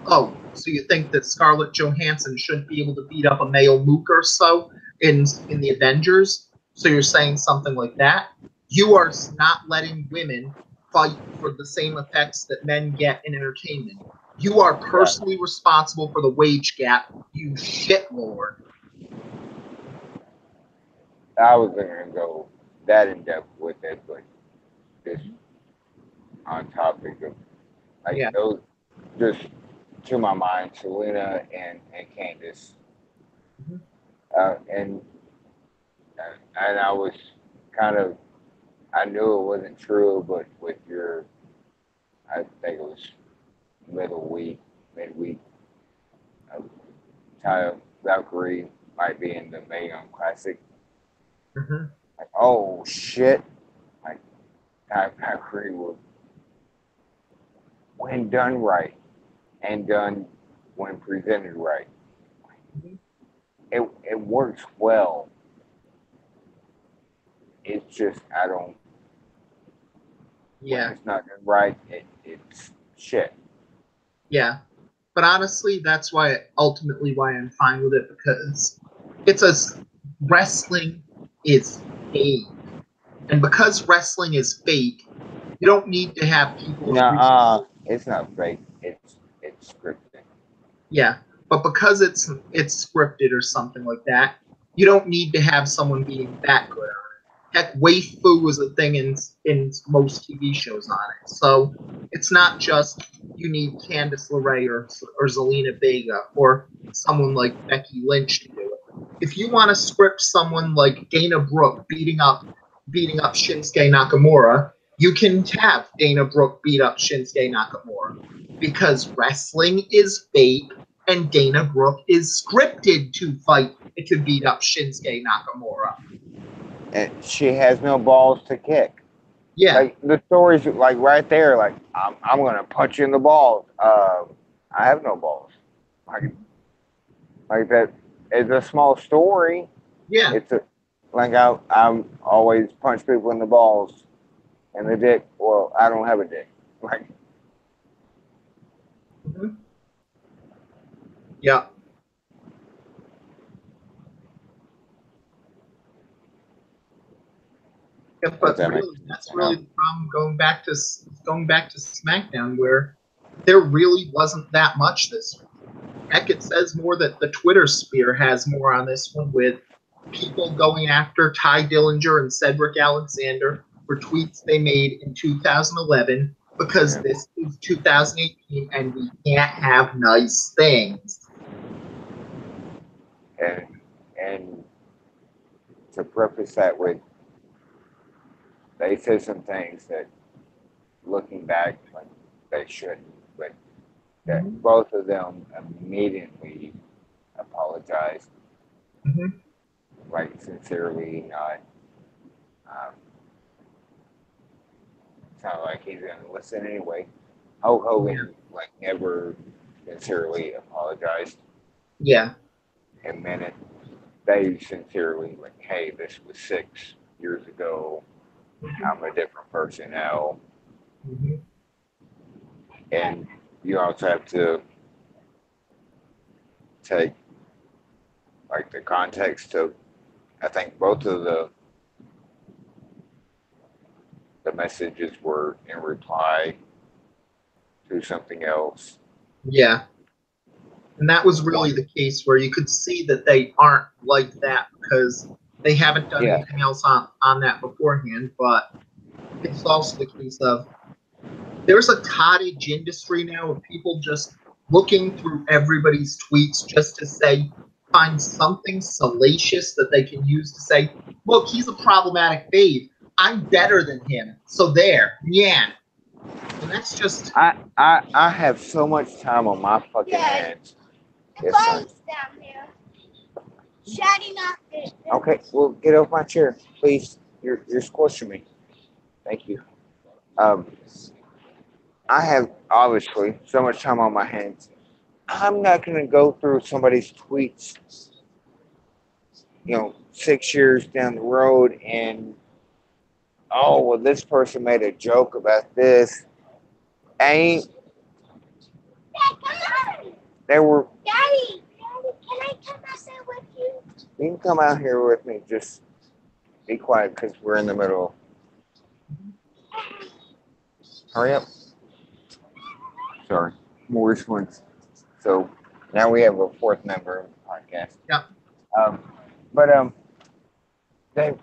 Speaker 1: oh, so you think that Scarlett Johansson shouldn't be able to beat up a male Luke or so in the Avengers? So you're saying something like that? You are not letting women fight for the same effects that men get in entertainment. You are
Speaker 2: yeah.
Speaker 1: personally responsible for the wage gap, you shitlord.
Speaker 2: I was gonna go that in depth with it, but just on topic of like
Speaker 1: Yeah.
Speaker 2: those, just to my mind, Selena and Candace,
Speaker 1: Mhm.
Speaker 2: and and I was kind of I knew it wasn't true, but with your I think it was midweek, uh, Ty Valkyrie might be in the Mae Young Classic.
Speaker 1: Mhm.
Speaker 2: Like, oh shit! Like Ty Valkyrie will, when done right and done when presented right,
Speaker 1: Mhm.
Speaker 2: it works well. It's just I don't when
Speaker 1: Yeah.
Speaker 2: it's not done right, it's shit.
Speaker 1: Yeah. But honestly, that's ultimately why I'm fine with it because it's a wrestling is fake, and because wrestling is fake, you don't need to have people agree.
Speaker 2: No, it's not fake. It's scripted.
Speaker 1: Yeah, but because it's scripted or something like that, you don't need to have someone being that good on it. Heck, waifu is a thing in most TV shows on it, so it's not just you need Candice LeRae or Zelina Vega or someone like Becky Lynch to do it. If you want to script someone like Dana Brooke beating up Shinsuke Nakamura, you can have Dana Brooke beat up Shinsuke Nakamura because wrestling is fake and Dana Brooke is scripted to fight to beat up Shinsuke Nakamura.
Speaker 2: And she has no balls to kick.
Speaker 1: Yeah.
Speaker 2: Like the story's like right there. Like I'm gonna punch you in the balls. I have no balls. Like that. It's a small story.
Speaker 1: Yeah.
Speaker 2: It's a like I'm always punch people in the balls and the dick. Well, I don't have a dick. Like
Speaker 1: Mm-hmm. Yeah. Yeah,
Speaker 2: if
Speaker 1: but
Speaker 2: that makes
Speaker 1: really,
Speaker 2: sense,
Speaker 1: that's
Speaker 2: you
Speaker 1: really
Speaker 2: know.
Speaker 1: the problem going back to SmackDown, where there really wasn't that much this week. Heck, it says more that the Twitter sphere has more on this one with people going after Ty Dillinger and Cedric Alexander for tweets they made in 2011 because
Speaker 2: Yeah.
Speaker 1: this is 2018 and we can't have nice things.
Speaker 2: And and to preface that with, they said some things that looking back, like they shouldn't, but
Speaker 1: Mm-hmm.
Speaker 2: that both of them immediately apologized,
Speaker 1: Mm-hmm.
Speaker 2: like sincerely, not um, sound like he's gonna listen anyway. Hulk
Speaker 1: Yeah.
Speaker 2: Hogan like never sincerely apologized
Speaker 1: Yeah.
Speaker 2: and meant it. They sincerely like, hey, this was six. years ago. I'm a different person now.
Speaker 1: Mhm.
Speaker 2: And you also have to take like the context of, I think both of the messages were in reply to something else.
Speaker 1: Yeah. And that was really
Speaker 2: One,
Speaker 1: the case where you could see that they aren't like that because they haven't done
Speaker 2: yeah,
Speaker 1: anything else on that beforehand. But it's also the case of there's a cottage industry now of people just looking through everybody's tweets just to say, find something salacious that they can use to say, look, he's a problematic babe. I'm better than him. So there, yeah. And that's just,
Speaker 2: I have so much time on my fucking hands. Yes, son.
Speaker 4: Down there. Shutting off it.
Speaker 2: Okay, well, get off my chair, please. You're squishing me. Thank you. Um, I have obviously so much time on my hands. I'm not gonna go through somebody's tweets, 6 years down the road, and oh, well, this person made a joke about this. Ain't
Speaker 4: Dad, come on.
Speaker 2: there were?
Speaker 4: Daddy, can I come outside with you?
Speaker 2: You can come out here with me. Just be quiet because we're in the middle. Hurry up. Sorry, more ones. So now we have a fourth member of the podcast.
Speaker 1: yeah,
Speaker 2: But they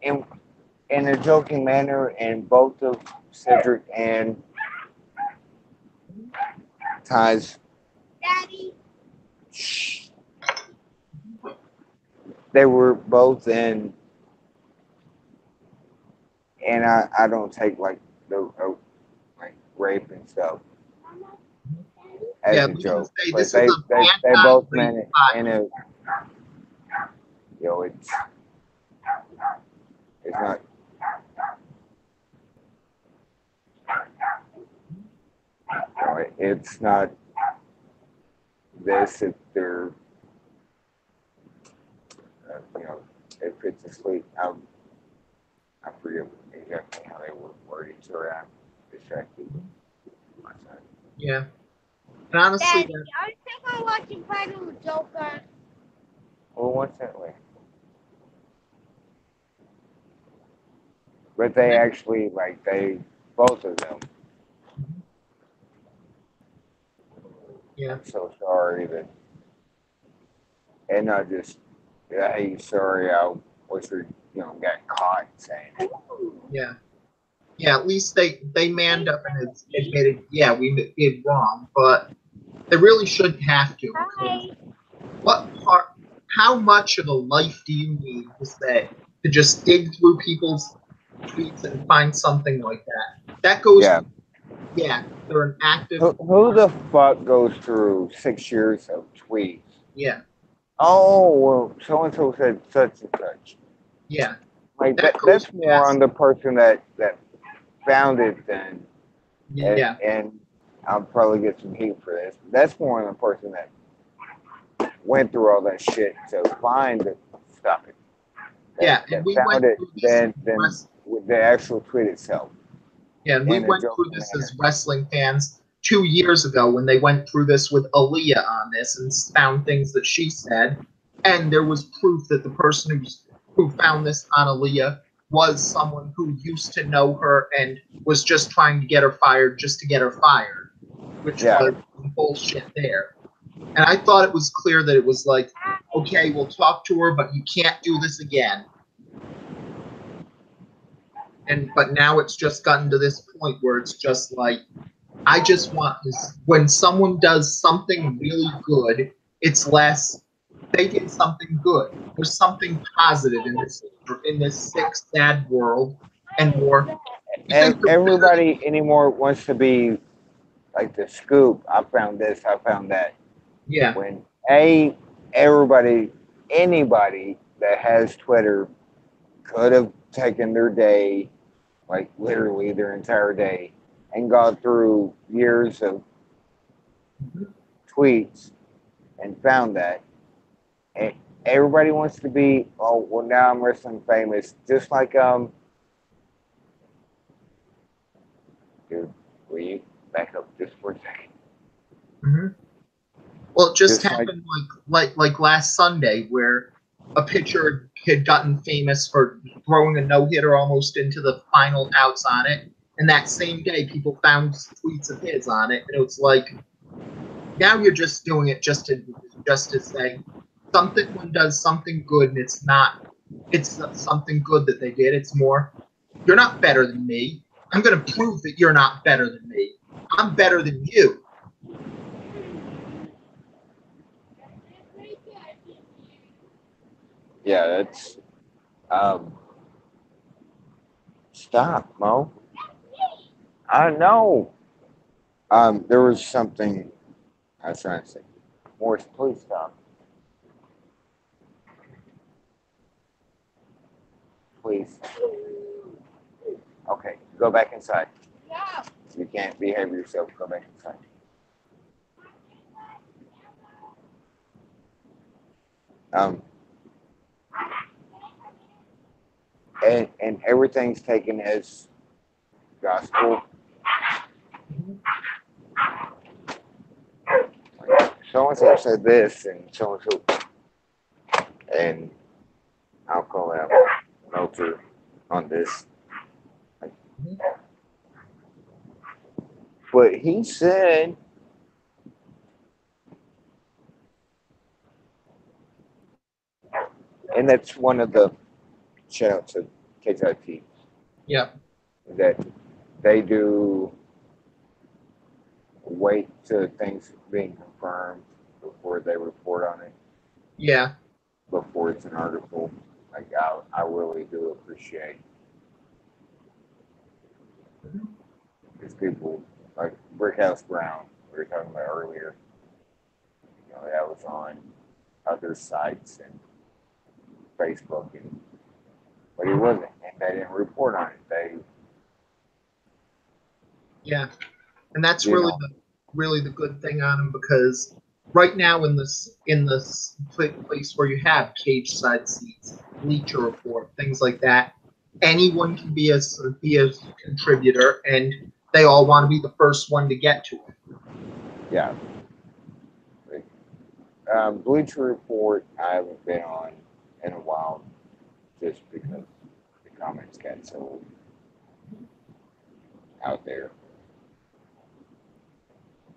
Speaker 2: in a joking manner, and both of Cedric and Ty's,
Speaker 4: Daddy.
Speaker 2: they were both in, and I don't take like the like rape and stuff as
Speaker 1: yeah,
Speaker 2: a
Speaker 1: we can
Speaker 2: joke,
Speaker 1: say
Speaker 2: but
Speaker 1: this is
Speaker 2: they
Speaker 1: an
Speaker 2: both
Speaker 1: anti-rape
Speaker 2: meant it
Speaker 1: podcast.
Speaker 2: in a, it's not. It's not this if they're, if it's asleep. I forget exactly how they were worded. Sorry, I'm distracted.
Speaker 1: Yeah. And honestly,
Speaker 4: Daddy, I think I'm watching Practical Joker.
Speaker 2: Well, what's that way? But they actually, both of them.
Speaker 1: yeah,
Speaker 2: I'm so sorry that, and not just, hey, sorry, I was, got caught saying.
Speaker 1: yeah. Yeah, at least they manned up and admitted, yeah, we did wrong, but they really shouldn't have to.
Speaker 4: Hi.
Speaker 1: How much of a life do you need to just dig through people's tweets and find something like that? That goes,
Speaker 2: Yeah.
Speaker 1: yeah, they're an active.
Speaker 2: Who the fuck goes through 6 years of tweets?
Speaker 1: Yeah,
Speaker 2: Oh, well, so and so said such and such.
Speaker 1: yeah.
Speaker 2: Like
Speaker 1: That goes
Speaker 2: that's more
Speaker 1: past-
Speaker 2: on the person that found it than,
Speaker 1: Yeah,
Speaker 2: and I'll probably get some heat for this. That's more on the person that went through all that shit to find it. Stop it.
Speaker 1: yeah,
Speaker 2: That
Speaker 1: and we
Speaker 2: found
Speaker 1: went
Speaker 2: it
Speaker 1: through this.
Speaker 2: than with the actual tweet itself.
Speaker 1: Yeah, and we
Speaker 2: in a
Speaker 1: went through
Speaker 2: joking
Speaker 1: this
Speaker 2: manner.
Speaker 1: as wrestling fans 2 years ago when they went through this with Aaliyah on this and found things that she said, and there was proof that the person who found this on Aaliyah was someone who used to know her and was just trying to get her fired just to get her fired, which was bullshit there. And I thought it was clear that it was like, okay, we'll talk to her, but you can't do this again. But now it's just gotten to this point where it's just like, I just want this. When someone does something really good, it's less they did something good. There's something positive in this sick, sad world, and more.
Speaker 2: And everybody anymore wants to be like the scoop. I found this. I found that.
Speaker 1: Yeah.
Speaker 2: When anybody that has Twitter could have taken their day, like literally their entire day, and gone through years of tweets and found that. And everybody wants to be. Oh, well, now I'm wrestling famous, just like Dude, will you back up just for a second?
Speaker 1: Mm-hmm. Well, it just
Speaker 2: Just like
Speaker 1: happened like last Sunday where a pitcher had gotten famous for throwing a no hitter almost into the final outs on it, and that same day people found tweets of his on it, and it was like now you're just doing it just to say something one does something good, and it's not something good that they did. It's more you're not better than me. I'm going to prove that you're not better than me. I'm better than you.
Speaker 2: yeah, that's stop, Mo. I know. There was something I was trying to say. Morris, please stop. Please. Okay, go back inside. You can't behave yourself. Go back inside. Um, and everything's taken as gospel. So and so said this, and so and so, and I'll call out Melter on this. But he said, and that's one of the shout out to KTIT
Speaker 1: Yeah.
Speaker 2: that they do wait till things being confirmed before they report on it,
Speaker 1: Yeah.
Speaker 2: before it's an article. Like I really do appreciate these people like Brickhouse Brown we were talking about earlier. You know, that was on other sites and Facebook, and but he wasn't, and they didn't report on it. They,
Speaker 1: Yeah. And that's
Speaker 2: you
Speaker 1: really
Speaker 2: know,
Speaker 1: the good thing on them because right now in this place where you have cage side seats, Bleacher Report, things like that, anyone can be a contributor, and they all want to be the first one to get to it.
Speaker 2: yeah. Bleacher Report, I haven't been on in a while, just because the comments got so out there.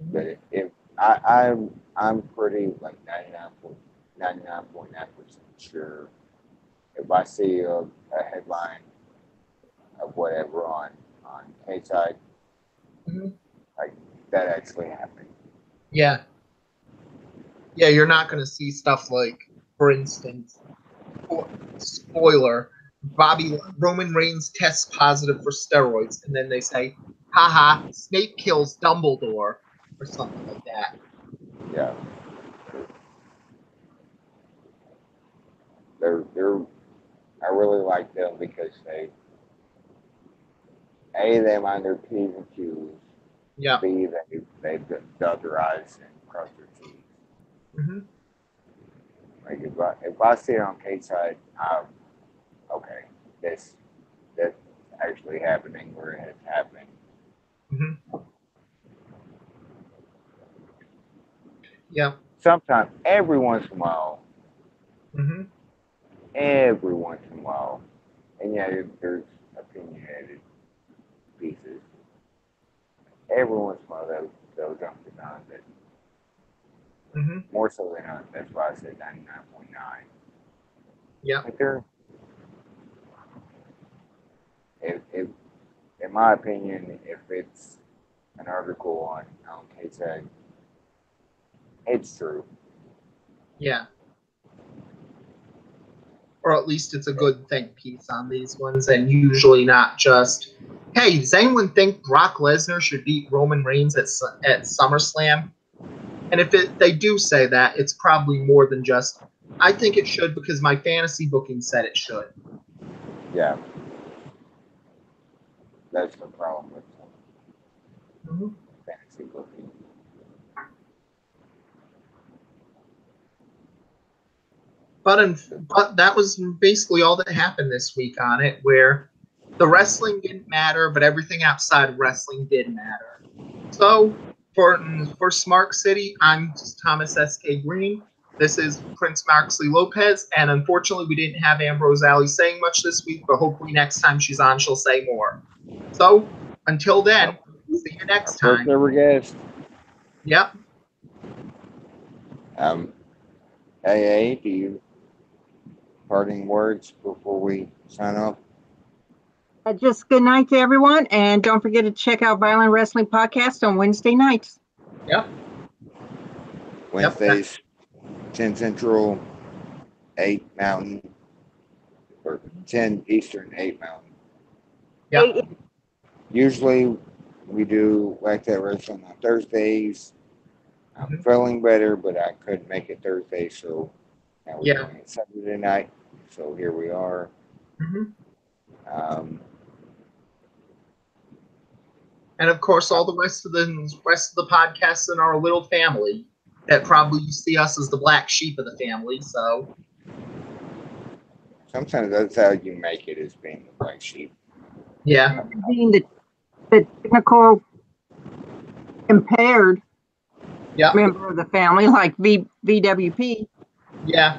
Speaker 2: But if I'm pretty like 99.9% sure if I see a headline of whatever on K-side,
Speaker 1: Mhm.
Speaker 2: like that actually happened.
Speaker 1: Yeah. Yeah, you're not going to see stuff like, for instance, spoiler, Roman Reigns tests positive for steroids, and then they say, haha, Snape kills Dumbledore, or something like that.
Speaker 2: Yeah, they're I really like them because they mind their P's and Q's.
Speaker 1: Yeah.
Speaker 2: B, they dot their I's and cross their T's.
Speaker 1: Mm-hmm.
Speaker 2: Like if I see it on K side, okay, that's actually happening where it has happened.
Speaker 1: Mm-hmm. Yeah.
Speaker 2: Sometimes, every once in a while,
Speaker 1: Mm-hmm.
Speaker 2: and yeah, there's opinionated pieces. Every once in a while, they'll jump the gun, but
Speaker 1: Mm-hmm.
Speaker 2: more so than not. That's why I said 99.9.
Speaker 1: Yeah.
Speaker 2: Like they're, if in my opinion, if it's an article on KTAG, it's true.
Speaker 1: Yeah. Or at least it's a good think piece on these ones, and usually not just, hey, does anyone think Brock Lesnar should beat Roman Reigns at SummerSlam? And if they do say that, it's probably more than just, I think it should because my fantasy booking said it should.
Speaker 2: Yeah, that's the problem with
Speaker 1: Mm-hmm.
Speaker 2: fantasy booking.
Speaker 1: but that was basically all that happened this week on it, where the wrestling didn't matter, but everything outside of wrestling did matter. So for Smart City, I'm Thomas S.K. Green. This is Prince Marxley Lopez, and unfortunately, we didn't have Ambrose Alley saying much this week, but hopefully next time she's on, she'll say more. So until then, see you next time.
Speaker 2: First ever guest.
Speaker 1: Yep.
Speaker 2: AA, do you parting words before we sign off?
Speaker 3: Just good night to everyone, and don't forget to check out Violent Wrestling Podcast on Wednesday nights.
Speaker 1: Yep.
Speaker 2: Wednesdays, 10 Central, 8 Mountain, or 10 Eastern, 8 Mountain.
Speaker 1: Yep.
Speaker 2: Usually we do like that wrestling on Thursdays. I'm feeling better, but I couldn't make it Thursday, so now we're doing it Saturday night. So here we are.
Speaker 1: And of course, all the rest of the podcasts in our little family that probably see us as the black sheep of the family. So
Speaker 2: sometimes that's how you make it, is being the black sheep.
Speaker 1: Yeah.
Speaker 3: Being the technical impaired member of the family, like VWP.
Speaker 1: Yeah.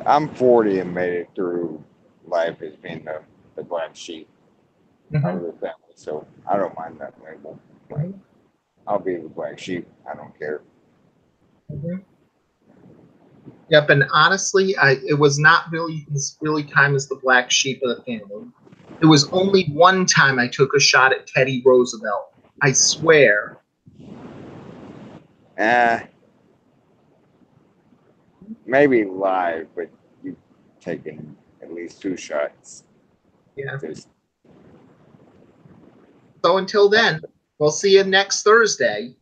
Speaker 2: I'm 40 and made it through life as being the black sheep of the family, so I don't mind that label. Like, I'll be the black sheep. I don't care.
Speaker 1: Yep, and honestly, it was not really time as the black sheep of the family. It was only one time I took a shot at Teddy Roosevelt. I swear.
Speaker 2: Maybe live, but you've taken at least 2 shots.
Speaker 1: Yeah. So until then, we'll see you next Thursday.